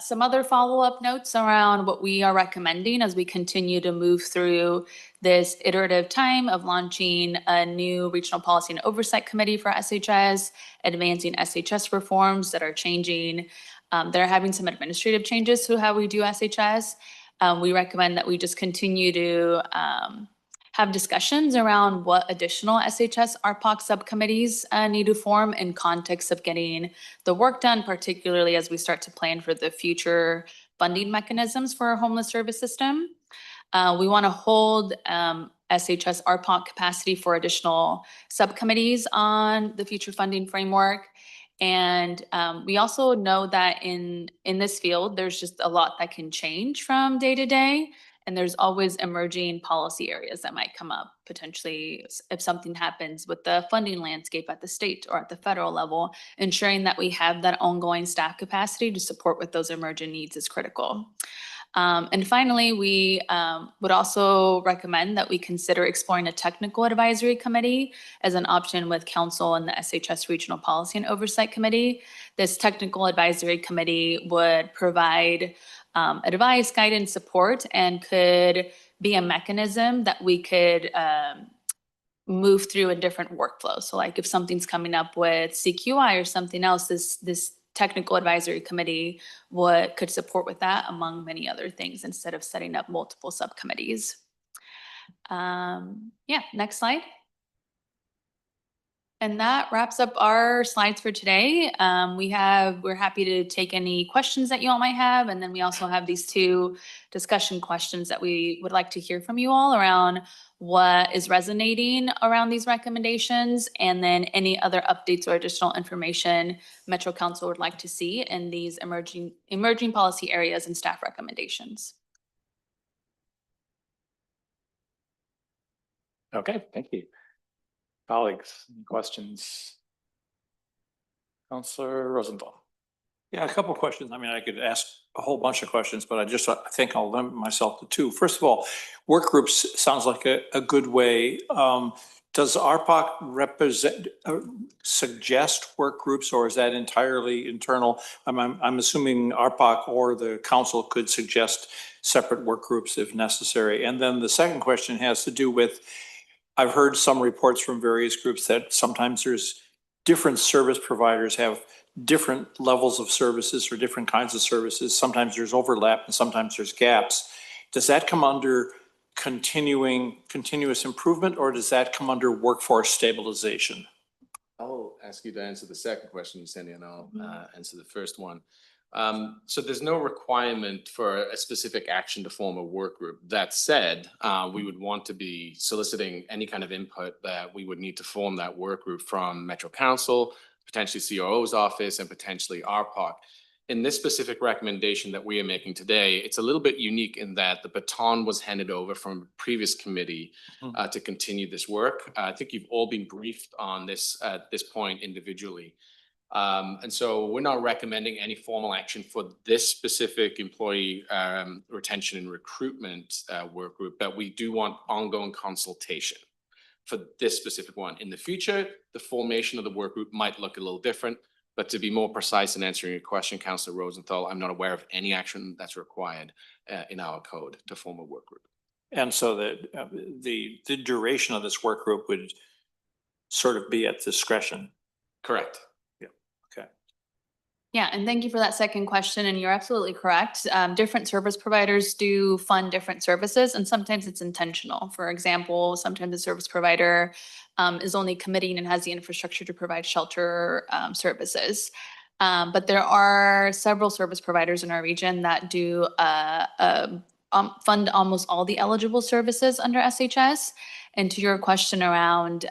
Speaker 7: some other follow-up notes around what we are recommending as we continue to move through this iterative time of launching a new Regional Policy and Oversight Committee for SHS, advancing SHS reforms that are changing. They're having some administrative changes to how we do SHS. We recommend that we just continue to have discussions around what additional SHS RPOC subcommittees need to form in context of getting the work done, particularly as we start to plan for the future funding mechanisms for our homeless service system. We want to hold SHS RPOC capacity for additional subcommittees on the future funding framework. And we also know that in this field, there's just a lot that can change from day to day. And there's always emerging policy areas that might come up, potentially if something happens with the funding landscape at the state or at the federal level. Ensuring that we have that ongoing staff capacity to support with those emerging needs is critical. And finally, we would also recommend that we consider exploring a technical advisory committee as an option with council and the SHS Regional Policy and Oversight Committee. This technical advisory committee would provide advice, guidance, support, and could be a mechanism that we could move through a different workflow. So like if something's coming up with CQI or something else, this technical advisory committee could support with that, among many other things, instead of setting up multiple subcommittees. Yeah, next slide. And that wraps up our slides for today. We're happy to take any questions that you all might have. And then we also have these two discussion questions that we would like to hear from you all around what is resonating around these recommendations, and then any other updates or additional information Metro Council would like to see in these emerging policy areas and staff recommendations.
Speaker 4: Okay, thank you. Colleagues, any questions? Councilor Rosenthal.
Speaker 12: Yeah, a couple of questions. I mean, I could ask a whole bunch of questions, but I think I'll limit myself to two. First of all, work groups sounds like a good way. Does RPOC suggest work groups, or is that entirely internal? I'm assuming RPOC or the council could suggest separate work groups if necessary. And then the second question has to do with I've heard some reports from various groups that sometimes there's different service providers have different levels of services for different kinds of services. Sometimes there's overlap and sometimes there's gaps. Does that come under continuous improvement, or does that come under workforce stabilization?
Speaker 16: I'll ask you to answer the second question, Cindy, and I'll answer the first one. So there's no requirement for a specific action to form a work group. That said, we would want to be soliciting any kind of input that we would need to form that work group from Metro Council, potentially COO's office, and potentially RPOC. In this specific recommendation that we are making today, it's a little bit unique in that the baton was handed over from a previous committee to continue this work. I think you've all been briefed on this at this point individually. And so we're not recommending any formal action for this specific employee retention and recruitment work group, but we do want ongoing consultation for this specific one. In the future, the formation of the work group might look a little different, but to be more precise in answering your question, Councillor Rosenthal, I'm not aware of any action that's required in our code to form a work group.
Speaker 12: And so the duration of this work group would sort of be at discretion.
Speaker 16: Correct.
Speaker 7: Yeah, and thank you for that second question, and you're absolutely correct. Different service providers do fund different services, and sometimes it's intentional. For example, sometimes the service provider is only committing and has the infrastructure to provide shelter services. But there are several service providers in our region that do fund almost all the eligible services under SHS. And to your question around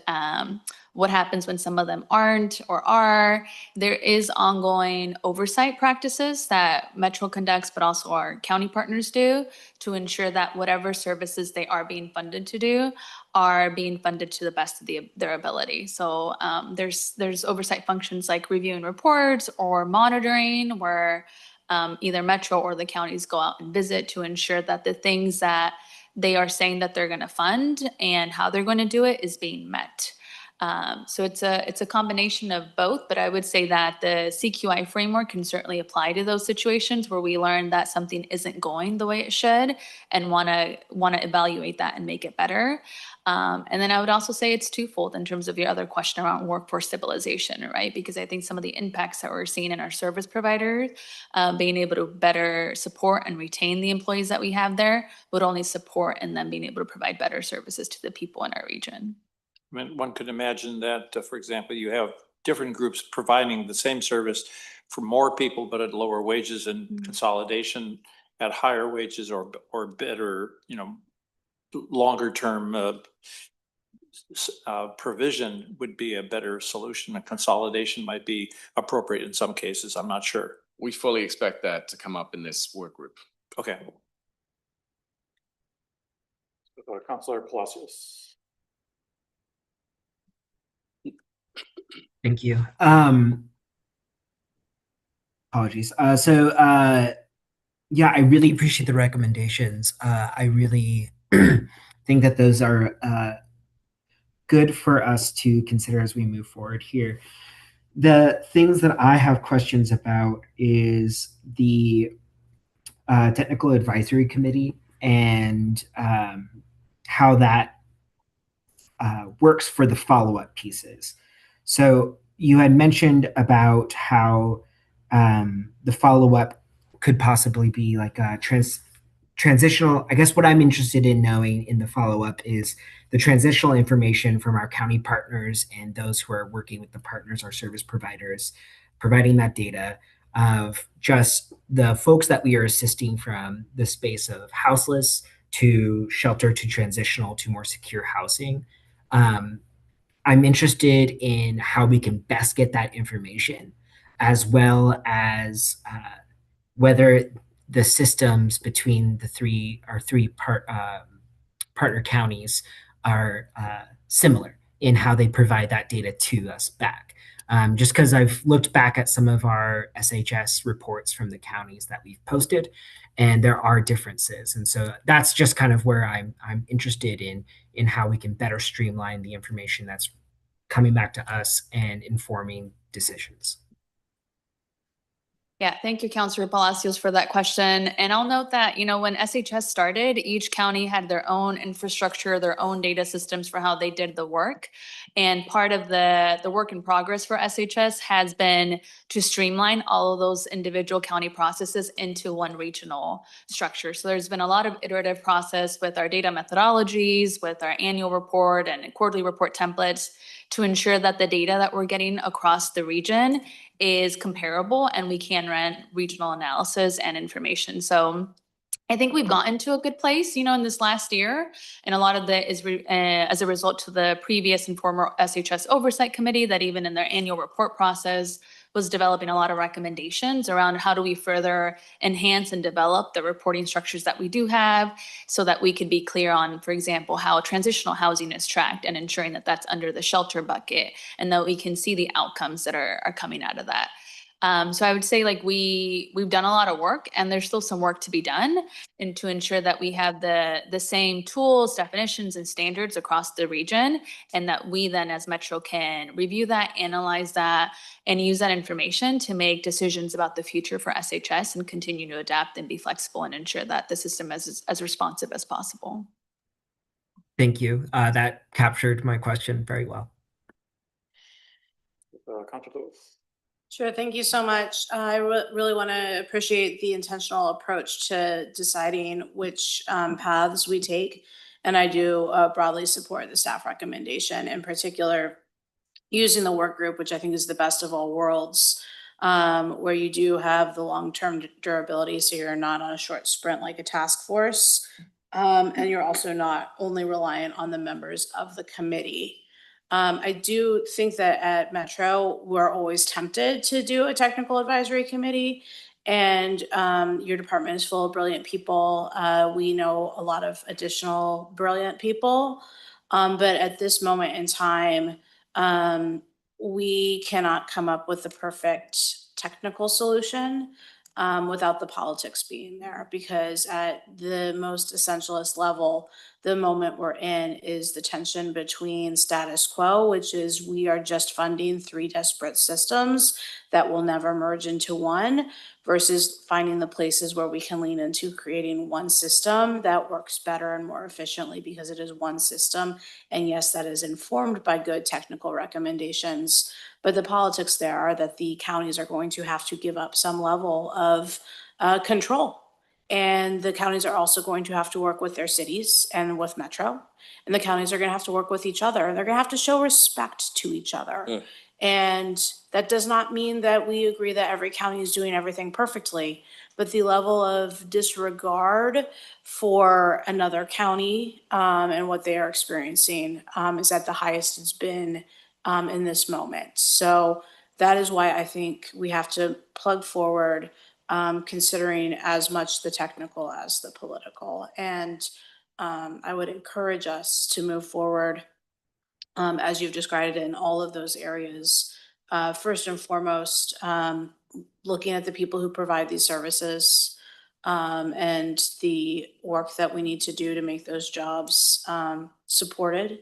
Speaker 7: what happens when some of them aren't or are, there is ongoing oversight practices that Metro conducts, but also our county partners do to ensure that whatever services they are being funded to do are being funded to the best of their ability. So there's oversight functions like reviewing reports or monitoring where either Metro or the counties go out and visit to ensure that the things that they are saying that they're going to fund and how they're going to do it is being met. So it's a combination of both, but I would say that the CQI framework can certainly apply to those situations where we learn that something isn't going the way it should and want to evaluate that and make it better. And then I would also say it's twofold in terms of your other question around workforce stabilization, right? Because I think some of the impacts that we're seeing in our service providers, being able to better support and retain the employees that we have there would only support and then being able to provide better services to the people in our region.
Speaker 12: I mean, one could imagine that, for example, you have different groups providing the same service for more people, but at lower wages, and consolidation at higher wages or better, longer term provision would be a better solution. A consolidation might be appropriate in some cases. I'm not sure.
Speaker 16: We fully expect that to come up in this work group.
Speaker 12: Okay.
Speaker 4: Councillor Palacios.
Speaker 15: Thank you. Apologies. Yeah, I really appreciate the recommendations. I really think that those are good for us to consider as we move forward here. The things that I have questions about is the technical advisory committee and how that works for the follow-up pieces. So you had mentioned about how the follow-up could possibly be like a transitional. I guess what I'm interested in knowing in the follow-up is the transitional information from our county partners and those who are working with the partners, our service providers, providing that data of just the folks that we are assisting from the space of houseless to shelter to transitional to more secure housing. I'm interested in how we can best get that information, as well as whether the systems between our three partner counties are similar in how they provide that data to us back. Just because I've looked back at some of our SHS reports from the counties that we've posted, and there are differences. And so that's just kind of where I'm interested in how we can better streamline the information that's coming back to us and informing decisions.
Speaker 17: Yeah, thank you, Councilor Palacios, for that question. And I'll note that, when SHS started, each county had their own infrastructure, their own data systems for how they did the work. And part of the work in progress for SHS has been to streamline all of those individual county processes into one regional structure. So there's been a lot of iterative process with our data methodologies, with our annual report and quarterly report templates to ensure that the data that we're getting across the region is comparable and we can run regional analysis and information. So I think we've gotten to a good place, in this last year. And a lot of that is as a result to the previous and former SHS Oversight Committee that even in their annual report process was developing a lot of recommendations around how do we further enhance and develop the reporting structures that we do have so that we could be clear on, for example, how transitional housing is tracked and ensuring that that's under the shelter bucket and that we can see the outcomes that are coming out of that. So I would say we've done a lot of work and there's still some work to be done and to ensure that we have the same tools, definitions, and standards across the region, and that we then as Metro can review that, analyze that, and use that information to make decisions about the future for SHS and continue to adapt and be flexible and ensure that the system is as responsive as possible.
Speaker 15: Thank you. That captured my question very well.
Speaker 11: Sure, thank you so much. I really want to appreciate the intentional approach to deciding which paths we take. And I do broadly support the staff recommendation, in particular, using the work group, which I think is the best of all worlds, where you do have the long-term durability, so you're not on a short sprint like a task force. And you're also not only reliant on the members of the committee. I do think that at Metro, we're always tempted to do a technical advisory committee, and your department is full of brilliant people. We know a lot of additional brilliant people, but at this moment in time, we cannot come up with the perfect technical solution without the politics being there, because at the most essentialist level, the moment we're in is the tension between status quo, which is we are just funding 3 disparate systems that will never merge into one, versus finding the places where we can lean into creating one system that works better and more efficiently because it is one system. And yes, that is informed by good technical recommendations, but the politics there are that the counties are going to have to give up some level of control. And the counties are also going to have to work with their cities and with Metro. And the counties are going to have to work with each other. And they're going to have to show respect to each other. And that does not mean that we agree that every county is doing everything perfectly, but the level of disregard for another county and what they are experiencing is at the highest it's been in this moment. So that is why I think we have to plug forward, considering as much the technical as the political. And I would encourage us to move forward as you've described it in all of those areas. First and foremost, looking at the people who provide these services and the work that we need to do to make those jobs supported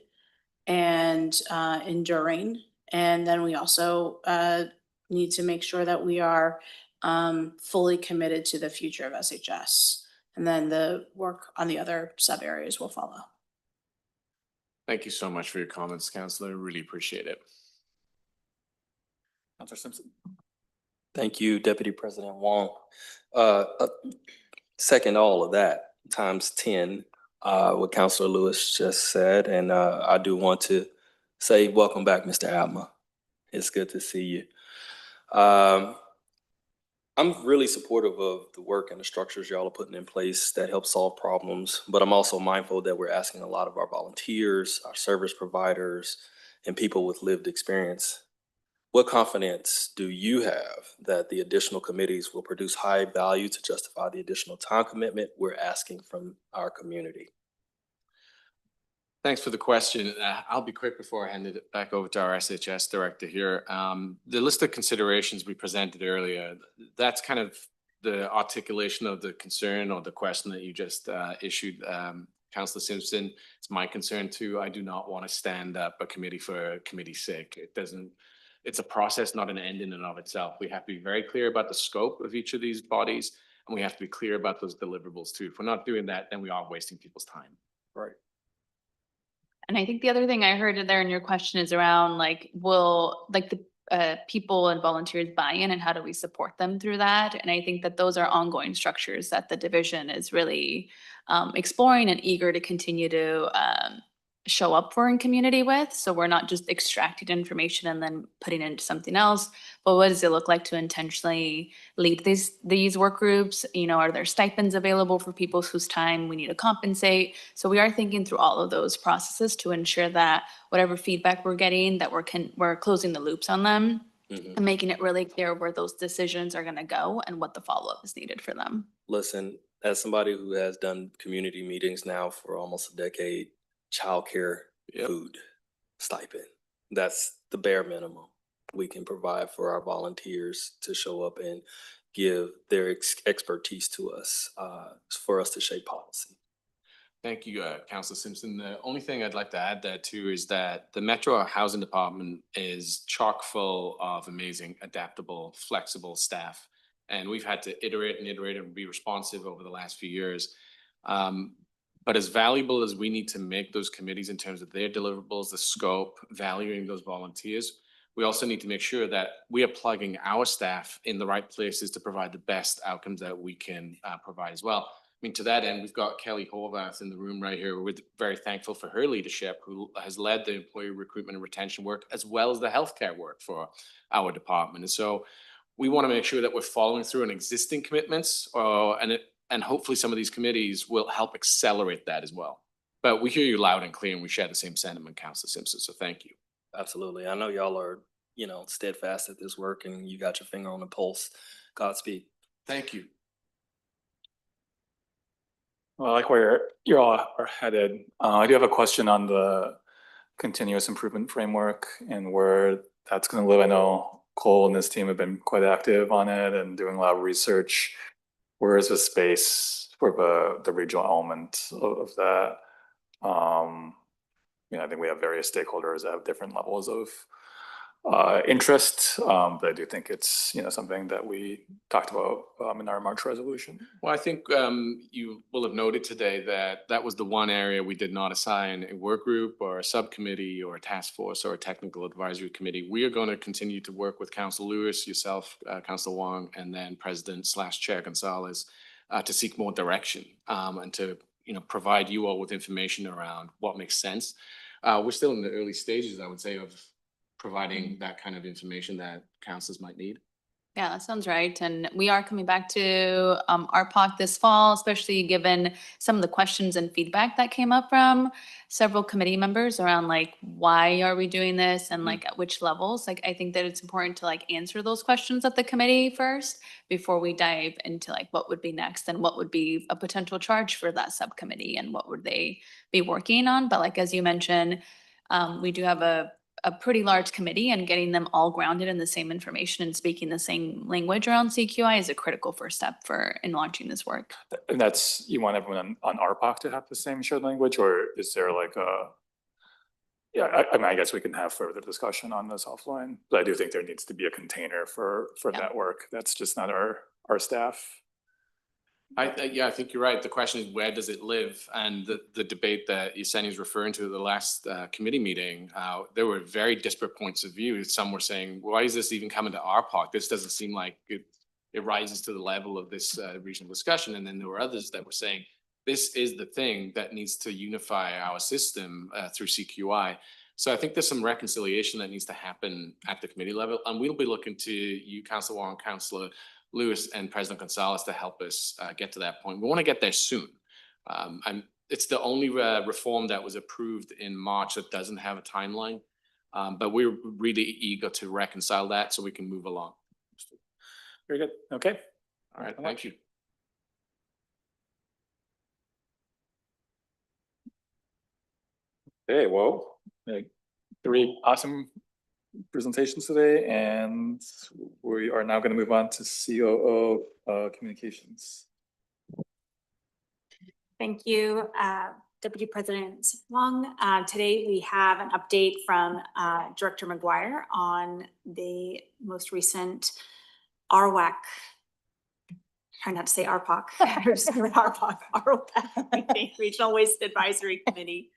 Speaker 11: and enduring. And then we also need to make sure that we are fully committed to the future of SHS. And then the work on the other sub areas will follow.
Speaker 16: Thank you so much for your comments, Councilor. Really appreciate it.
Speaker 4: Councilor Simpson.
Speaker 1: Thank you, Deputy President Wong. Second all of that times 10, what Councilor Lewis just said. And I do want to say welcome back, Mr. Atma. It's good to see you. I'm really supportive of the work and the structures y'all are putting in place that help solve problems, but I'm also mindful that we're asking a lot of our volunteers, our service providers, and people with lived experience. What confidence do you have that the additional committees will produce high value to justify the additional time commitment we're asking from our community?
Speaker 16: Thanks for the question. I'll be quick before I hand it back over to our SHS director here. The list of considerations we presented earlier, that's kind of the articulation of the concern or the question that you just issued, Councilor Simpson. It's my concern too. I do not want to stand up a committee for committee's sake. it's a process, not an end in and of itself. We have to be very clear about the scope of each of these bodies, and we have to be clear about those deliverables too. If we're not doing that, then we are wasting people's time.
Speaker 1: Right.
Speaker 17: And I think the other thing I heard there in your question is around like, will like the people and volunteers buy in and how do we support them through that? And I think that those are ongoing structures that the division is really exploring and eager to continue to show up for in community with. So we're not just extracting information and then putting it into something else, but what does it look like to intentionally lead these work groups? You know, are there stipends available for people whose time we need to compensate? So we are thinking through all of those processes to ensure that whatever feedback we're getting, that we're closing the loops on them and making it really clear where those decisions are going to go and what the follow-up is needed for them.
Speaker 1: Listen, as somebody who has done community meetings now for almost a decade, childcare, food, stipend. That's the bare minimum we can provide for our volunteers to show up and give their expertise to us for us to shape policy.
Speaker 16: Thank you, Councilor Simpson. The only thing I'd like to add there too is that the Metro Housing Department is chock full of amazing, adaptable, flexible staff. And we've had to iterate and be responsive over the last few years. But as valuable as we need to make those committees in terms of their deliverables, the scope, valuing those volunteers, we also need to make sure that we are plugging our staff in the right places to provide the best outcomes that we can provide as well. I mean, to that end, we've got Kelly Horvath in the room right here. We're very thankful for her leadership, who has led the employee recruitment and retention work, as well as the healthcare work for our department. And so we want to make sure that we're following through on existing commitments, and hopefully some of these committees will help accelerate that as well. But we hear you loud and clear, and we share the same sentiment, Councilor Simpson, so thank you.
Speaker 1: Absolutely. I know y'all are, steadfast at this work and you got your finger on the pulse. Godspeed.
Speaker 16: Thank you.
Speaker 4: Well, I like where you all are headed. I do have a question on the continuous improvement framework and where that's going to live. I know Cole and his team have been quite active on it and doing a lot of research. Where is the space for the regional element of that? I think we have various stakeholders that have different levels of interest, but I do think it's something that we talked about in our March resolution.
Speaker 16: Well, I think you will have noted today that that was the one area we did not assign a work group or a subcommittee or a task force or a technical advisory committee. We are going to continue to work with Councilor Lewis, yourself, Councilor Wong, and then President/Chair Gonzalez to seek more direction and to provide you all with information around what makes sense. We're still in the early stages, I would say, of providing that kind of information that councils might need.
Speaker 17: Yeah, that sounds right. And we are coming back to RPOC this fall, especially given some of the questions and feedback that came up from several committee members around like, why are we doing this and like at which levels? Like, I think that it's important to like answer those questions at the committee first before we dive into like what would be next and what would be a potential charge for that subcommittee and what would they be working on. But like, as you mentioned, we do have a pretty large committee, and getting them all grounded in the same information and speaking the same language around CQI is a critical first step in launching this work.
Speaker 4: And that's, you want everyone on RPOC to have the same shared language, or is there like I guess we can have further discussion on this offline, but I do think there needs to be a container for that work. That's just not our staff.
Speaker 16: I think you're right. The question is, where does it live? And the debate that Yesenia is referring to at the last committee meeting, there were very disparate points of view. Some were saying, why is this even coming to RPOC? This doesn't seem like it rises to the level of this regional discussion. And then there were others that were saying, this is the thing that needs to unify our system through CQI. So I think there's some reconciliation that needs to happen at the committee level. And we'll be looking to you, Councilor Wong, Councilor Lewis, and President Gonzalez to help us get to that point. We want to get there soon. It's the only reform that was approved in March that doesn't have a timeline, but we're really eager to reconcile that so we can move along.
Speaker 4: Very good. Okay.
Speaker 16: All right. Thank you.
Speaker 4: Okay, well, three awesome presentations today, and we are now going to move on to COO communications.
Speaker 5: Thank you.
Speaker 18: Deputy President Wong. Today we have an update from Director McGuire on the most recent RWAC. Try not to say RPOC. RWAC, Regional Waste Advisory Committee.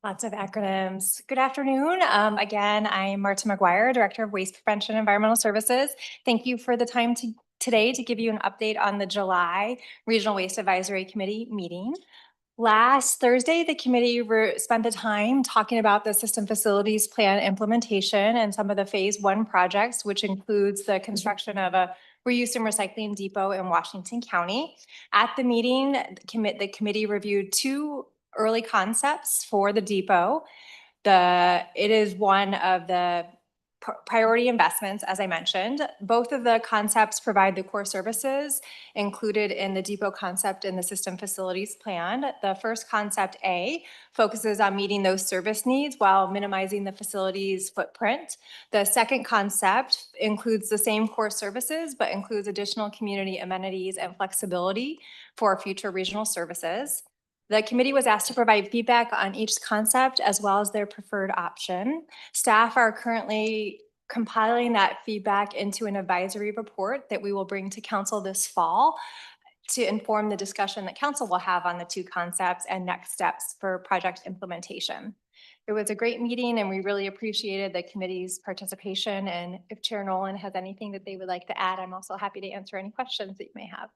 Speaker 19: Lots of acronyms. Good afternoon. Again, I'm Marta McGuire, Director of Waste Prevention and Environmental Services. Thank you for the time today to give you an update on the July Regional Waste Advisory Committee meeting. Last Thursday, the committee spent the time talking about the system facilities plan implementation and some of the phase 1 projects, which includes the construction of a reuse and recycling depot in Washington County. At the meeting, the committee reviewed 2 early concepts for the depot. It is one of the priority investments, as I mentioned. Both of the concepts provide the core services included in the depot concept in the system facilities plan. The first concept, A, focuses on meeting those service needs while minimizing the facility's footprint. The second concept includes the same core services, but includes additional community amenities and flexibility for future regional services. The committee was asked to provide feedback on each concept as well as their preferred option. Staff are currently compiling that feedback into an advisory report that we will bring to council this fall to inform the discussion that council will have on the 2 concepts and next steps for project implementation. It was a great meeting and we really appreciated the committee's participation. And if Chair Nolan has anything that they would like to add, I'm also happy to answer any questions that you may have.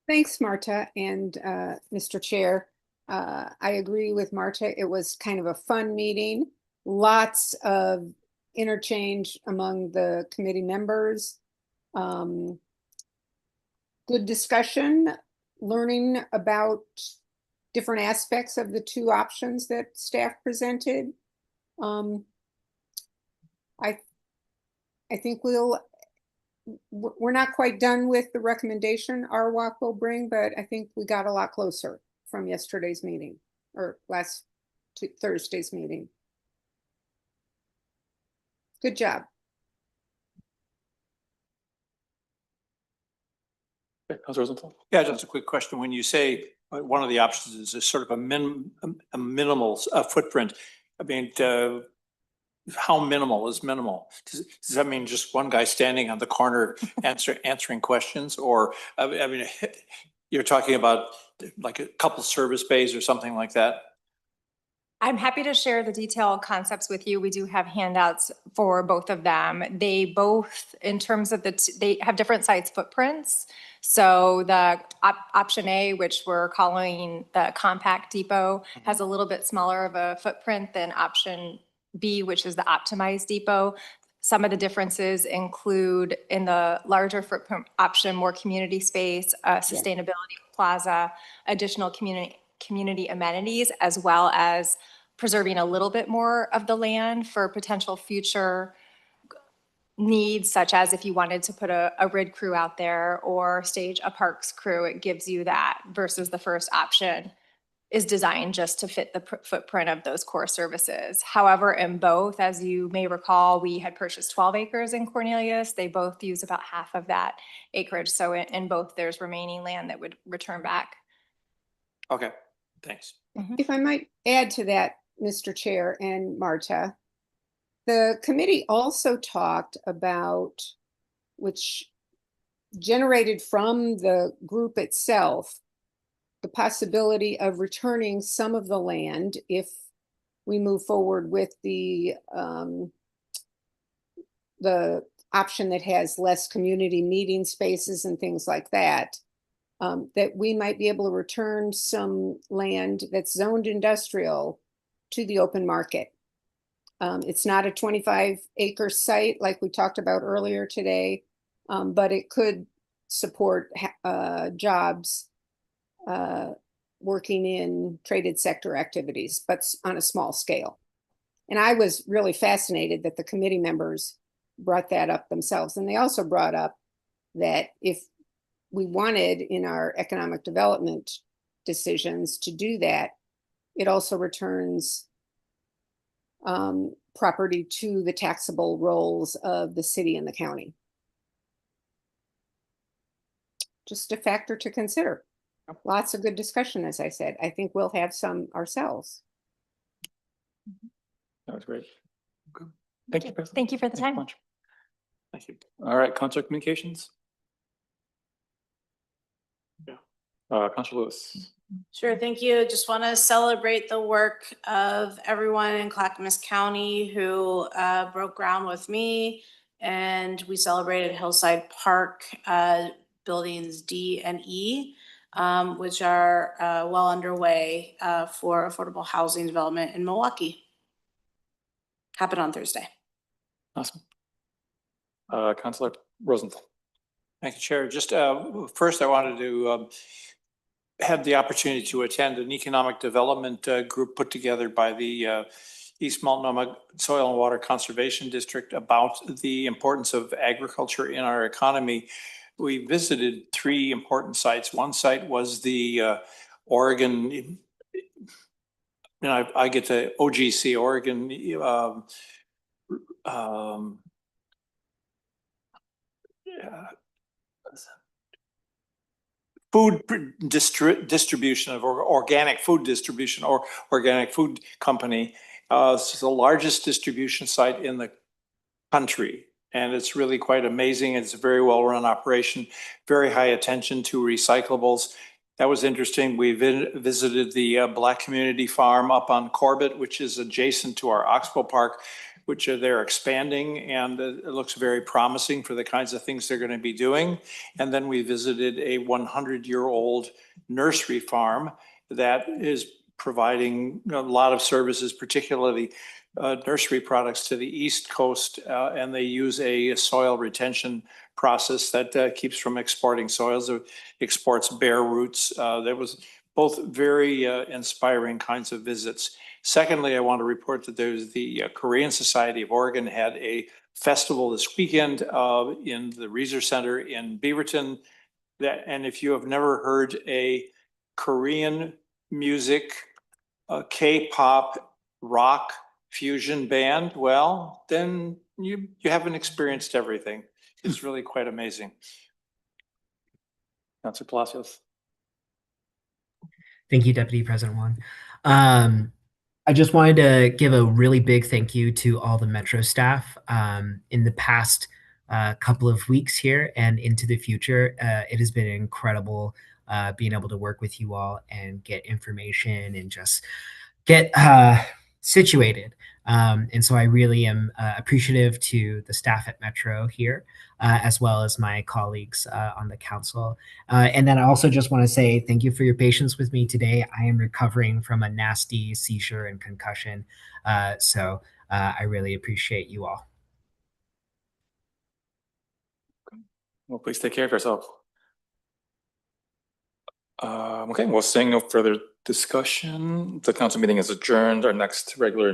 Speaker 6: Thanks, Marta and Mr. Chair. I agree with Marta. It was kind of a fun meeting. Lots of interchange among the committee members. Good discussion, learning about different aspects of the 2 options that staff presented. I think we're not quite done with the recommendation RWAC will bring, but I think we got a lot closer from yesterday's meeting or Thursday's meeting. Good job.
Speaker 4: Okay, Councilor Rosenthal.
Speaker 12: Yeah, just a quick question. When you say one of the options is a sort of a minimal footprint, I mean, how minimal is minimal? Does that mean just one guy standing on the corner answering questions? Or, I mean, you're talking about like a couple service bays or something like that?
Speaker 19: I'm happy to share the detailed concepts with you. We do have handouts for both of them. They both, in terms of they have different size footprints. So the option A, which we're calling the compact depot, has a little bit smaller of a footprint than option B, which is the optimized depot. Some of the differences include in the larger footprint option, more community space, sustainability plaza, additional community amenities, as well as preserving a little bit more of the land for potential future needs, such as if you wanted to put a RID crew out there or stage a parks crew, it gives you that, versus the first option is designed just to fit the footprint of those core services. However, in both, as you may recall, we had purchased 12 acres in Cornelius. They both use about half of that acreage. So in both, there's remaining land that would return back.
Speaker 12: Okay, thanks.
Speaker 6: If I might add to that, Mr. Chair and Marta, the committee also talked about, which generated from the group itself, the possibility of returning some of the land if we move forward with the option that has less community meeting spaces and things like that, that we might be able to return some land that's zoned industrial to the open market. It's not a 25-acre site like we talked about earlier today, but it could support jobs working in traded sector activities, but on a small scale. And I was really fascinated that the committee members brought that up themselves. And they also brought up that if we wanted in our economic development decisions to do that, it also returns property to the taxable rolls of the city and the county. just a factor to consider. Lots of good discussion, as I said. I think we'll have some ourselves.
Speaker 4: That was great. Okay. Thank you. President.
Speaker 19: Thank you for the
Speaker 4: Thanks so
Speaker 19: time.
Speaker 4: much. Thank you. All right, Councilor Communications. Yeah. Councilor Lewis.
Speaker 11: Sure, thank you. Just want to celebrate the work of everyone in Clackamas County who broke ground with me. And we celebrated Hillside Park buildings D and E, which are well underway for affordable housing development in Milwaukee. Happened on Thursday.
Speaker 4: Awesome. Councilor Rosenthal.
Speaker 12: Thank you, Chair. Just first, I wanted to had the opportunity to attend an economic development group put together by the East Multnomah Soil and Water Conservation District about the importance of agriculture in our economy. We visited 3 important sites. One site was the Oregon, I get to OGC, Oregon food distribution of organic food distribution or organic food company. It's the largest distribution site in the country. And it's really quite amazing. It's a very well-run operation, very high attention to recyclables. That was interesting. We visited the Black Community Farm up on Corbett, which is adjacent to our Oxbow Park, which they're expanding, and it looks very promising for the kinds of things they're going to be doing. And then we visited a 100-year-old nursery farm that is providing a lot of services, particularly nursery products to the East Coast, and they use a soil retention process that keeps from exporting soils. It exports bare roots. There was both very inspiring kinds of visits. Secondly, I want to report that there's the Korean Society of Oregon had a festival this weekend in the Reser Center in Beaverton. And if you have never heard a Korean music, K-pop, rock, fusion band, well, then you haven't experienced everything. It's really quite amazing.
Speaker 4: Councilor Palacios.
Speaker 15: Thank you, Deputy President Wong. I just wanted to give a really big thank you to all the Metro staff. In the past couple of weeks here and into the future, it has been incredible being able to work with you all and get information and just get situated. And so I really am appreciative to the staff at Metro here, as well as my colleagues on the council. And then I also just want to say thank you for your patience with me today. I am recovering from a nasty seizure and concussion. So I really appreciate you all.
Speaker 4: Well, please take care of yourself. Okay, well, seeing no further discussion, the council meeting is adjourned. Our next regular